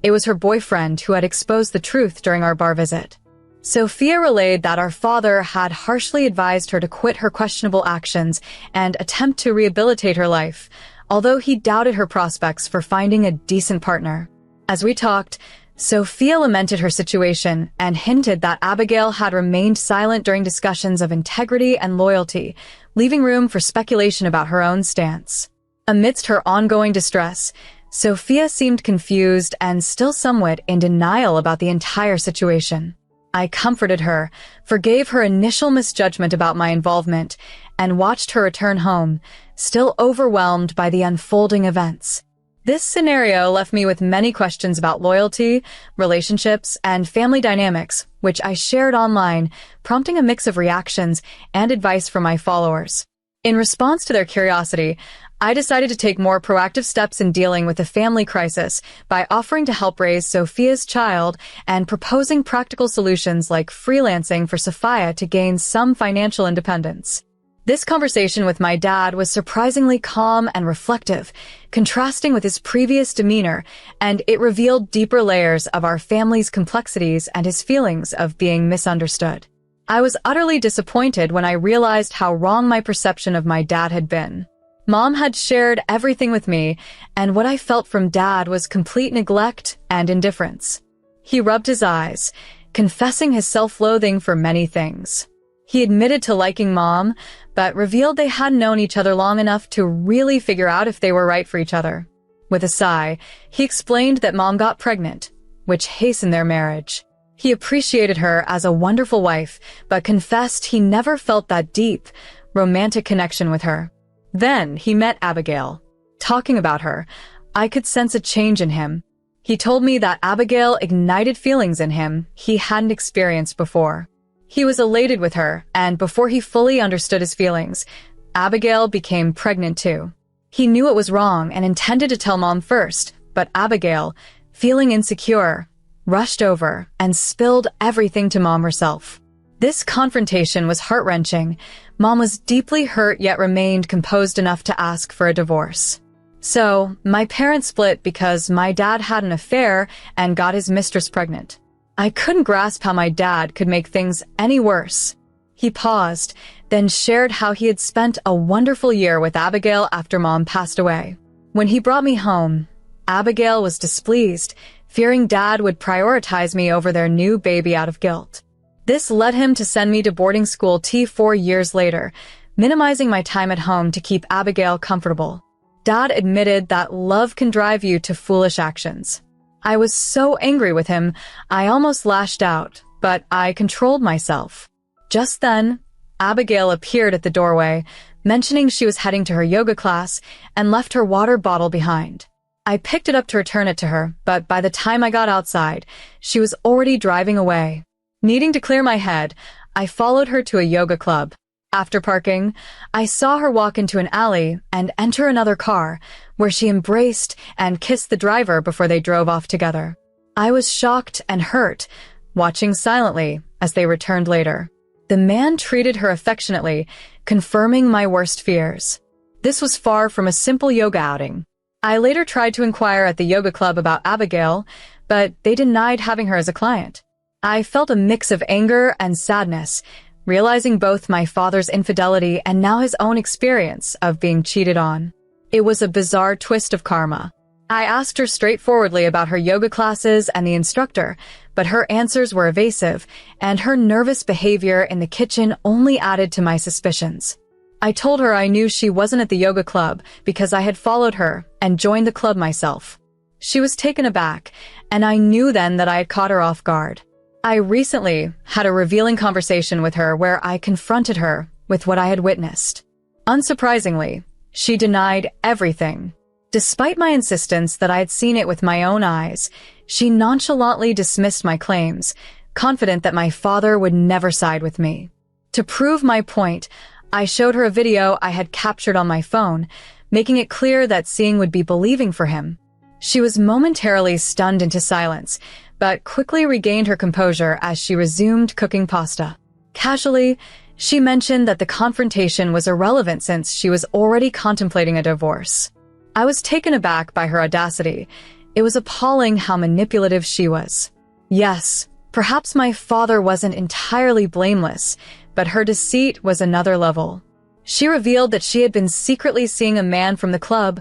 Speaker 2: It was her boyfriend who had exposed the truth during our bar visit. Sophia relayed that our father had harshly advised her to quit her questionable actions and attempt to rehabilitate her life, although he doubted her prospects for finding a decent partner. As we talked, Sophia lamented her situation and hinted that Abigail had remained silent during discussions of integrity and loyalty, leaving room for speculation about her own stance. Amidst her ongoing distress, Sophia seemed confused and still somewhat in denial about the entire situation. I comforted her, forgave her initial misjudgment about my involvement, and watched her return home, still overwhelmed by the unfolding events. This scenario left me with many questions about loyalty, relationships, and family dynamics, which I shared online, prompting a mix of reactions and advice from my followers. In response to their curiosity, I decided to take more proactive steps in dealing with the family crisis by offering to help raise Sophia's child and proposing practical solutions like freelancing for Sophia to gain some financial independence. This conversation with my dad was surprisingly calm and reflective, contrasting with his previous demeanor, and it revealed deeper layers of our family's complexities and his feelings of being misunderstood. I was utterly disappointed when I realized how wrong my perception of my dad had been. Mom had shared everything with me, and what I felt from Dad was complete neglect and indifference. He rubbed his eyes, confessing his self-loathing for many things. He admitted to liking Mom, but revealed they hadn't known each other long enough to really figure out if they were right for each other. With a sigh, he explained that Mom got pregnant, which hastened their marriage. He appreciated her as a wonderful wife, but confessed he never felt that deep, romantic connection with her. Then he met Abigail. Talking about her, I could sense a change in him. He told me that Abigail ignited feelings in him he hadn't experienced before. He was elated with her, and before he fully understood his feelings, Abigail became pregnant too. He knew it was wrong and intended to tell Mom first, but Abigail, feeling insecure, rushed over and spilled everything to Mom herself. This confrontation was heart-wrenching. Mom was deeply hurt yet remained composed enough to ask for a divorce. So, my parents split because my dad had an affair and got his mistress pregnant. I couldn't grasp how my dad could make things any worse. He paused, then shared how he had spent a wonderful year with Abigail after Mom passed away. When he brought me home, Abigail was displeased, fearing Dad would prioritize me over their new baby out of guilt. This led him to send me to boarding school 4 years later, minimizing my time at home to keep Abigail comfortable. Dad admitted that love can drive you to foolish actions. I was so angry with him, I almost lashed out, but I controlled myself. Just then, Abigail appeared at the doorway, mentioning she was heading to her yoga class and left her water bottle behind. I picked it up to return it to her, but by the time I got outside, she was already driving away. Needing to clear my head, I followed her to a yoga club. After parking, I saw her walk into an alley and enter another car, where she embraced and kissed the driver before they drove off together. I was shocked and hurt, watching silently as they returned later. The man treated her affectionately, confirming my worst fears. This was far from a simple yoga outing. I later tried to inquire at the yoga club about Abigail, but they denied having her as a client. I felt a mix of anger and sadness, realizing both my father's infidelity and now his own experience of being cheated on. It was a bizarre twist of karma. I asked her straightforwardly about her yoga classes and the instructor, but her answers were evasive, and her nervous behavior in the kitchen only added to my suspicions. I told her I knew she wasn't at the yoga club because I had followed her and joined the club myself. She was taken aback, and I knew then that I had caught her off guard. I recently had a revealing conversation with her where I confronted her with what I had witnessed. Unsurprisingly, she denied everything. Despite my insistence that I had seen it with my own eyes, she nonchalantly dismissed my claims, confident that my father would never side with me. To prove my point, I showed her a video I had captured on my phone, making it clear that seeing would be believing for him. She was momentarily stunned into silence, but quickly regained her composure as she resumed cooking pasta. Casually, she mentioned that the confrontation was irrelevant since she was already contemplating a divorce. I was taken aback by her audacity. It was appalling how manipulative she was. Yes, perhaps my father wasn't entirely blameless, but her deceit was another level. She revealed that she had been secretly seeing a man from the club,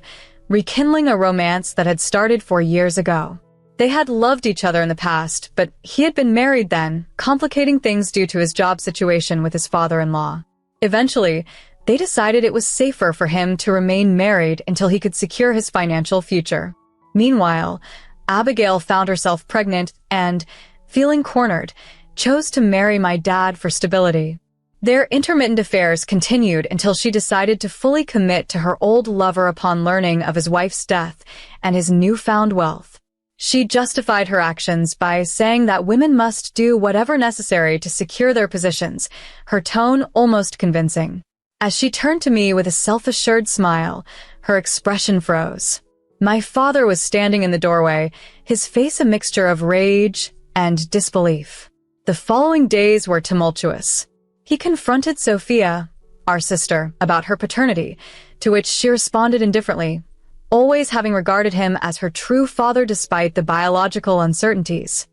Speaker 2: rekindling a romance that had started 4 years ago. They had loved each other in the past, but he had been married then, complicating things due to his job situation with his father-in-law. Eventually, they decided it was safer for him to remain married until he could secure his financial future. Meanwhile, Abigail found herself pregnant and, feeling cornered, chose to marry my dad for stability. Their intermittent affairs continued until she decided to fully commit to her old lover upon learning of his wife's death and his newfound wealth. She justified her actions by saying that women must do whatever necessary to secure their positions, her tone almost convincing. As she turned to me with a self-assured smile, her expression froze. My father was standing in the doorway, his face a mixture of rage and disbelief. The following days were tumultuous. He confronted Sophia, our sister, about her paternity, to which she responded indifferently, always having regarded him as her true father despite the biological uncertainties.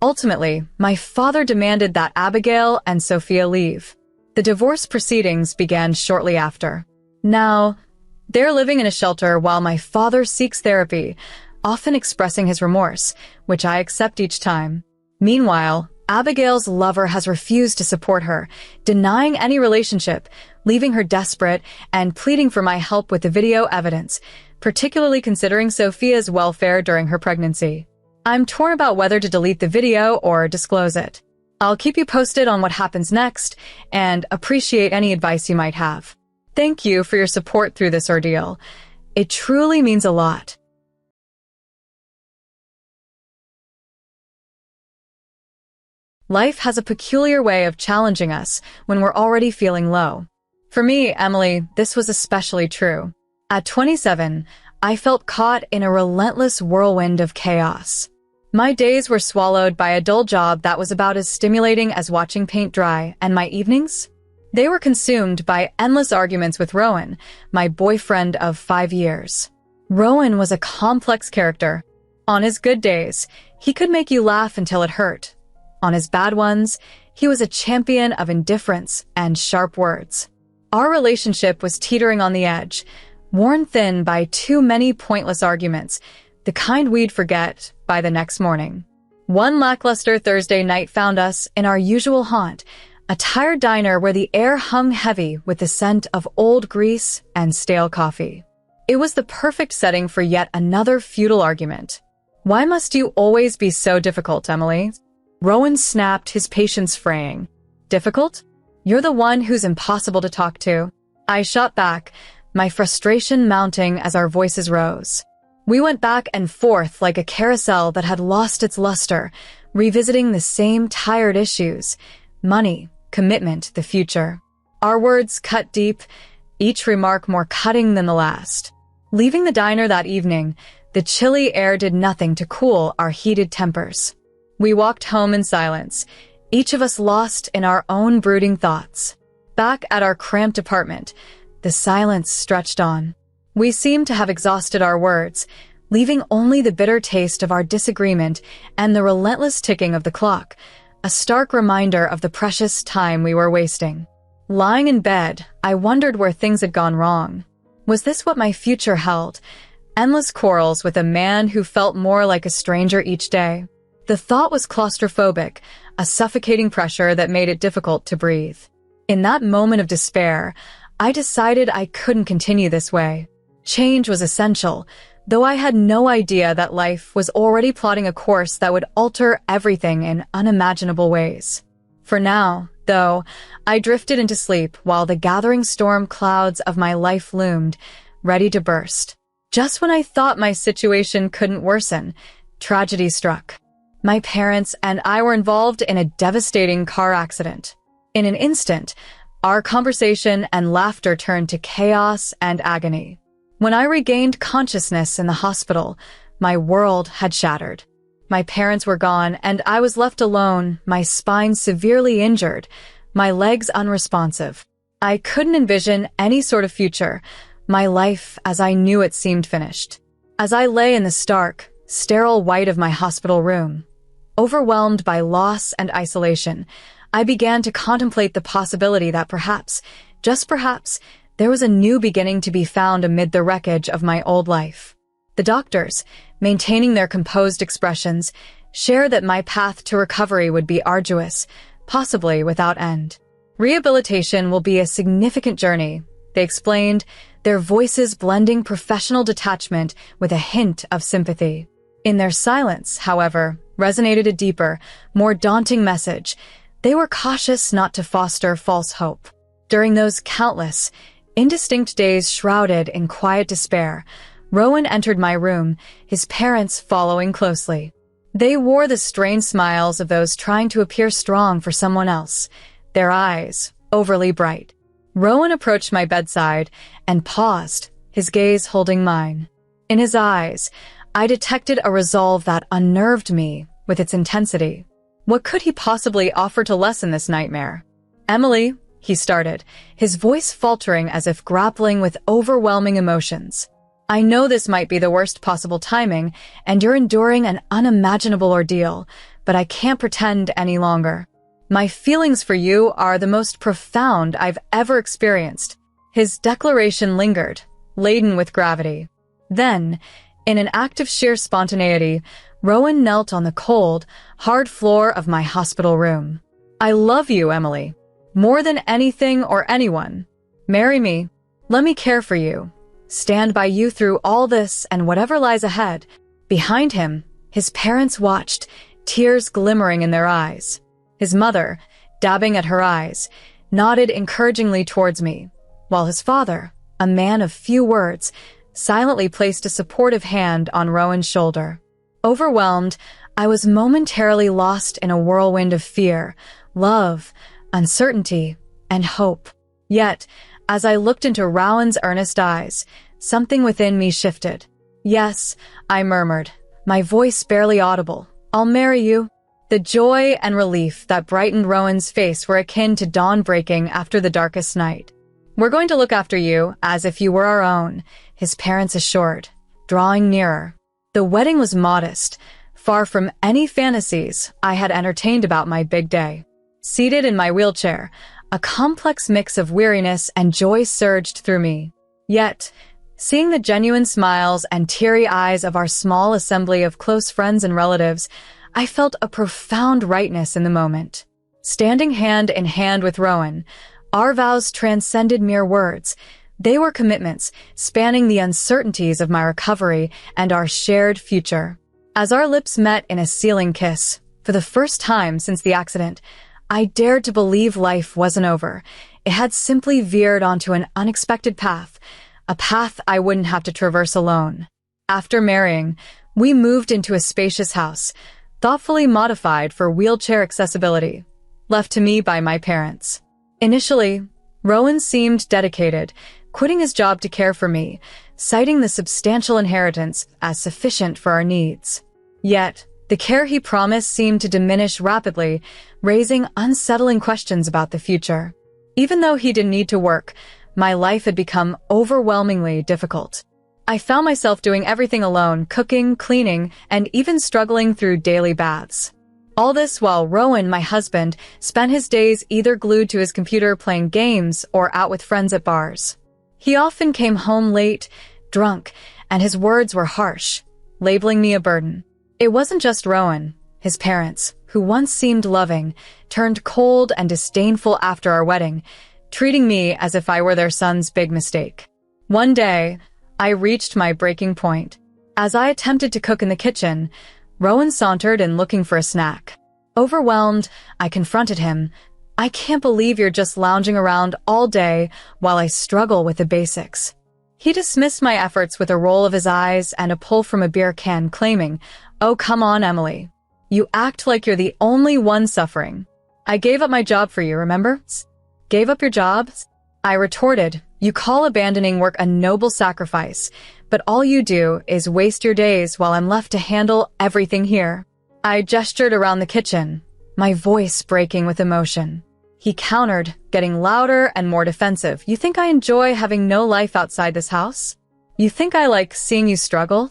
Speaker 2: Ultimately, my father demanded that Abigail and Sophia leave. The divorce proceedings began shortly after. Now, they're living in a shelter while my father seeks therapy, often expressing his remorse, which I accept each time. Meanwhile, Abigail's lover has refused to support her, denying any relationship, leaving her desperate and pleading for my help with the video evidence, particularly considering Sophia's welfare during her pregnancy. I'm torn about whether to delete the video or disclose it. I'll keep you posted on what happens next and appreciate any advice you might have. Thank you for your support through this ordeal. It truly means a lot. Life has a peculiar way of challenging us when we're already feeling low. For me, Emily, this was especially true. At 27, I felt caught in a relentless whirlwind of chaos. My days were swallowed by a dull job that was about as stimulating as watching paint dry, and my evenings? They were consumed by endless arguments with Rowan, my boyfriend of 5 years. Rowan was a complex character. On his good days, he could make you laugh until it hurt. On his bad ones, he was a champion of indifference and sharp words. Our relationship was teetering on the edge, worn thin by too many pointless arguments, the kind we'd forget by the next morning. One lackluster Thursday night found us in our usual haunt, a tired diner where the air hung heavy with the scent of old grease and stale coffee. It was the perfect setting for yet another futile argument. "Why must you always be so difficult, Emily?" Rowan snapped, his patience fraying. "Difficult? You're the one who's impossible to talk to." I shot back, my frustration mounting as our voices rose. We went back and forth like a carousel that had lost its luster, revisiting the same tired issues: money, commitment, the future. Our words cut deep, each remark more cutting than the last. Leaving the diner that evening, the chilly air did nothing to cool our heated tempers. We walked home in silence, each of us lost in our own brooding thoughts. Back at our cramped apartment, the silence stretched on. We seemed to have exhausted our words, leaving only the bitter taste of our disagreement and the relentless ticking of the clock, a stark reminder of the precious time we were wasting. Lying in bed, I wondered where things had gone wrong. Was this what my future held? Endless quarrels with a man who felt more like a stranger each day. The thought was claustrophobic, a suffocating pressure that made it difficult to breathe. In that moment of despair, I decided I couldn't continue this way. Change was essential, though I had no idea that life was already plotting a course that would alter everything in unimaginable ways. For now, though, I drifted into sleep while the gathering storm clouds of my life loomed, ready to burst. Just when I thought my situation couldn't worsen, tragedy struck. My parents and I were involved in a devastating car accident. In an instant, our conversation and laughter turned to chaos and agony. When I regained consciousness in the hospital, my world had shattered. My parents were gone, and I was left alone, my spine severely injured, my legs unresponsive. I couldn't envision any sort of future. My life, as I knew it, seemed finished. As I lay in the stark, sterile white of my hospital room, overwhelmed by loss and isolation, I began to contemplate the possibility that perhaps, just perhaps, there was a new beginning to be found amid the wreckage of my old life. The doctors, maintaining their composed expressions, shared that my path to recovery would be arduous, possibly without end. Rehabilitation will be a significant journey, they explained, their voices blending professional detachment with a hint of sympathy. In their silence, however, resonated a deeper, more daunting message. They were cautious not to foster false hope. During those countless, indistinct days shrouded in quiet despair, Rowan entered my room, his parents following closely. They wore the strained smiles of those trying to appear strong for someone else, their eyes overly bright. Rowan approached my bedside and paused, his gaze holding mine. In his eyes, I detected a resolve that unnerved me with its intensity. What could he possibly offer to lessen this nightmare? "Emily," he started, his voice faltering as if grappling with overwhelming emotions. "I know this might be the worst possible timing, and you're enduring an unimaginable ordeal, but I can't pretend any longer. My feelings for you are the most profound I've ever experienced." His declaration lingered, laden with gravity. Then, in an act of sheer spontaneity, Rowan knelt on the cold, hard floor of my hospital room. "I love you, Emily. More than anything or anyone. Marry me. Let me care for you. Stand by you through all this and whatever lies ahead." Behind him, his parents watched, tears glimmering in their eyes. His mother, dabbing at her eyes, nodded encouragingly towards me, while his father, a man of few words, silently placed a supportive hand on Rowan's shoulder. Overwhelmed, I was momentarily lost in a whirlwind of fear, love, uncertainty, and hope. Yet, as I looked into Rowan's earnest eyes, something within me shifted. "Yes," I murmured, my voice barely audible. "I'll marry you." The joy and relief that brightened Rowan's face were akin to dawn breaking after the darkest night. "We're going to look after you as if you were our own," his parents assured, drawing nearer. The wedding was modest, far from any fantasies I had entertained about my big day. Seated in my wheelchair, a complex mix of weariness and joy surged through me. Yet, seeing the genuine smiles and teary eyes of our small assembly of close friends and relatives, I felt a profound rightness in the moment. Standing hand in hand with Rowan, our vows transcended mere words. They were commitments spanning the uncertainties of my recovery and our shared future. As our lips met in a sealing kiss, for the first time since the accident, I dared to believe life wasn't over. It had simply veered onto an unexpected path, a path I wouldn't have to traverse alone. After marrying, we moved into a spacious house, thoughtfully modified for wheelchair accessibility, left to me by my parents. Initially, Rowan seemed dedicated, quitting his job to care for me, citing the substantial inheritance as sufficient for our needs. Yet, the care he promised seemed to diminish rapidly, raising unsettling questions about the future. Even though he didn't need to work, my life had become overwhelmingly difficult. I found myself doing everything alone, cooking, cleaning, and even struggling through daily baths. All this while Rowan, my husband, spent his days either glued to his computer playing games or out with friends at bars. He often came home late, drunk, and his words were harsh, labeling me a burden. It wasn't just Rowan. His parents, who once seemed loving, turned cold and disdainful after our wedding, treating me as if I were their son's big mistake. One day, I reached my breaking point. As I attempted to cook in the kitchen, Rowan sauntered in looking for a snack. Overwhelmed, I confronted him. "I can't believe you're just lounging around all day while I struggle with the basics." He dismissed my efforts with a roll of his eyes and a pull from a beer can, claiming, "Oh, come on, Emily. You act like you're the only one suffering. I gave up my job for you, remember?" "Gave up your job?" I retorted. "You call abandoning work a noble sacrifice, but all you do is waste your days while I'm left to handle everything here." I gestured around the kitchen, my voice breaking with emotion. He countered, getting louder and more defensive. "You think I enjoy having no life outside this house? You think I like seeing you struggle?"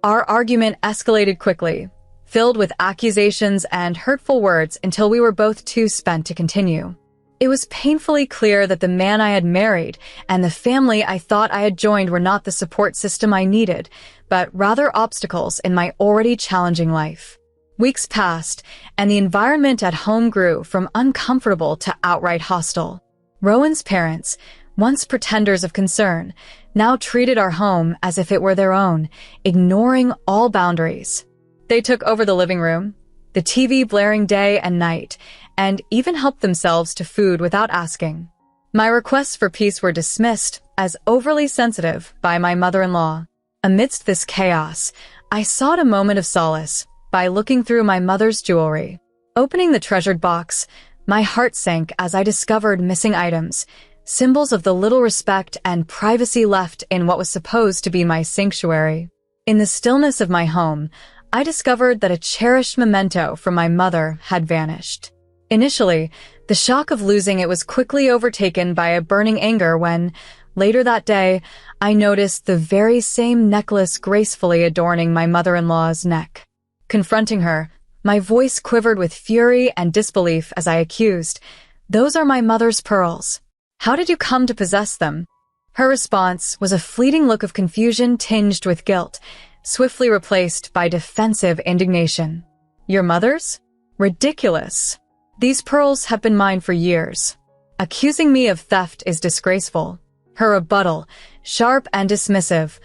Speaker 2: Our argument escalated quickly, filled with accusations and hurtful words until we were both too spent to continue. It was painfully clear that the man I had married and the family I thought I had joined were not the support system I needed, but rather obstacles in my already challenging life. Weeks passed, and the environment at home grew from uncomfortable to outright hostile. Rowan's parents, once pretenders of concern, now treated our home as if it were their own, ignoring all boundaries. They took over the living room, the TV blaring day and night, and even helped themselves to food without asking. My requests for peace were dismissed as overly sensitive by my mother-in-law. Amidst this chaos, I sought a moment of solace by looking through my mother's jewelry. Opening the treasured box, my heart sank as I discovered missing items, symbols of the little respect and privacy left in what was supposed to be my sanctuary. In the stillness of my home, I discovered that a cherished memento from my mother had vanished. Initially, the shock of losing it was quickly overtaken by a burning anger when, later that day, I noticed the very same necklace gracefully adorning my mother-in-law's neck. Confronting her, my voice quivered with fury and disbelief as I accused, "Those are my mother's pearls. How did you come to possess them?" Her response was a fleeting look of confusion tinged with guilt, swiftly replaced by defensive indignation. "Your mother's? Ridiculous. These pearls have been mine for years. Accusing me of theft is disgraceful." Her rebuttal, sharp and dismissive,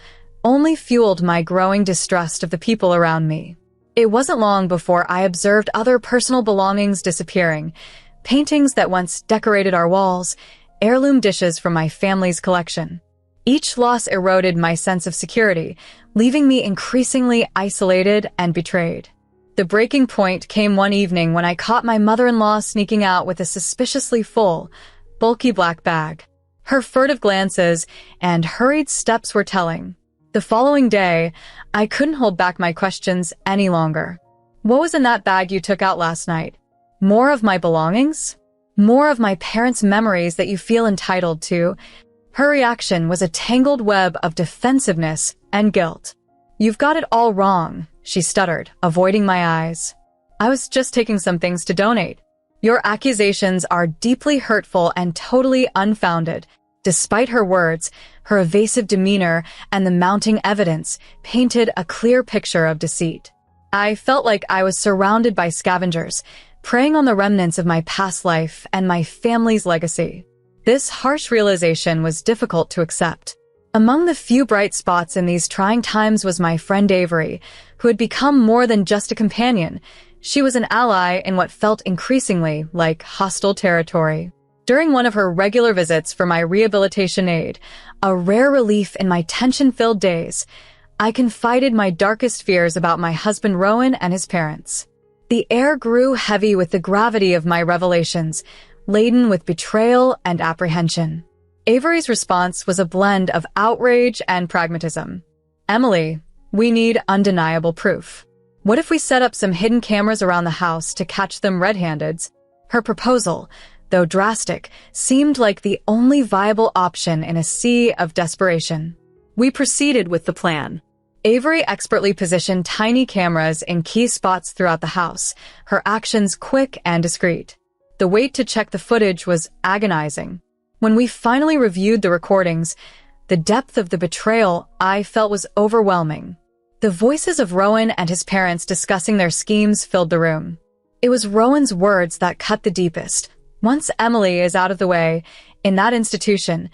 Speaker 2: only fueled my growing distrust of the people around me. It wasn't long before I observed other personal belongings disappearing, paintings that once decorated our walls, heirloom dishes from my family's collection. Each loss eroded my sense of security, leaving me increasingly isolated and betrayed. The breaking point came one evening when I caught my mother-in-law sneaking out with a suspiciously full, bulky black bag. Her furtive glances and hurried steps were telling. The following day, I couldn't hold back my questions any longer. "What was in that bag you took out last night? More of my belongings? More of my parents' memories that you feel entitled to?" Her reaction was a tangled web of defensiveness and guilt. "You've got it all wrong," she stuttered, avoiding my eyes. "I was just taking some things to donate. Your accusations are deeply hurtful and totally unfounded." Despite her words, her evasive demeanor and the mounting evidence painted a clear picture of deceit. I felt like I was surrounded by scavengers, preying on the remnants of my past life and my family's legacy. This harsh realization was difficult to accept. Among the few bright spots in these trying times was my friend Avery, who had become more than just a companion. She was an ally in what felt increasingly like hostile territory. During one of her regular visits for my rehabilitation aid, a rare relief in my tension-filled days, I confided my darkest fears about my husband Rowan and his parents. The air grew heavy with the gravity of my revelations, laden with betrayal and apprehension. Avery's response was a blend of outrage and pragmatism. "Emily, we need undeniable proof. What if we set up some hidden cameras around the house to catch them red-handed?" Her proposal, though drastic, seemed like the only viable option in a sea of desperation. We proceeded with the plan. Avery expertly positioned tiny cameras in key spots throughout the house, her actions quick and discreet. The wait to check the footage was agonizing. When we finally reviewed the recordings, the depth of the betrayal I felt was overwhelming. The voices of Rowan and his parents discussing their schemes filled the room. It was Rowan's words that cut the deepest. "Once Emily is out of the way, in that institution,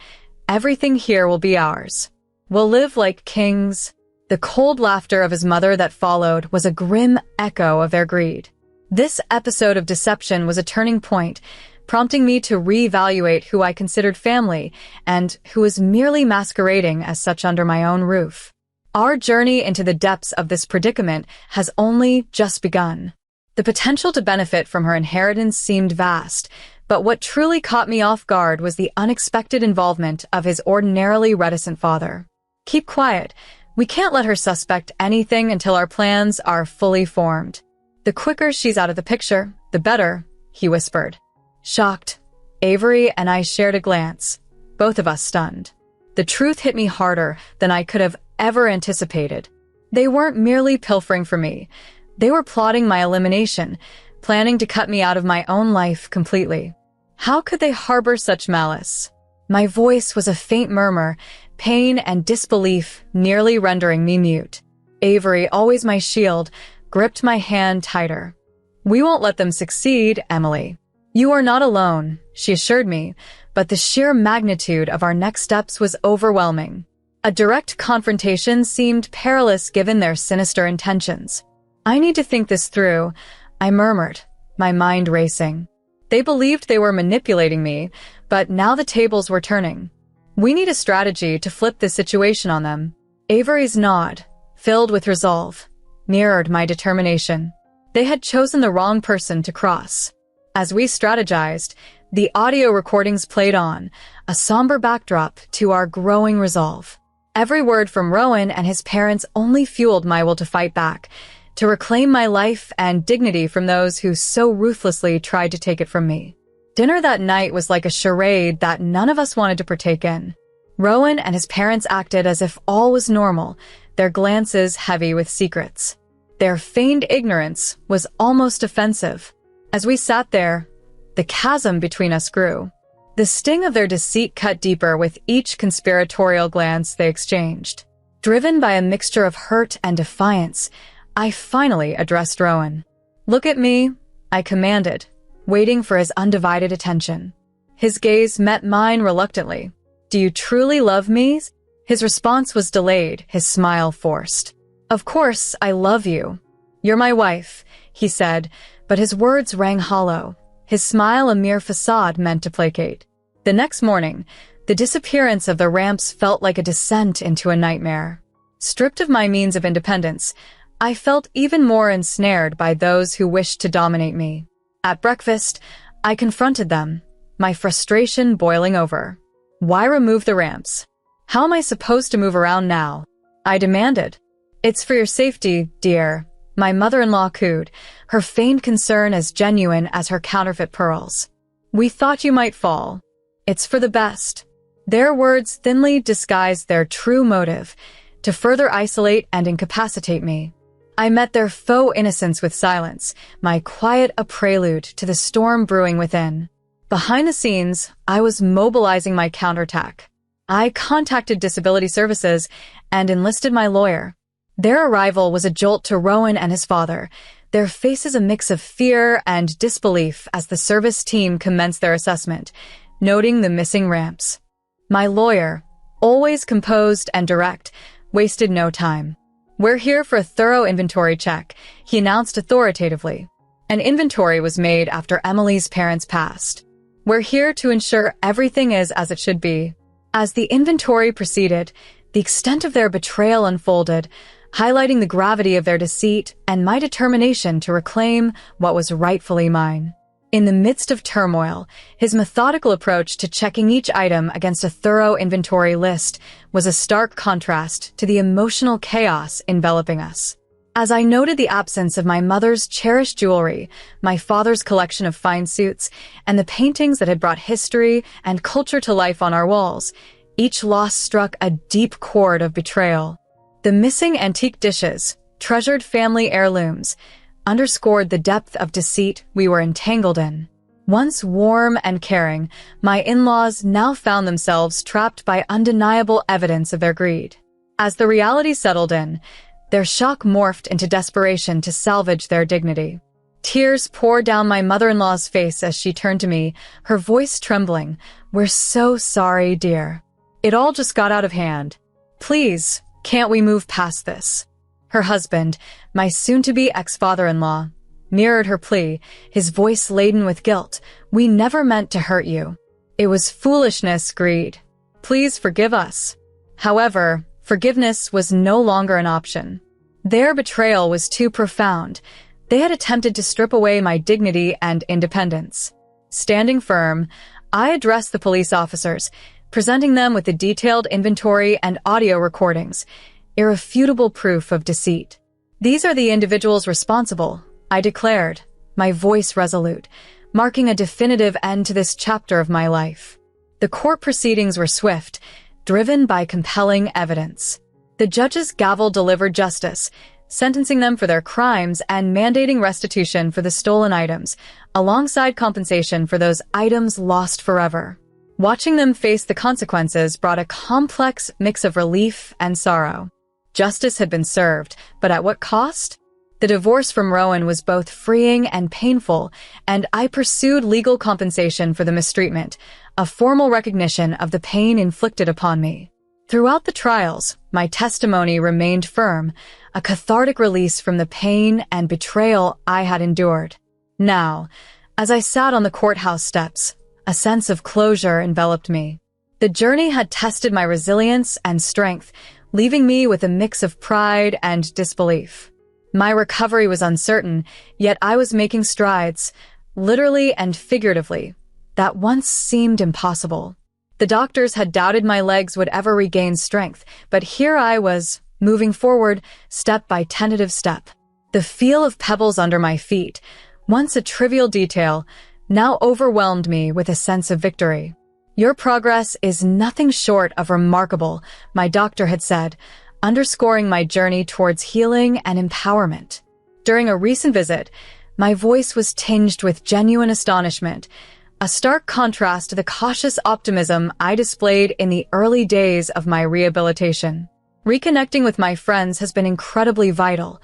Speaker 2: everything here will be ours. We'll live like kings." The cold laughter of his mother that followed was a grim echo of their greed. This episode of deception was a turning point, prompting me to reevaluate who I considered family and who was merely masquerading as such under my own roof. Our journey into the depths of this predicament has only just begun. The potential to benefit from her inheritance seemed vast, but what truly caught me off guard was the unexpected involvement of his ordinarily reticent father. "Keep quiet. We can't let her suspect anything until our plans are fully formed. The quicker she's out of the picture, the better," he whispered. Shocked, Avery and I shared a glance, both of us stunned. The truth hit me harder than I could have ever anticipated. They weren't merely pilfering from me. They were plotting my elimination, planning to cut me out of my own life completely. How could they harbor such malice? My voice was a faint murmur, pain and disbelief nearly rendering me mute. Avery, always my shield, gripped my hand tighter. "We won't let them succeed, Emily. You are not alone," she assured me, but the sheer magnitude of our next steps was overwhelming. A direct confrontation seemed perilous given their sinister intentions. "I need to think this through," I murmured, my mind racing. They believed they were manipulating me, but now the tables were turning. "We need a strategy to flip this situation on them." Avery's nod, filled with resolve, mirrored my determination. They had chosen the wrong person to cross. As we strategized, The audio recordings played on, a somber backdrop to our growing resolve. Every word from Rowan and his parents only fueled my will to fight back, to reclaim my life and dignity from those who so ruthlessly tried to take it from me. Dinner that night was like a charade that none of us wanted to partake in. Rowan and his parents acted as if all was normal, their glances heavy with secrets. Their feigned ignorance was almost offensive. As we sat there, the chasm between us grew. The sting of their deceit cut deeper with each conspiratorial glance they exchanged. Driven by a mixture of hurt and defiance, I finally addressed Rowan. "Look at me," I commanded, waiting for his undivided attention. His gaze met mine reluctantly. "Do you truly love me?" His response was delayed, his smile forced. "Of course, I love you. You're my wife," he said, but his words rang hollow, his smile a mere facade meant to placate. The next morning, the disappearance of the ramps felt like a descent into a nightmare. Stripped of my means of independence, I felt even more ensnared by those who wished to dominate me. At breakfast, I confronted them, my frustration boiling over. "Why remove the ramps? How am I supposed to move around now?" I demanded. "It's for your safety, dear," my mother-in-law cooed, her feigned concern as genuine as her counterfeit pearls. "We thought you might fall. It's for the best." Their words thinly disguised their true motive, to further isolate and incapacitate me. I met their faux innocence with silence, my quiet a prelude to the storm brewing within. Behind the scenes, I was mobilizing my counterattack. I contacted Disability Services and enlisted my lawyer. Their arrival was a jolt to Rowan and his father, their faces a mix of fear and disbelief as the service team commenced their assessment, noting the missing ramps. My lawyer, always composed and direct, wasted no time. "We're here for a thorough inventory check," he announced authoritatively. An inventory was made after Emily's parents passed. "We're here to ensure everything is as it should be." As the inventory proceeded, the extent of their betrayal unfolded, highlighting the gravity of their deceit and my determination to reclaim what was rightfully mine. In the midst of turmoil, his methodical approach to checking each item against a thorough inventory list was a stark contrast to the emotional chaos enveloping us. As I noted the absence of my mother's cherished jewelry, my father's collection of fine suits, and the paintings that had brought history and culture to life on our walls, each loss struck a deep chord of betrayal. The missing antique dishes, treasured family heirlooms, underscored the depth of deceit we were entangled in. Once warm and caring, my in-laws now found themselves trapped by undeniable evidence of their greed. As the reality settled in, their shock morphed into desperation to salvage their dignity. Tears poured down my mother-in-law's face as she turned to me, her voice trembling. "We're so sorry, dear. It all just got out of hand. Please, can't we move past this?" Her husband, my soon-to-be ex-father-in-law, mirrored her plea, his voice laden with guilt. "We never meant to hurt you. It was foolishness, greed. Please forgive us." However, forgiveness was no longer an option. Their betrayal was too profound. They had attempted to strip away my dignity and independence. Standing firm, I addressed the police officers, presenting them with the detailed inventory and audio recordings, irrefutable proof of deceit. "These are the individuals responsible," I declared, my voice resolute, marking a definitive end to this chapter of my life. The court proceedings were swift, driven by compelling evidence. The judge's gavel delivered justice, sentencing them for their crimes and mandating restitution for the stolen items, alongside compensation for those items lost forever. Watching them face the consequences brought a complex mix of relief and sorrow. Justice had been served, but at what cost? The divorce from Rowan was both freeing and painful, and I pursued legal compensation for the mistreatment, a formal recognition of the pain inflicted upon me. Throughout the trials, my testimony remained firm, a cathartic release from the pain and betrayal I had endured. Now, as I sat on the courthouse steps, a sense of closure enveloped me. The journey had tested my resilience and strength, leaving me with a mix of pride and disbelief. My recovery was uncertain, yet I was making strides, literally and figuratively, that once seemed impossible. The doctors had doubted my legs would ever regain strength, but here I was, moving forward, step by tentative step. The feel of pebbles under my feet, once a trivial detail, now overwhelmed me with a sense of victory. "Your progress is nothing short of remarkable," my doctor had said, underscoring my journey towards healing and empowerment. During a recent visit, my voice was tinged with genuine astonishment, a stark contrast to the cautious optimism I displayed in the early days of my rehabilitation. Reconnecting with my friends has been incredibly vital.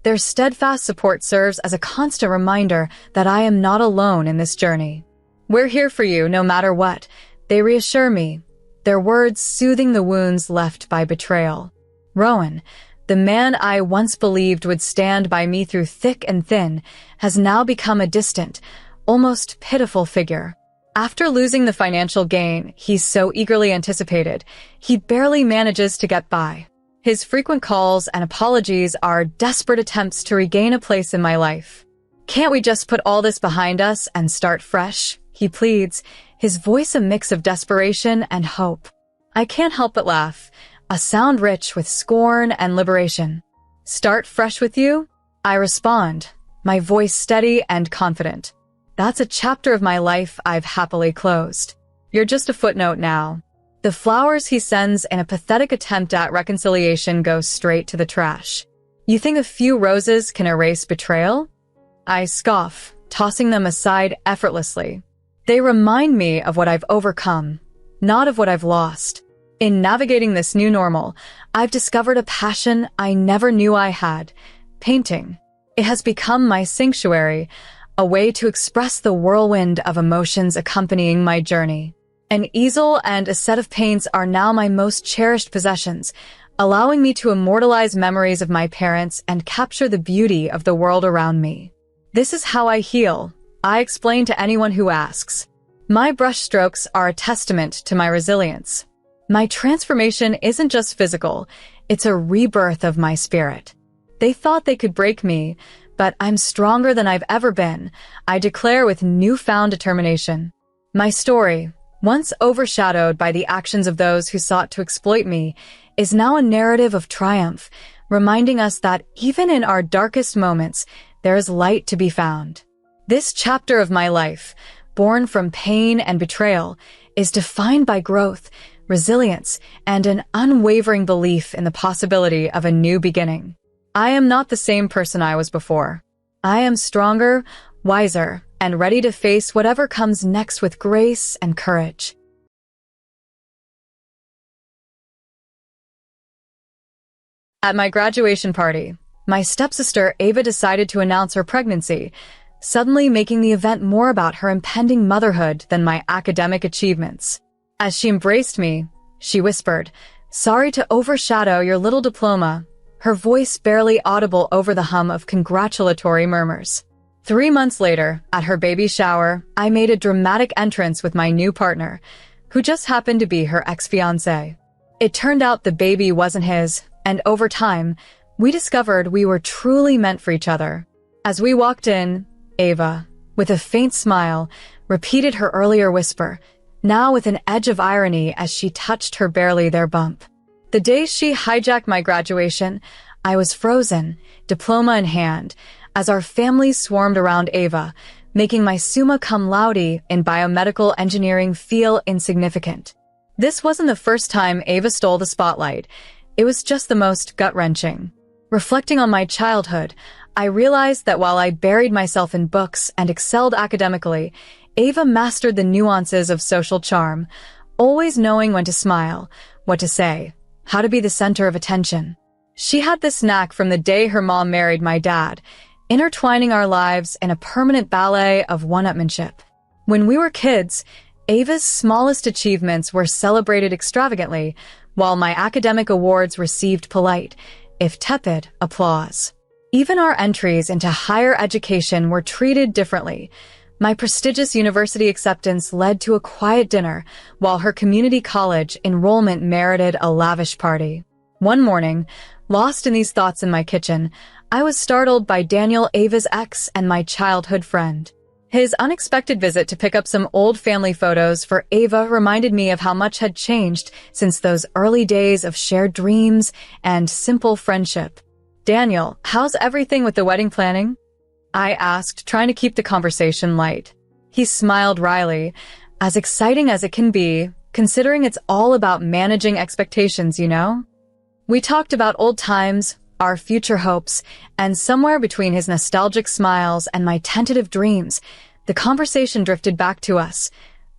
Speaker 2: Their steadfast support serves as a constant reminder that I am not alone in this journey. "We're here for you no matter what," they reassure me, their words soothing the wounds left by betrayal. Rowan, the man I once believed would stand by me through thick and thin, has now become a distant, almost pitiful figure. After losing the financial gain he so eagerly anticipated, he barely manages to get by. His frequent calls and apologies are desperate attempts to regain a place in my life. "Can't we just put all this behind us and start fresh?" he pleads, his voice a mix of desperation and hope. I can't help but laugh, a sound rich with scorn and liberation. "Start fresh with you?" I respond, my voice steady and confident. "That's a chapter of my life I've happily closed. You're just a footnote now." The flowers he sends in a pathetic attempt at reconciliation go straight to the trash. "You think a few roses can erase betrayal?" I scoff, tossing them aside effortlessly. They remind me of what I've overcome, not of what I've lost. In navigating this new normal, I've discovered a passion I never knew I had: painting. It has become my sanctuary, a way to express the whirlwind of emotions accompanying my journey. An easel and a set of paints are now my most cherished possessions, allowing me to immortalize memories of my parents and capture the beauty of the world around me. "This is how I heal," I explain to anyone who asks. "My brushstrokes are a testament to my resilience. My transformation isn't just physical, it's a rebirth of my spirit. They thought they could break me, but I'm stronger than I've ever been," I declare with newfound determination. My story, once overshadowed by the actions of those who sought to exploit me, is now a narrative of triumph, reminding us that even in our darkest moments, there is light to be found. This chapter of my life, born from pain and betrayal, is defined by growth, resilience, and an unwavering belief in the possibility of a new beginning. I am not the same person I was before. I am stronger, wiser, and ready to face whatever comes next with grace and courage. At my graduation party, my stepsister Ava decided to announce her pregnancy, suddenly making the event more about her impending motherhood than my academic achievements. As she embraced me, she whispered, "Sorry to overshadow your little diploma," her voice barely audible over the hum of congratulatory murmurs. 3 months later, at her baby shower, I made a dramatic entrance with my new partner, who just happened to be her ex-fiancé. It turned out the baby wasn't his, and over time, we discovered we were truly meant for each other. As we walked in, Ava, with a faint smile, repeated her earlier whisper, now with an edge of irony as she touched her barely there bump. The day she hijacked my graduation, I was frozen, diploma in hand, as our families swarmed around Ava, making my summa cum laude in biomedical engineering feel insignificant. This wasn't the first time Ava stole the spotlight. It was just the most gut-wrenching. Reflecting on my childhood, I realized that while I buried myself in books and excelled academically, Ava mastered the nuances of social charm, always knowing when to smile, what to say, how to be the center of attention. She had this knack from the day her mom married my dad, intertwining our lives in a permanent ballet of one-upmanship. When we were kids, Ava's smallest achievements were celebrated extravagantly, while my academic awards received polite, if tepid, applause. Even our entries into higher education were treated differently. My prestigious university acceptance led to a quiet dinner, while her community college enrollment merited a lavish party. One morning, lost in these thoughts in my kitchen, I was startled by Daniel, Ava's ex and my childhood friend. His unexpected visit to pick up some old family photos for Ava reminded me of how much had changed since those early days of shared dreams and simple friendship. "Daniel, how's everything with the wedding planning?" I asked, trying to keep the conversation light. He smiled wryly. "As exciting as it can be, considering it's all about managing expectations, you know?" We talked about old times, our future hopes, and somewhere between his nostalgic smiles and my tentative dreams, the conversation drifted back to us,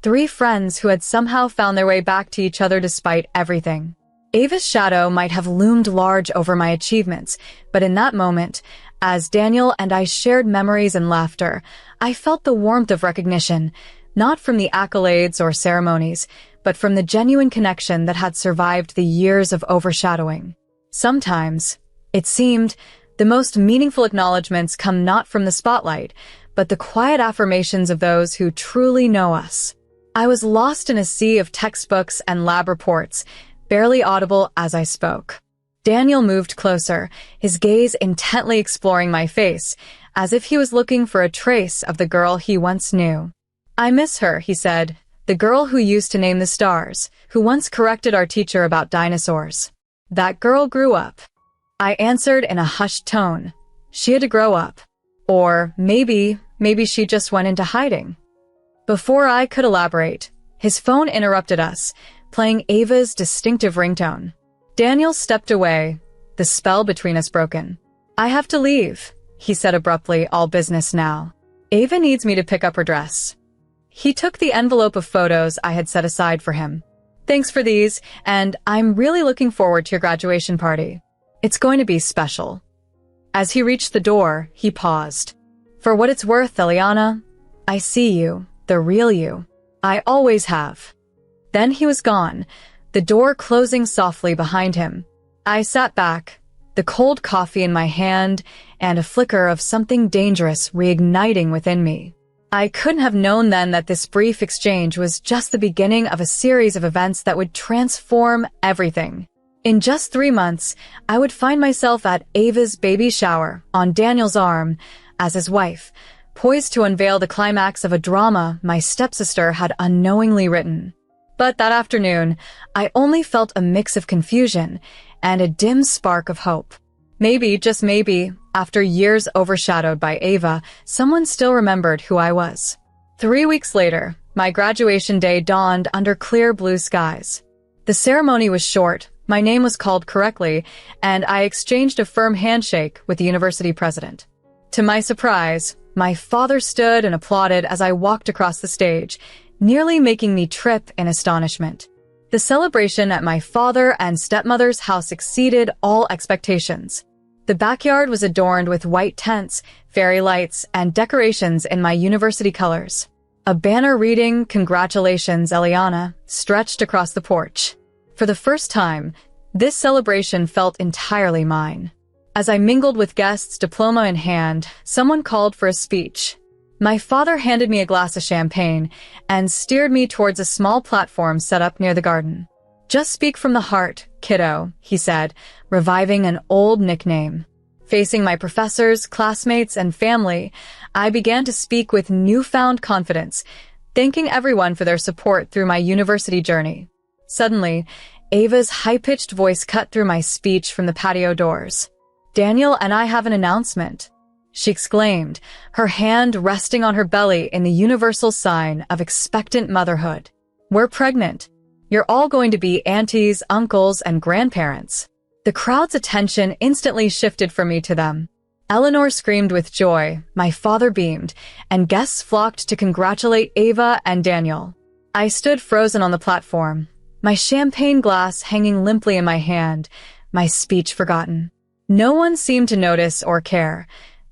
Speaker 2: three friends who had somehow found their way back to each other despite everything. Ava's shadow might have loomed large over my achievements, but in that moment, as Daniel and I shared memories and laughter, I felt the warmth of recognition, not from the accolades or ceremonies, but from the genuine connection that had survived the years of overshadowing. Sometimes, it seemed, the most meaningful acknowledgments come not from the spotlight, but the quiet affirmations of those who truly know us. I was lost in a sea of textbooks and lab reports, barely audible as I spoke. Daniel moved closer, his gaze intently exploring my face, as if he was looking for a trace of the girl he once knew. "I miss her," he said, "the girl who used to name the stars, who once corrected our teacher about dinosaurs. That girl grew up." I answered in a hushed tone. She had to grow up. Or maybe she just went into hiding. Before I could elaborate, his phone interrupted us, playing Ava's distinctive ringtone. Daniel stepped away, the spell between us broken. "I have to leave," he said abruptly, all business now. "Ava needs me to pick up her dress." He took the envelope of photos I had set aside for him. "Thanks for these, and I'm really looking forward to your graduation party. It's going to be special." As he reached the door, he paused. "For what it's worth, Eliana, I see you, the real you. I always have." Then he was gone, the door closing softly behind him. I sat back, the cold coffee in my hand and a flicker of something dangerous reigniting within me. I couldn't have known then that this brief exchange was just the beginning of a series of events that would transform everything. In just 3 months, I would find myself at Ava's baby shower, on Daniel's arm, as his wife, poised to unveil the climax of a drama my stepsister had unknowingly written. But that afternoon, I only felt a mix of confusion and a dim spark of hope. Maybe, just maybe, after years overshadowed by Ava, someone still remembered who I was. 3 weeks later, my graduation day dawned under clear blue skies. The ceremony was short, my name was called correctly, and I exchanged a firm handshake with the university president. To my surprise, my father stood and applauded as I walked across the stage, nearly making me trip in astonishment. The celebration at my father and stepmother's house exceeded all expectations. The backyard was adorned with white tents, fairy lights, and decorations in my university colors. A banner reading, "Congratulations, Eliana," stretched across the porch. For the first time, this celebration felt entirely mine. As I mingled with guests, diploma in hand, someone called for a speech. My father handed me a glass of champagne and steered me towards a small platform set up near the garden. "Just speak from the heart, kiddo," he said, reviving an old nickname. Facing my professors, classmates, and family, I began to speak with newfound confidence, thanking everyone for their support through my university journey. Suddenly, Ava's high-pitched voice cut through my speech from the patio doors. "Daniel and I have an announcement," she exclaimed, her hand resting on her belly in the universal sign of expectant motherhood. "We're pregnant. You're all going to be aunties, uncles, and grandparents." The crowd's attention instantly shifted from me to them. Eleanor screamed with joy, my father beamed, and guests flocked to congratulate Ava and Daniel. I stood frozen on the platform, my champagne glass hanging limply in my hand, my speech forgotten. No one seemed to notice or care,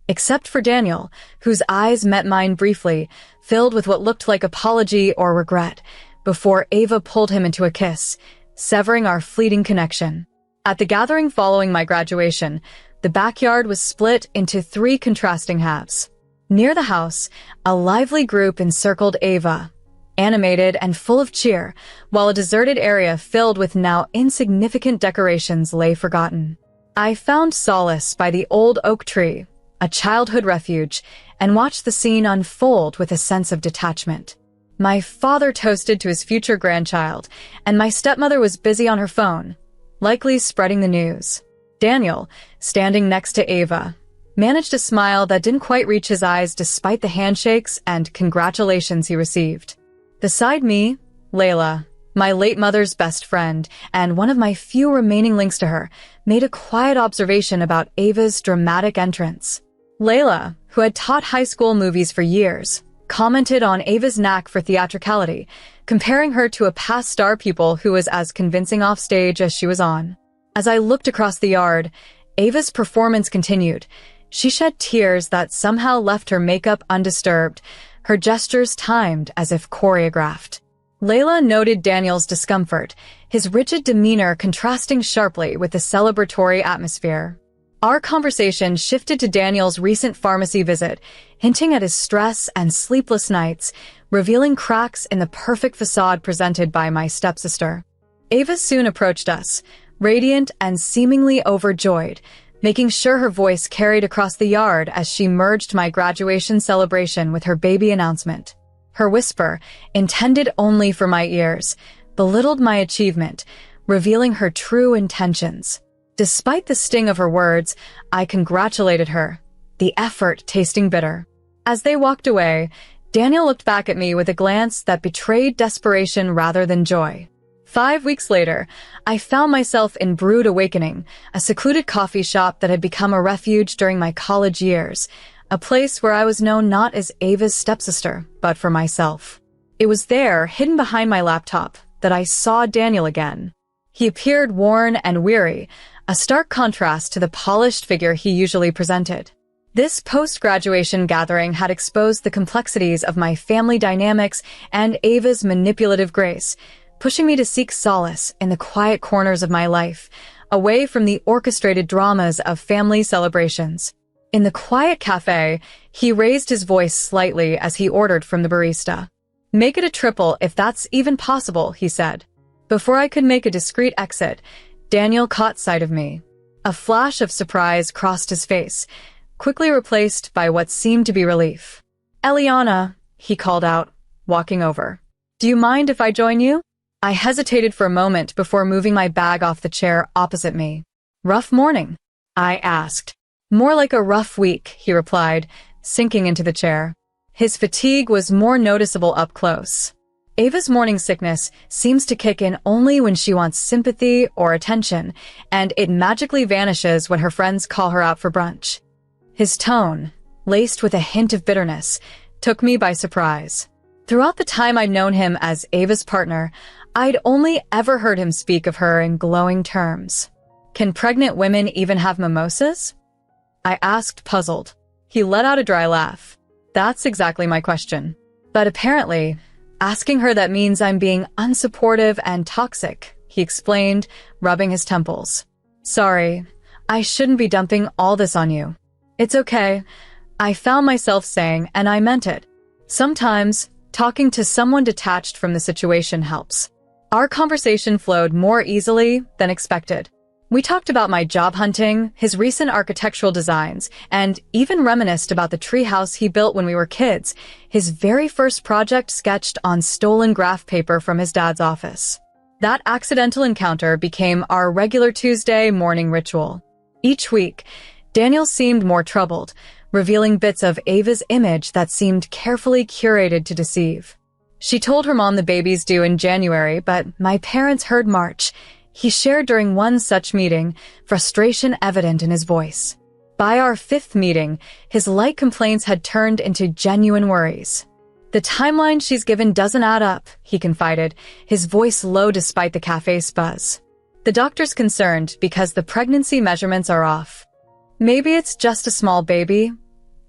Speaker 2: except for Daniel, whose eyes met mine briefly, filled with what looked like apology or regret, before Ava pulled him into a kiss, severing our fleeting connection. At the gathering following my graduation, the backyard was split into 3 contrasting halves. Near the house, a lively group encircled Ava, animated and full of cheer, while a deserted area filled with now insignificant decorations lay forgotten. I found solace by the old oak tree, a childhood refuge, and watched the scene unfold with a sense of detachment. My father toasted to his future grandchild, and my stepmother was busy on her phone, likely spreading the news. Daniel, standing next to Ava, managed a smile that didn't quite reach his eyes despite the handshakes and congratulations he received. Beside me, Layla, my late mother's best friend, and one of my few remaining links to her, made a quiet observation about Ava's dramatic entrance. Layla, who had taught high school movies for years, commented on Ava's knack for theatricality, comparing her to a past star pupil who was as convincing off stage as she was on. As I looked across the yard, Ava's performance continued. She shed tears that somehow left her makeup undisturbed, her gestures timed as if choreographed. Layla noted Daniel's discomfort, his rigid demeanor contrasting sharply with the celebratory atmosphere. Our conversation shifted to Daniel's recent pharmacy visit, hinting at his stress and sleepless nights, revealing cracks in the perfect facade presented by my stepsister. Ava soon approached us, radiant and seemingly overjoyed, making sure her voice carried across the yard as she merged my graduation celebration with her baby announcement. Her whisper, intended only for my ears, belittled my achievement, revealing her true intentions. Despite the sting of her words, I congratulated her, the effort tasting bitter. As they walked away, Daniel looked back at me with a glance that betrayed desperation rather than joy. 5 weeks later, I found myself in Brood Awakening, a secluded coffee shop that had become a refuge during my college years, a place where I was known not as Ava's stepsister, but for myself. It was there, hidden behind my laptop, that I saw Daniel again. He appeared worn and weary, a stark contrast to the polished figure he usually presented. This post-graduation gathering had exposed the complexities of my family dynamics and Ava's manipulative grace, pushing me to seek solace in the quiet corners of my life, away from the orchestrated dramas of family celebrations. In the quiet cafe, he raised his voice slightly as he ordered from the barista. "Make it a triple if that's even possible," he said. Before I could make a discreet exit, Daniel caught sight of me. A flash of surprise crossed his face, quickly replaced by what seemed to be relief. "Eliana," he called out, walking over. "Do you mind if I join you?" I hesitated for a moment before moving my bag off the chair opposite me. "Rough morning?" I asked. "More like a rough week," he replied, sinking into the chair. His fatigue was more noticeable up close. Ava's morning sickness seems to kick in only when she wants sympathy or attention, and it magically vanishes when her friends call her out for brunch. His tone, laced with a hint of bitterness, took me by surprise. Throughout the time I'd known him as Ava's partner, I'd only ever heard him speak of her in glowing terms. "Can pregnant women even have mimosas?" I asked, puzzled. He let out a dry laugh. "That's exactly my question. But apparently, asking her that means I'm being unsupportive and toxic," he explained, rubbing his temples. "Sorry, I shouldn't be dumping all this on you." "It's okay," I found myself saying, and I meant it. Sometimes, talking to someone detached from the situation helps. Our conversation flowed more easily than expected. We talked about my job hunting, his recent architectural designs, and even reminisced about the treehouse he built when we were kids, his very first project sketched on stolen graph paper from his dad's office. That accidental encounter became our regular Tuesday morning ritual. Each week, Daniel seemed more troubled, revealing bits of Ava's image that seemed carefully curated to deceive. She told her mom the baby's due in January, but my parents heard March. He shared during one such meeting, frustration evident in his voice. By our 5th meeting, his light complaints had turned into genuine worries. "The timeline she's given doesn't add up," he confided, his voice low despite the cafe's buzz. "The doctor's concerned because the pregnancy measurements are off." "Maybe it's just a small baby,"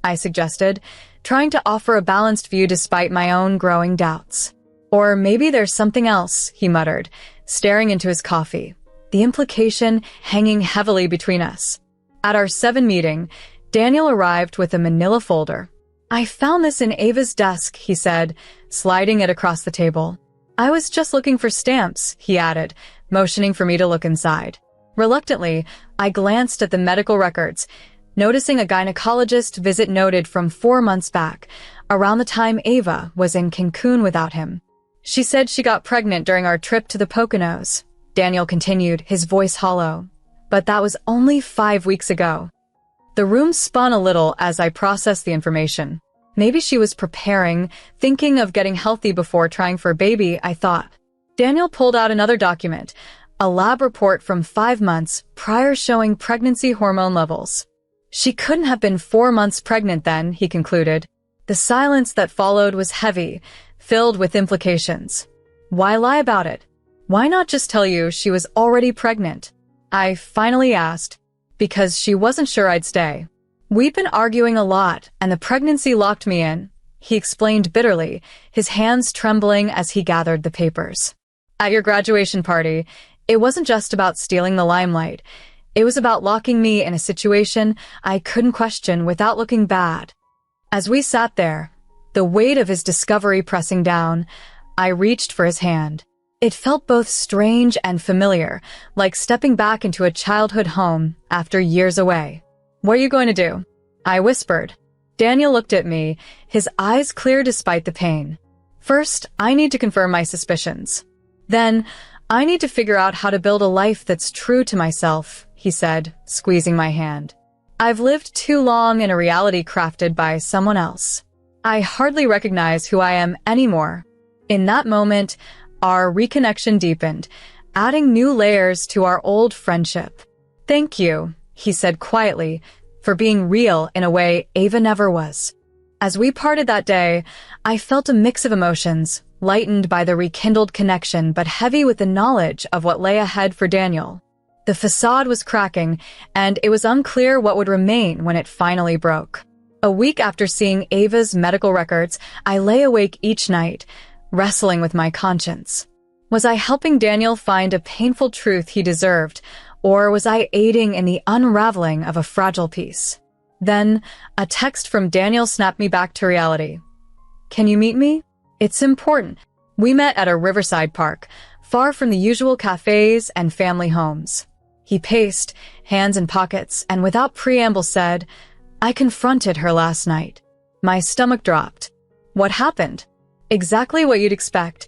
Speaker 2: I suggested, trying to offer a balanced view despite my own growing doubts. "Or maybe there's something else," he muttered, staring into his coffee, the implication hanging heavily between us. At our 7th meeting, Daniel arrived with a manila folder. "I found this in Ava's desk," he said, sliding it across the table. "I was just looking for stamps," he added, motioning for me to look inside. Reluctantly, I glanced at the medical records. noticing a gynecologist visit noted from 4 months back, around the time Ava was in Cancun without him. She said she got pregnant during our trip to the Poconos. Daniel continued, his voice hollow. But that was only 5 weeks ago. The room spun a little as I processed the information. Maybe she was preparing, thinking of getting healthy before trying for a baby, I thought. Daniel pulled out another document, a lab report from 5 months prior showing pregnancy hormone levels. She couldn't have been 4 months pregnant then, he concluded. The silence that followed was heavy, filled with implications. Why lie about it? Why not just tell you she was already pregnant? I finally asked, because she wasn't sure I'd stay. We'd been arguing a lot, and the pregnancy locked me in, he explained bitterly, his hands trembling as he gathered the papers. At your graduation party, it wasn't just about stealing the limelight. It was about locking me in a situation I couldn't question without looking bad. As we sat there, the weight of his discovery pressing down, I reached for his hand. It felt both strange and familiar, like stepping back into a childhood home after years away. What are you going to do? I whispered. Daniel looked at me, his eyes clear despite the pain. First, I need to confirm my suspicions. Then, I need to figure out how to build a life that's true to myself, he said, squeezing my hand. I've lived too long in a reality crafted by someone else. I hardly recognize who I am anymore. In that moment, our reconnection deepened, adding new layers to our old friendship. Thank you, he said quietly, for being real in a way Ava never was. As we parted that day, I felt a mix of emotions, lightened by the rekindled connection but heavy with the knowledge of what lay ahead for Daniel. The facade was cracking, and it was unclear what would remain when it finally broke. A week after seeing Ava's medical records, I lay awake each night, wrestling with my conscience. Was I helping Daniel find a painful truth he deserved, or was I aiding in the unraveling of a fragile piece? Then, a text from Daniel snapped me back to reality. Can you meet me? It's important. We met at a riverside park, far from the usual cafes and family homes. He paced, hands in pockets, and without preamble said, I confronted her last night. My stomach dropped. What happened? Exactly what you'd expect.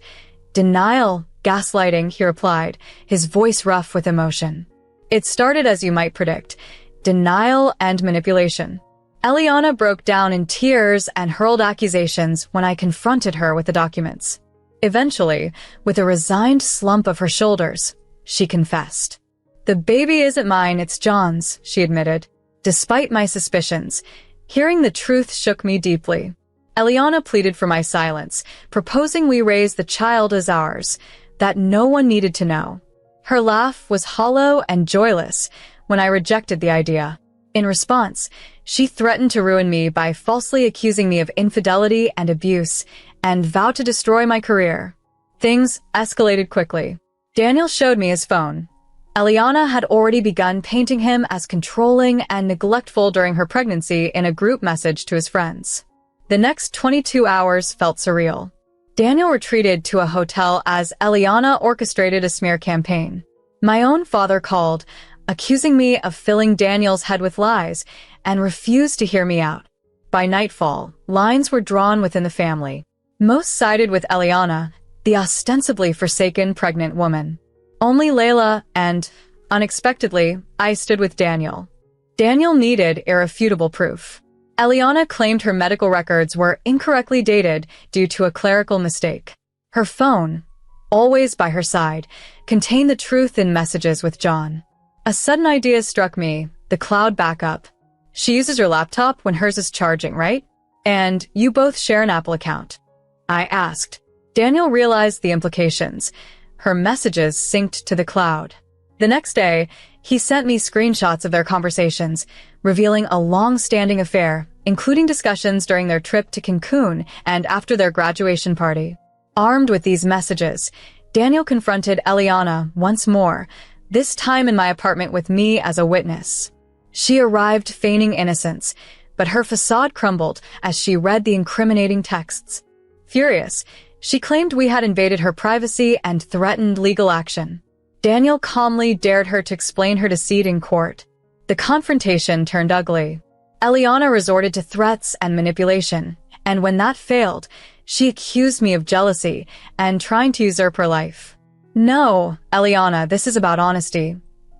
Speaker 2: Denial, gaslighting, he replied, his voice rough with emotion. It started as you might predict. Denial and manipulation. Eliana broke down in tears and hurled accusations when I confronted her with the documents. Eventually, with a resigned slump of her shoulders, she confessed. The baby isn't mine, it's John's, she admitted. Despite my suspicions, hearing the truth shook me deeply. Eliana pleaded for my silence, proposing we raise the child as ours, that no one needed to know. Her laugh was hollow and joyless when I rejected the idea. In response, she threatened to ruin me by falsely accusing me of infidelity and abuse, and vowed to destroy my career. Things escalated quickly. Daniel showed me his phone. Eliana had already begun painting him as controlling and neglectful during her pregnancy in a group message to his friends. The next 22 hours felt surreal. Daniel retreated to a hotel as Eliana orchestrated a smear campaign. My own father called, accusing me of filling Daniel's head with lies, and refused to hear me out. By nightfall, lines were drawn within the family. Most sided with Eliana, the ostensibly forsaken pregnant woman. Only Layla and, unexpectedly, I stood with Daniel. Daniel needed irrefutable proof. Eliana claimed her medical records were incorrectly dated due to a clerical mistake. Her phone, always by her side, contained the truth in messages with John. A sudden idea struck me, the cloud backup. She uses her laptop when hers is charging, right? And you both share an Apple account. I asked. Daniel realized the implications. Her messages synced to the cloud. The next day, he sent me screenshots of their conversations, revealing a long-standing affair, including discussions during their trip to Cancun and after their graduation party. Armed with these messages, Daniel confronted Eliana once more, this time in my apartment with me as a witness. She arrived feigning innocence, but her facade crumbled as she read the incriminating texts. Furious, she claimed we had invaded her privacy and threatened legal action. Daniel calmly dared her to explain her deceit in court. The confrontation turned ugly. Eliana resorted to threats and manipulation, and when that failed, she accused me of jealousy and trying to usurp her life. "No, Eliana, this is about honesty,"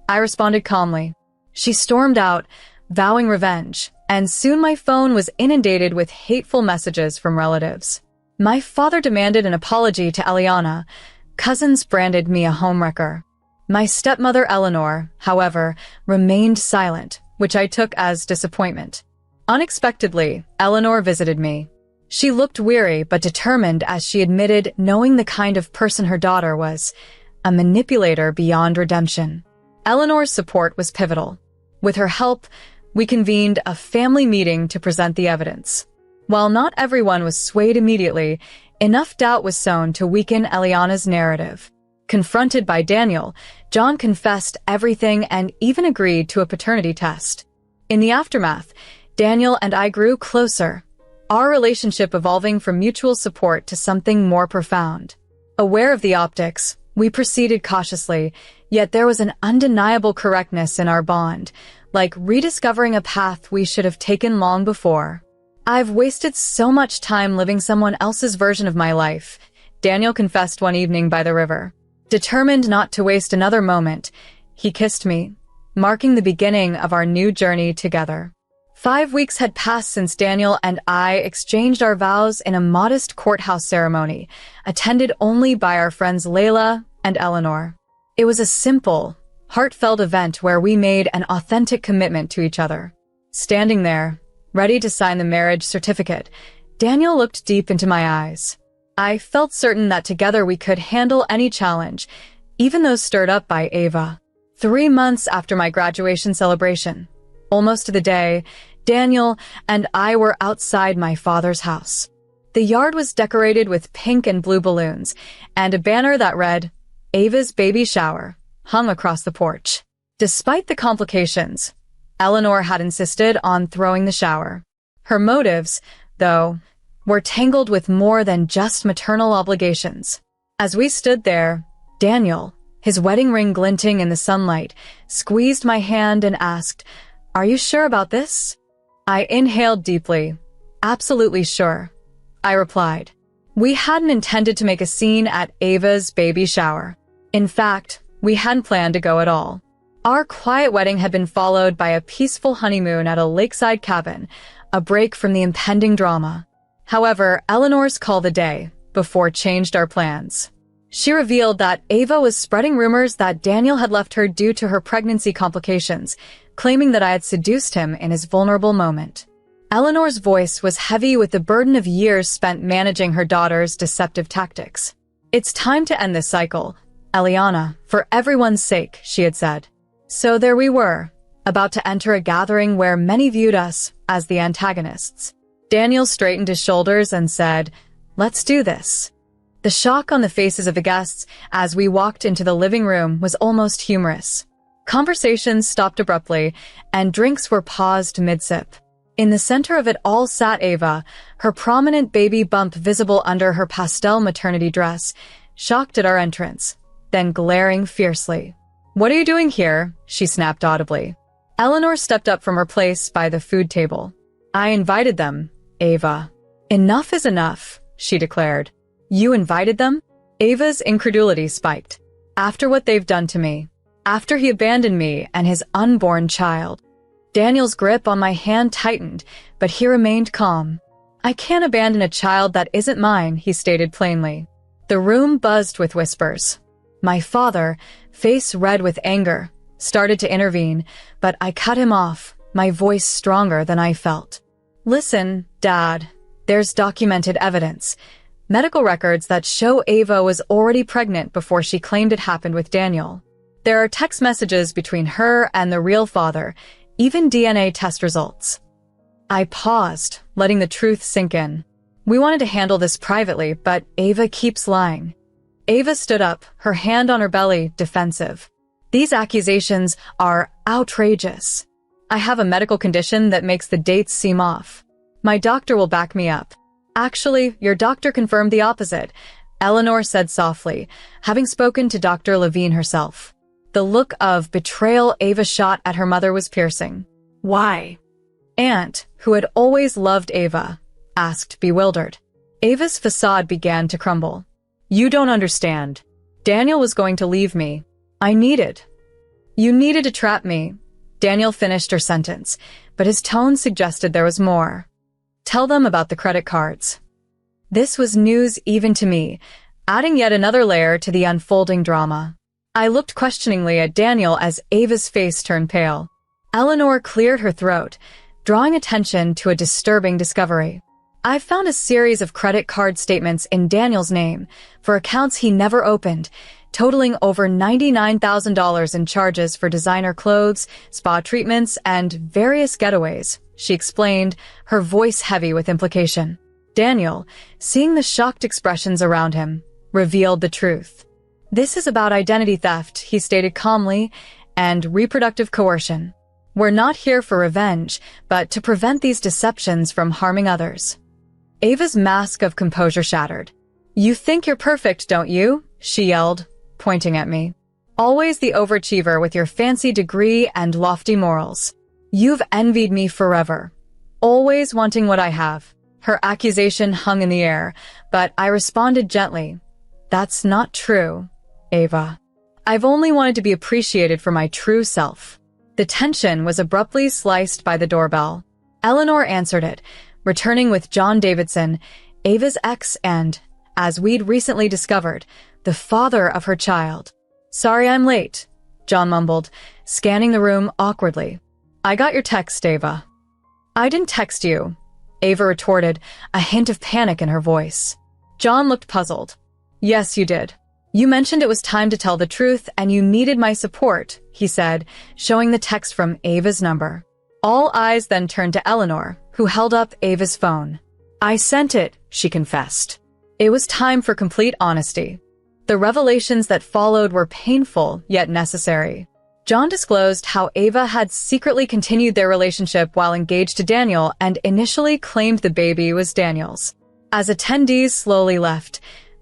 Speaker 2: I responded calmly. She stormed out, vowing revenge, and soon my phone was inundated with hateful messages from relatives. My father demanded an apology to Eliana. Cousins branded me a homewrecker. My stepmother Eleanor, however, remained silent, which I took as disappointment. Unexpectedly, Eleanor visited me. She looked weary but determined as she admitted knowing the kind of person her daughter was, a manipulator beyond redemption. Eleanor's support was pivotal. With her help, we convened a family meeting to present the evidence. While not everyone was swayed immediately, enough doubt was sown to weaken Eliana's narrative. Confronted by Daniel, John confessed everything and even agreed to a paternity test. In the aftermath, Daniel and I grew closer, our relationship evolving from mutual support to something more profound. Aware of the optics, we proceeded cautiously, yet there was an undeniable correctness in our bond, like rediscovering a path we should have taken long before. "I've wasted so much time living someone else's version of my life," Daniel confessed one evening by the river. Determined not to waste another moment, he kissed me, marking the beginning of our new journey together. 5 weeks had passed since Daniel and I exchanged our vows in a modest courthouse ceremony, attended only by our friends Layla and Eleanor. It was a simple, heartfelt event where we made an authentic commitment to each other. Standing there, ready to sign the marriage certificate, Daniel looked deep into my eyes. I felt certain that together we could handle any challenge, even those stirred up by Ava. 3 months after my graduation celebration, almost to the day, Daniel and I were outside my father's house. The yard was decorated with pink and blue balloons, and a banner that read, "Ava's baby shower," hung across the porch. Despite the complications, Eleanor had insisted on throwing the shower. Her motives, though, were tangled with more than just maternal obligations. As we stood there, Daniel, his wedding ring glinting in the sunlight, squeezed my hand and asked, "Are you sure about this?" I inhaled deeply. "Absolutely sure," I replied. We hadn't intended to make a scene at Ava's baby shower. In fact, we hadn't planned to go at all. Our quiet wedding had been followed by a peaceful honeymoon at a lakeside cabin, a break from the impending drama. However, Eleanor's call the day before changed our plans. She revealed that Ava was spreading rumors that Daniel had left her due to her pregnancy complications, claiming that I had seduced him in his vulnerable moment. Eleanor's voice was heavy with the burden of years spent managing her daughter's deceptive tactics. "It's time to end this cycle, Eliana, for everyone's sake," she had said. So there we were, about to enter a gathering where many viewed us as the antagonists. Daniel straightened his shoulders and said, "Let's do this." The shock on the faces of the guests as we walked into the living room was almost humorous. Conversations stopped abruptly, and drinks were paused mid-sip. In the center of it all sat Ava, her prominent baby bump visible under her pastel maternity dress, shocked at our entrance, then glaring fiercely. "What are you doing here?" she snapped audibly. Eleanor stepped up from her place by the food table. "I invited them, Ava." "Enough is enough," she declared. "You invited them?" Ava's incredulity spiked. "After what they've done to me. After he abandoned me and his unborn child." Daniel's grip on my hand tightened, but he remained calm. "I can't abandon a child that isn't mine," he stated plainly. The room buzzed with whispers. My father, face red with anger, started to intervene, but I cut him off, my voice stronger than I felt. "Listen, Dad, there's documented evidence. Medical records that show Ava was already pregnant before she claimed it happened with Daniel. There are text messages between her and the real father, even DNA test results." I paused, letting the truth sink in. We wanted to handle this privately, but Ava keeps lying. Ava stood up, her hand on her belly, defensive. "These accusations are outrageous. I have a medical condition that makes the dates seem off. My doctor will back me up." "Actually, your doctor confirmed the opposite," Eleanor said softly, having spoken to Dr. Levine herself. The look of betrayal Ava shot at her mother was piercing. Why? Aunt, who had always loved Ava, asked, bewildered. Ava's facade began to crumble. You don't understand. Daniel was going to leave me. You needed to trap me. Daniel finished her sentence, but his tone suggested there was more. Tell them about the credit cards. This was news even to me, adding yet another layer to the unfolding drama. I looked questioningly at Daniel as Ava's face turned pale. Eleanor cleared her throat, drawing attention to a disturbing discovery. I found a series of credit card statements in Daniel's name for accounts he never opened, totaling over $99,000 in charges for designer clothes, spa treatments, and various getaways, she explained, her voice heavy with implication. Daniel, seeing the shocked expressions around him, revealed the truth. This is about identity theft, he stated calmly, and reproductive coercion. We're not here for revenge, but to prevent these deceptions from harming others. Ava's mask of composure shattered. You think you're perfect, don't you? She yelled, pointing at me. Always the overachiever with your fancy degree and lofty morals. You've envied me forever, always wanting what I have. Her accusation hung in the air, but I responded gently. That's not true, Ava. I've only wanted to be appreciated for my true self. The tension was abruptly sliced by the doorbell. Eleanor answered it, returning with John Davidson, Ava's ex and, as we'd recently discovered, the father of her child. Sorry I'm late, John mumbled, scanning the room awkwardly. I got your text, Ava. I didn't text you, Ava retorted, a hint of panic in her voice. John looked puzzled. Yes, you did. You mentioned it was time to tell the truth and you needed my support, he said, showing the text from Ava's number. All eyes then turned to Eleanor, who held up Ava's phone. I sent it, she confessed. It was time for complete honesty. The revelations that followed were painful, yet necessary. John disclosed how Ava had secretly continued their relationship while engaged to Daniel and initially claimed the baby was Daniel's. As attendees slowly left,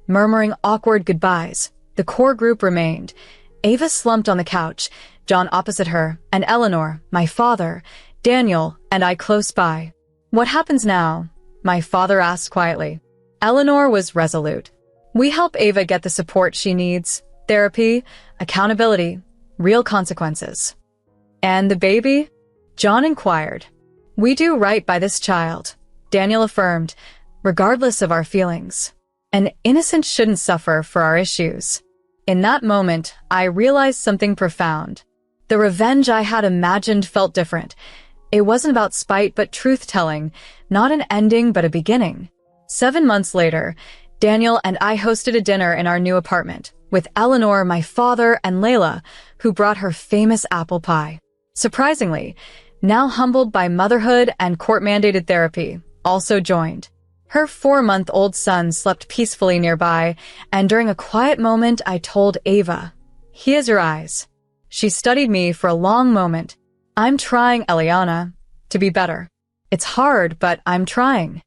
Speaker 2: murmuring awkward goodbyes, the core group remained. Ava slumped on the couch, John opposite her, and Eleanor, my father, Daniel, and I close by. What happens now? My father asked quietly. Eleanor was resolute. We help Ava get the support she needs, therapy, accountability, real consequences. And the baby? John inquired. We do right by this child, Daniel affirmed, regardless of our feelings. An innocent shouldn't suffer for our issues. In that moment, I realized something profound. The revenge I had imagined felt different. It wasn't about spite but truth-telling, not an ending but a beginning. 7 months later, Daniel and I hosted a dinner in our new apartment, with Eleanor, my father, and Layla, who brought her famous apple pie. Surprisingly, now humbled by motherhood and court-mandated therapy, also joined. Her 4-month-old son slept peacefully nearby, and during a quiet moment I told Ava, "He has your eyes." She studied me for a long moment. I'm trying, Eliana, to be better. It's hard, but I'm trying.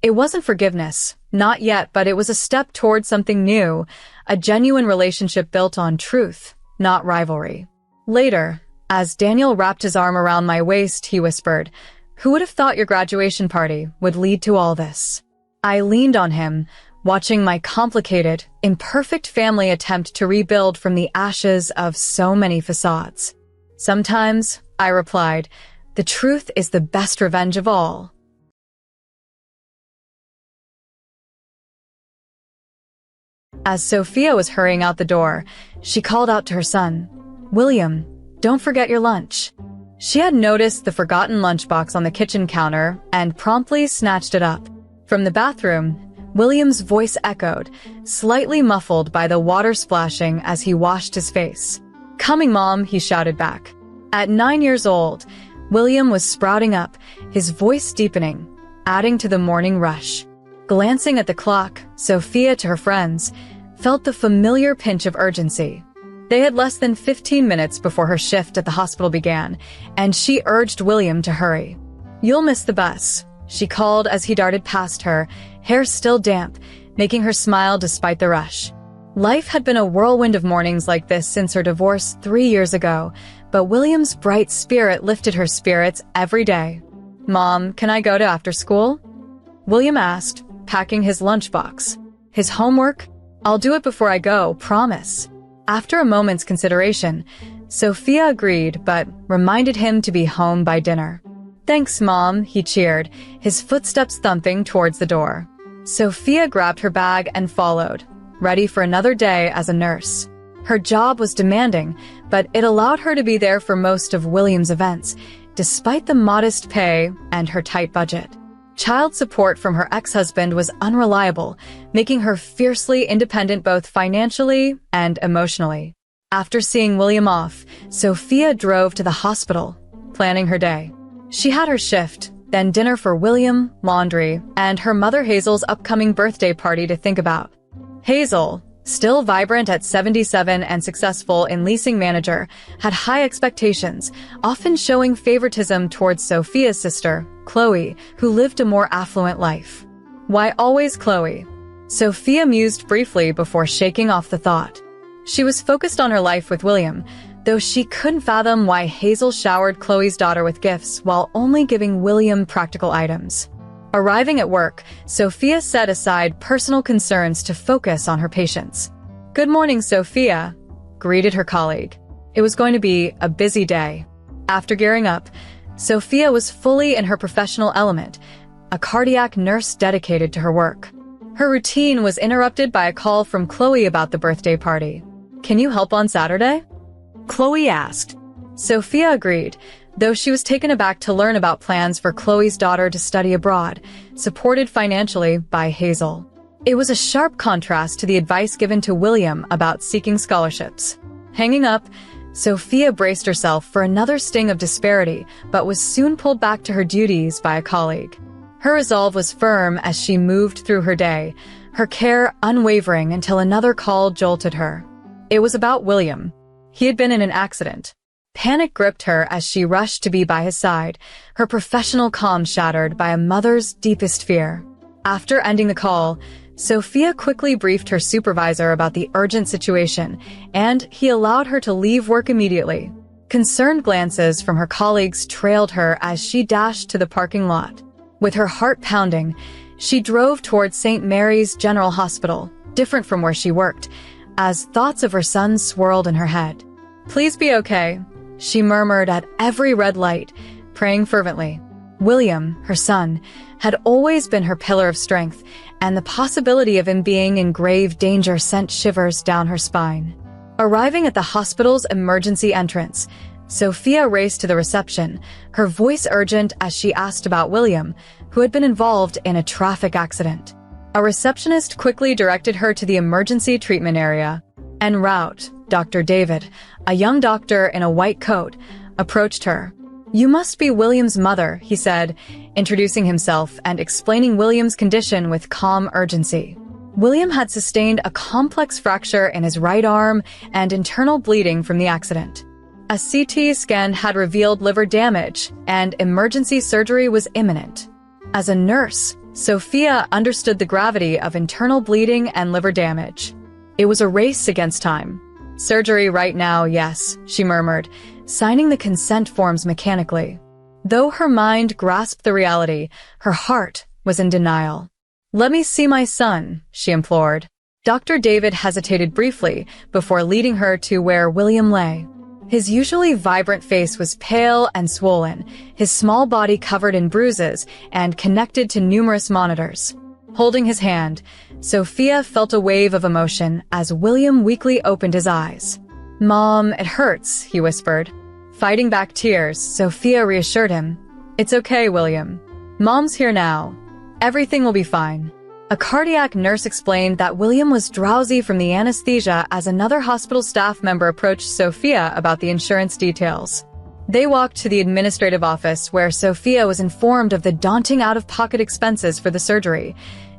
Speaker 2: It wasn't forgiveness, not yet, but it was a step toward something new, a genuine relationship built on truth, not rivalry. Later, as Daniel wrapped his arm around my waist, he whispered, "Who would have thought your graduation party would lead to all this?" I leaned on him, watching my complicated, imperfect family attempt to rebuild from the ashes of so many facades. Sometimes, I replied, the truth is the best revenge of all. As Sophia was hurrying out the door, she called out to her son, "William, don't forget your lunch." She had noticed the forgotten lunchbox on the kitchen counter and promptly snatched it up. From the bathroom, William's voice echoed, slightly muffled by the water splashing as he washed his face. "Coming, Mom," he shouted back. At 9 years old, William was sprouting up, his voice deepening, adding to the morning rush. Glancing at the clock, Sophia, to her friends, felt the familiar pinch of urgency. They had less than 15 minutes before her shift at the hospital began, and she urged William to hurry. "You'll miss the bus," she called as he darted past her, hair still damp, making her smile despite the rush. Life had been a whirlwind of mornings like this since her divorce 3 years ago, but William's bright spirit lifted her spirits every day. "Mom, can I go to after school?" William asked, packing his lunchbox. "His homework? I'll do it before I go, promise." After a moment's consideration, Sophia agreed but reminded him to be home by dinner. "Thanks, Mom," he cheered, his footsteps thumping towards the door. Sophia grabbed her bag and followed, ready for another day as a nurse. Her job was demanding, but it allowed her to be there for most of William's events, despite the modest pay and her tight budget. Child support from her ex-husband was unreliable, making her fiercely independent both financially and emotionally. After seeing William off, Sophia drove to the hospital, planning her day. She had her shift, then dinner for William, laundry, and her mother Hazel's upcoming birthday party to think about. Hazel, still vibrant at 77 and successful in leasing manager, had high expectations, often showing favoritism towards Sophia's sister, Chloe, who lived a more affluent life. Why always Chloe? Sophia mused briefly before shaking off the thought. She was focused on her life with William, though she couldn't fathom why Hazel showered Chloe's daughter with gifts while only giving William practical items. Arriving at work, Sophia set aside personal concerns to focus on her patients. "Good morning, Sophia," greeted her colleague. It was going to be a busy day. After gearing up, Sophia was fully in her professional element, a cardiac nurse dedicated to her work. Her routine was interrupted by a call from Chloe about the birthday party. "Can you help on Saturday?" Chloe asked. Sophia agreed, though she was taken aback to learn about plans for Chloe's daughter to study abroad, supported financially by Hazel. It was a sharp contrast to the advice given to William about seeking scholarships. Hanging up, Sophia braced herself for another sting of disparity, but was soon pulled back to her duties by a colleague. Her resolve was firm as she moved through her day, her care unwavering until another call jolted her. It was about William. He had been in an accident. Panic gripped her as she rushed to be by his side, her professional calm shattered by a mother's deepest fear. After ending the call, Sophia quickly briefed her supervisor about the urgent situation, and he allowed her to leave work immediately. Concerned glances from her colleagues trailed her as she dashed to the parking lot. With her heart pounding, she drove towards St. Mary's General Hospital, different from where she worked, as thoughts of her son swirled in her head. "Please be okay," she murmured at every red light, praying fervently. William, her son, had always been her pillar of strength, and the possibility of him being in grave danger sent shivers down her spine. Arriving at the hospital's emergency entrance, Sophia raced to the reception, her voice urgent as she asked about William, who had been involved in a traffic accident. A receptionist quickly directed her to the emergency treatment area. En route, Dr. David, a young doctor in a white coat, approached her. "You must be William's mother," he said, introducing himself and explaining William's condition with calm urgency. William had sustained a complex fracture in his right arm and internal bleeding from the accident. A CT scan had revealed liver damage, and emergency surgery was imminent. As a nurse, Sophia understood the gravity of internal bleeding and liver damage. It was a race against time. "Surgery right now, yes," she murmured, signing the consent forms mechanically. Though her mind grasped the reality, her heart was in denial. "Let me see my son," she implored. Dr. David hesitated briefly before leading her to where William lay. His usually vibrant face was pale and swollen, his small body covered in bruises and connected to numerous monitors. Holding his hand, Sophia felt a wave of emotion as William weakly opened his eyes. "Mom, it hurts," he whispered. Fighting back tears, Sophia reassured him. "It's okay, William. Mom's here now. Everything will be fine." A cardiac nurse explained that William was drowsy from the anesthesia as another hospital staff member approached Sophia about the insurance details. They walked to the administrative office where Sophia was informed of the daunting out-of-pocket expenses for the surgery,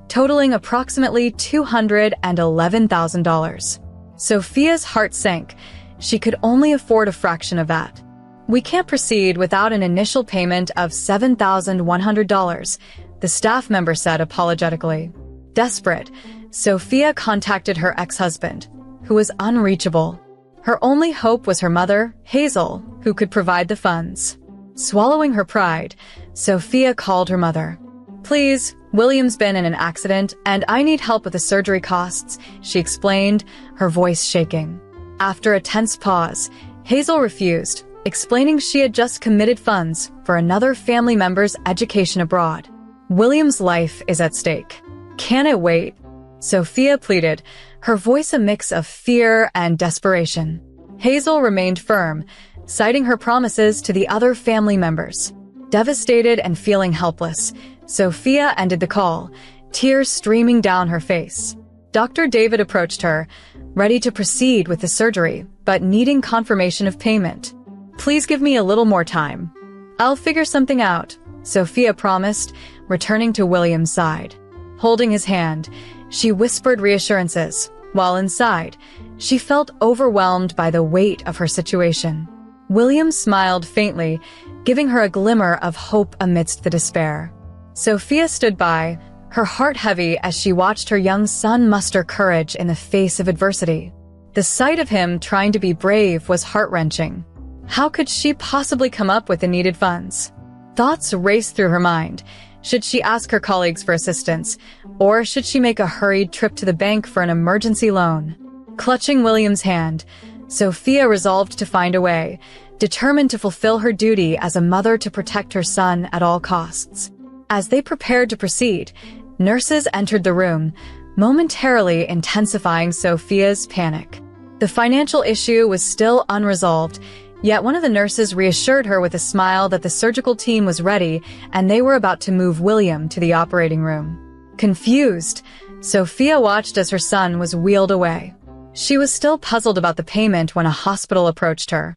Speaker 2: totaling approximately $211,000. Sophia's heart sank. She could only afford a fraction of that. "We can't proceed without an initial payment of $7,100, the staff member said apologetically. Desperate, Sophia contacted her ex-husband, who was unreachable. Her only hope was her mother, Hazel, who could provide the funds. Swallowing her pride, Sophia called her mother. "Please, William's been in an accident, and I need help with the surgery costs," she explained, her voice shaking. After a tense pause, Hazel refused, explaining she had just committed funds for another family member's education abroad. "William's life is at stake. Can it wait?" Sophia pleaded, her voice a mix of fear and desperation. Hazel remained firm, citing her promises to the other family members. Devastated and feeling helpless, Sophia ended the call, tears streaming down her face. Dr. David approached her, ready to proceed with the surgery, but needing confirmation of payment. "Please give me a little more time. I'll figure something out," Sophia promised, returning to William's side. Holding his hand, she whispered reassurances, while inside, she felt overwhelmed by the weight of her situation. William smiled faintly, giving her a glimmer of hope amidst the despair. Sophia stood by, her heart heavy as she watched her young son muster courage in the face of adversity. The sight of him trying to be brave was heart-wrenching. How could she possibly come up with the needed funds? Thoughts raced through her mind. Should she ask her colleagues for assistance, or should she make a hurried trip to the bank for an emergency loan? Clutching William's hand, Sophia resolved to find a way, determined to fulfill her duty as a mother to protect her son at all costs. As they prepared to proceed, nurses entered the room, momentarily intensifying Sophia's panic. The financial issue was still unresolved, yet one of the nurses reassured her with a smile that the surgical team was ready and they were about to move William to the operating room. Confused, Sophia watched as her son was wheeled away. She was still puzzled about the payment when a hospital approached her.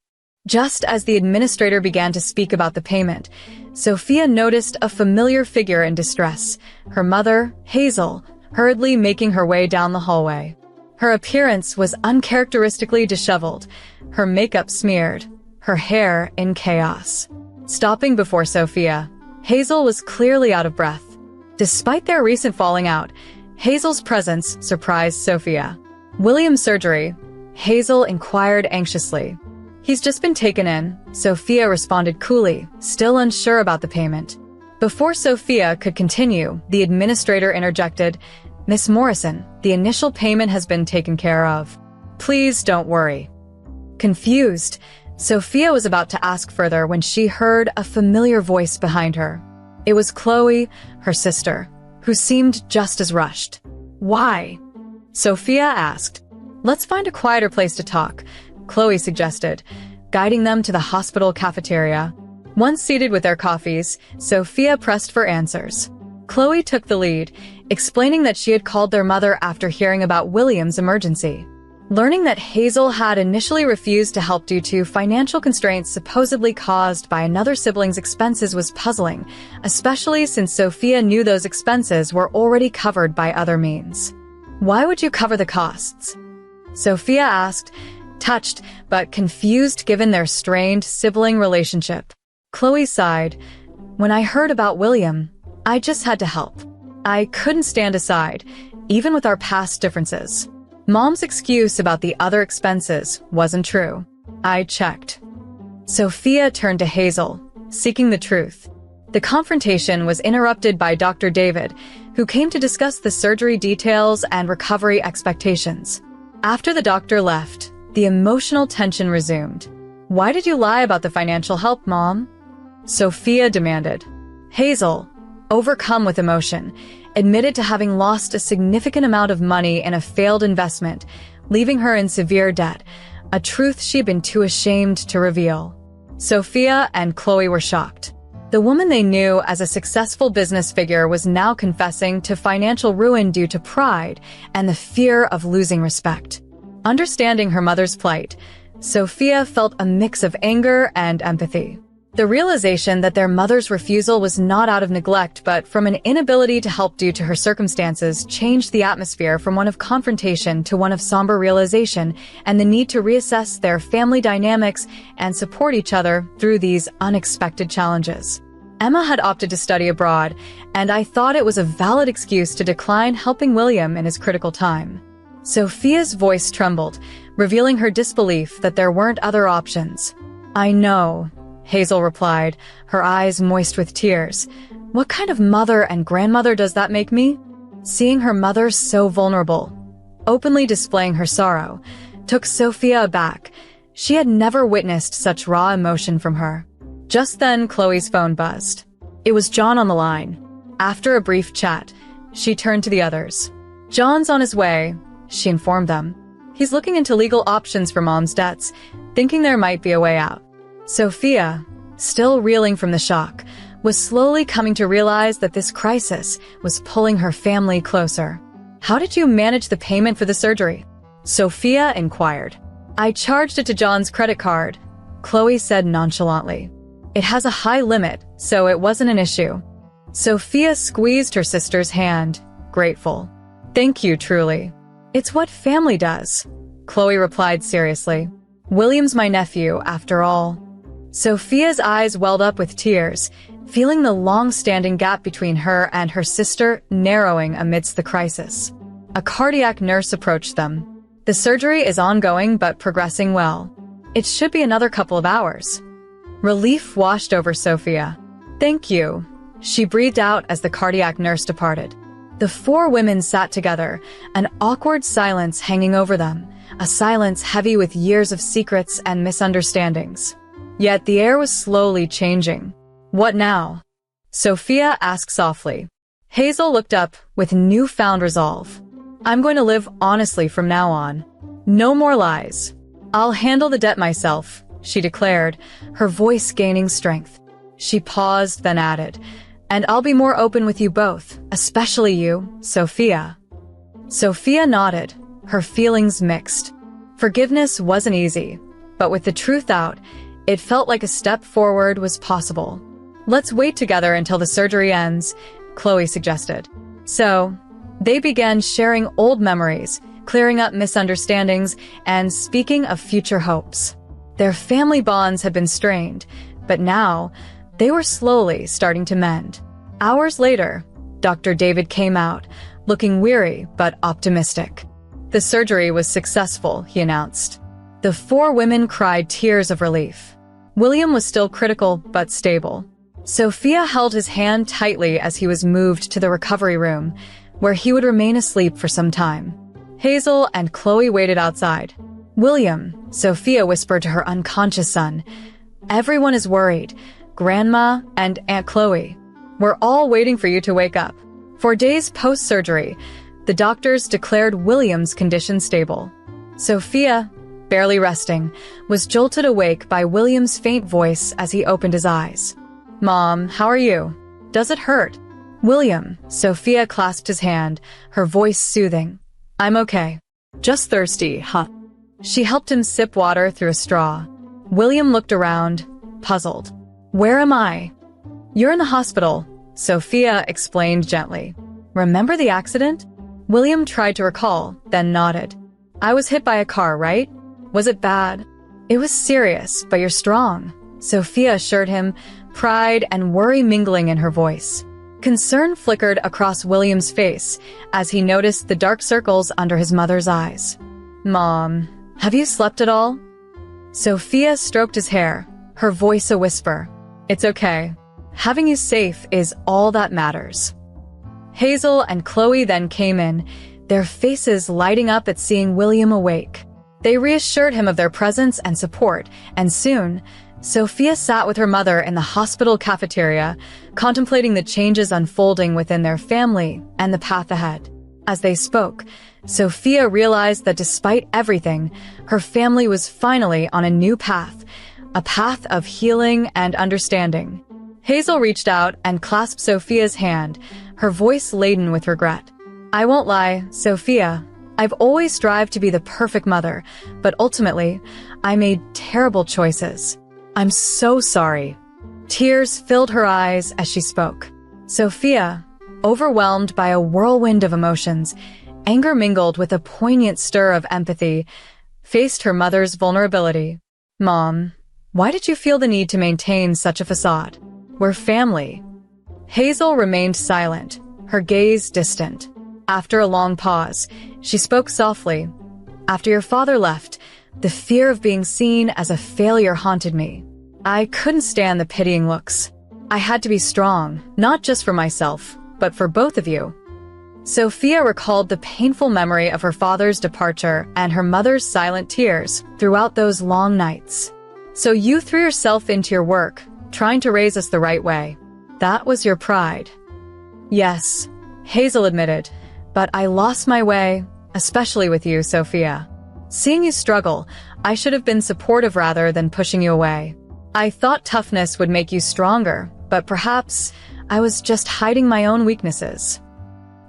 Speaker 2: Just as the administrator began to speak about the payment, Sophia noticed a familiar figure in distress, her mother, Hazel, hurriedly making her way down the hallway. Her appearance was uncharacteristically disheveled, her makeup smeared, her hair in chaos. Stopping before Sophia, Hazel was clearly out of breath. Despite their recent falling out, Hazel's presence surprised Sophia. "William's surgery?" Hazel inquired anxiously. "He's just been taken in," Sophia responded coolly, still unsure about the payment. Before Sophia could continue, the administrator interjected, "Miss Morrison, the initial payment has been taken care of. Please don't worry." Confused, Sophia was about to ask further when she heard a familiar voice behind her. It was Chloe, her sister, who seemed just as rushed. "Why?" Sophia asked. "Let's find a quieter place to talk," Chloe suggested, guiding them to the hospital cafeteria. Once seated with their coffees, Sophia pressed for answers. Chloe took the lead, explaining that she had called their mother after hearing about William's emergency. Learning that Hazel had initially refused to help due to financial constraints supposedly caused by another sibling's expenses was puzzling, especially since Sophia knew those expenses were already covered by other means. "Why would you cover the costs?" Sophia asked, touched but confused given their strained sibling relationship. Chloe sighed. "When I heard about William, I just had to help. I couldn't stand aside, even with our past differences. Mom's excuse about the other expenses wasn't true. I checked." Sophia turned to Hazel, seeking the truth. The confrontation was interrupted by Dr. David, who came to discuss the surgery details and recovery expectations. After the doctor left, the emotional tension resumed. "Why did you lie about the financial help, Mom?" Sophia demanded. Hazel, overcome with emotion, admitted to having lost a significant amount of money in a failed investment, leaving her in severe debt, a truth she'd been too ashamed to reveal. Sophia and Chloe were shocked. The woman they knew as a successful business figure was now confessing to financial ruin due to pride and the fear of losing respect. Understanding her mother's plight, Sophia felt a mix of anger and empathy. The realization that their mother's refusal was not out of neglect but from an inability to help due to her circumstances changed the atmosphere from one of confrontation to one of somber realization and the need to reassess their family dynamics and support each other through these unexpected challenges. Emma had opted to study abroad, and I thought it was a valid excuse to decline helping William in his critical time. Sophia's voice trembled, revealing her disbelief that there weren't other options. I know, Hazel replied, her eyes moist with tears. What kind of mother and grandmother does that make me? Seeing her mother so vulnerable, openly displaying her sorrow, took Sophia aback. She had never witnessed such raw emotion from her. Just then, Chloe's phone buzzed. It was John on the line. After a brief chat, she turned to the others. John's on his way, she informed them. He's looking into legal options for Mom's debts, thinking there might be a way out. Sophia, still reeling from the shock, was slowly coming to realize that this crisis was pulling her family closer. How did you manage the payment for the surgery? Sophia inquired. I charged it to John's credit card, Chloe said nonchalantly. It has a high limit, so it wasn't an issue. Sophia squeezed her sister's hand, grateful. Thank you, truly. It's what family does, Chloe replied seriously. William's my nephew, after all. Sophia's eyes welled up with tears, feeling the long-standing gap between her and her sister narrowing amidst the crisis. A cardiac nurse approached them. The surgery is ongoing but progressing well. It should be another couple of hours. Relief washed over Sophia. Thank you, she breathed out as the cardiac nurse departed. The four women sat together, an awkward silence hanging over them, a silence heavy with years of secrets and misunderstandings. Yet the air was slowly changing. What now? Sophia asked softly. Hazel looked up with newfound resolve. I'm going to live honestly from now on. No more lies. I'll handle the debt myself, she declared, her voice gaining strength. She paused, then added, and I'll be more open with you both, especially you, Sophia. Sophia nodded, her feelings mixed. Forgiveness wasn't easy, but with the truth out, it felt like a step forward was possible. Let's wait together until the surgery ends, Chloe suggested. So, they began sharing old memories, clearing up misunderstandings, and speaking of future hopes. Their family bonds had been strained, but now, they were slowly starting to mend. Hours later, Dr. David came out, looking weary but optimistic. The surgery was successful, he announced. The four women cried tears of relief. William was still critical but stable. Sophia held his hand tightly as he was moved to the recovery room, where he would remain asleep for some time. Hazel and Chloe waited outside. William, Sophia whispered to her unconscious son. Everyone is worried. Grandma and Aunt Chloe. We're all waiting for you to wake up. For days post-surgery, the doctors declared William's condition stable. Sophia, barely resting, was jolted awake by William's faint voice as he opened his eyes. Mom, how are you? Does it hurt? William, Sophia clasped his hand, her voice soothing. I'm okay. Just thirsty, huh? She helped him sip water through a straw. William looked around, puzzled. Where am I? You're in the hospital, Sophia explained gently. Remember the accident? William tried to recall, then nodded. I was hit by a car, right? Was it bad? It was serious, but you're strong, Sophia assured him, pride and worry mingling in her voice. Concern flickered across William's face as he noticed the dark circles under his mother's eyes. Mom, have you slept at all? Sophia stroked his hair, her voice a whisper. It's okay. Having you safe is all that matters. Hazel and Chloe then came in, their faces lighting up at seeing William awake. They reassured him of their presence and support, and soon, Sophia sat with her mother in the hospital cafeteria, contemplating the changes unfolding within their family and the path ahead. As they spoke, Sophia realized that despite everything, her family was finally on a new path, a path of healing and understanding. Hazel reached out and clasped Sophia's hand, her voice laden with regret. I won't lie, Sophia. I've always strived to be the perfect mother, but ultimately, I made terrible choices. I'm so sorry. Tears filled her eyes as she spoke. Sophia, overwhelmed by a whirlwind of emotions, anger mingled with a poignant stir of empathy, faced her mother's vulnerability. Mom, why did you feel the need to maintain such a facade? We're family." Hazel remained silent, her gaze distant. After a long pause, she spoke softly. "After your father left, the fear of being seen as a failure haunted me. I couldn't stand the pitying looks. I had to be strong, not just for myself, but for both of you." Sophia recalled the painful memory of her father's departure and her mother's silent tears throughout those long nights. "So you threw yourself into your work, trying to raise us the right way. That was your pride." "Yes," Hazel admitted, "but I lost my way, especially with you, Sophia. Seeing you struggle, I should have been supportive rather than pushing you away. I thought toughness would make you stronger, but perhaps I was just hiding my own weaknesses."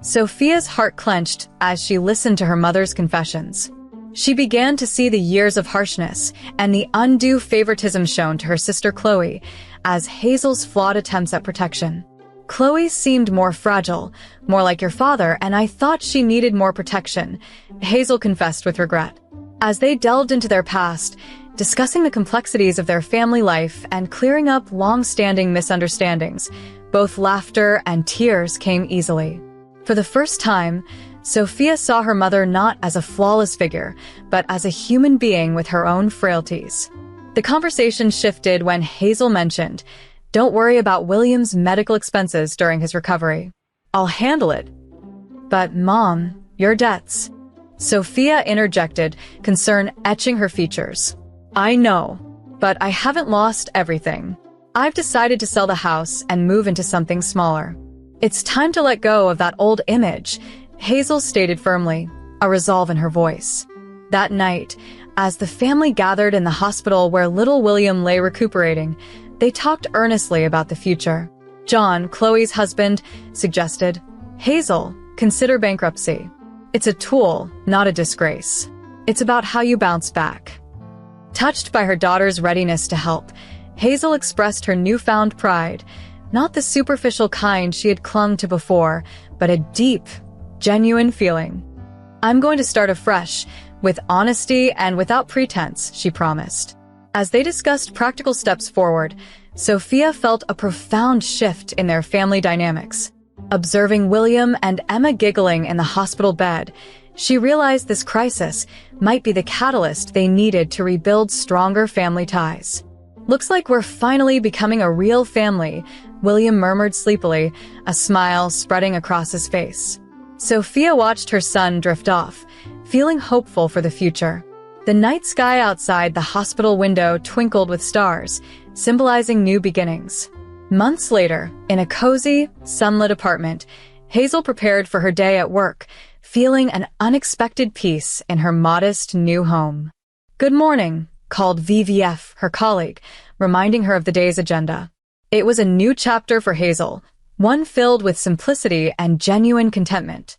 Speaker 2: Sophia's heart clenched as she listened to her mother's confessions. She began to see the years of harshness and the undue favoritism shown to her sister Chloe as Hazel's flawed attempts at protection. "Chloe seemed more fragile, more like your father, and I thought she needed more protection," Hazel confessed with regret. As they delved into their past, discussing the complexities of their family life and clearing up long-standing misunderstandings, both laughter and tears came easily. For the first time, Sophia saw her mother not as a flawless figure, but as a human being with her own frailties. The conversation shifted when Hazel mentioned, "Don't worry about William's medical expenses during his recovery. I'll handle it." "But Mom, your debts." Sophia interjected, concern etching her features. "I know, but I haven't lost everything. I've decided to sell the house and move into something smaller. It's time to let go of that old image," Hazel stated firmly, a resolve in her voice. That night, as the family gathered in the hospital where little William lay recuperating, they talked earnestly about the future. John, Chloe's husband, suggested, "Hazel, consider bankruptcy. It's a tool, not a disgrace. It's about how you bounce back." Touched by her daughter's readiness to help, Hazel expressed her newfound pride, not the superficial kind she had clung to before, but a deep, genuine feeling. "I'm going to start afresh, with honesty and without pretense," she promised. As they discussed practical steps forward, Sophia felt a profound shift in their family dynamics. Observing William and Emma giggling in the hospital bed, she realized this crisis might be the catalyst they needed to rebuild stronger family ties. "Looks like we're finally becoming a real family," William murmured sleepily, a smile spreading across his face. Sophia watched her son drift off, feeling hopeful for the future. The night sky outside the hospital window twinkled with stars, symbolizing new beginnings. Months later, in a cozy, sunlit apartment, Hazel prepared for her day at work, feeling an unexpected peace in her modest new home. "Good morning," called VVF, her colleague, reminding her of the day's agenda. It was a new chapter for Hazel, one filled with simplicity and genuine contentment.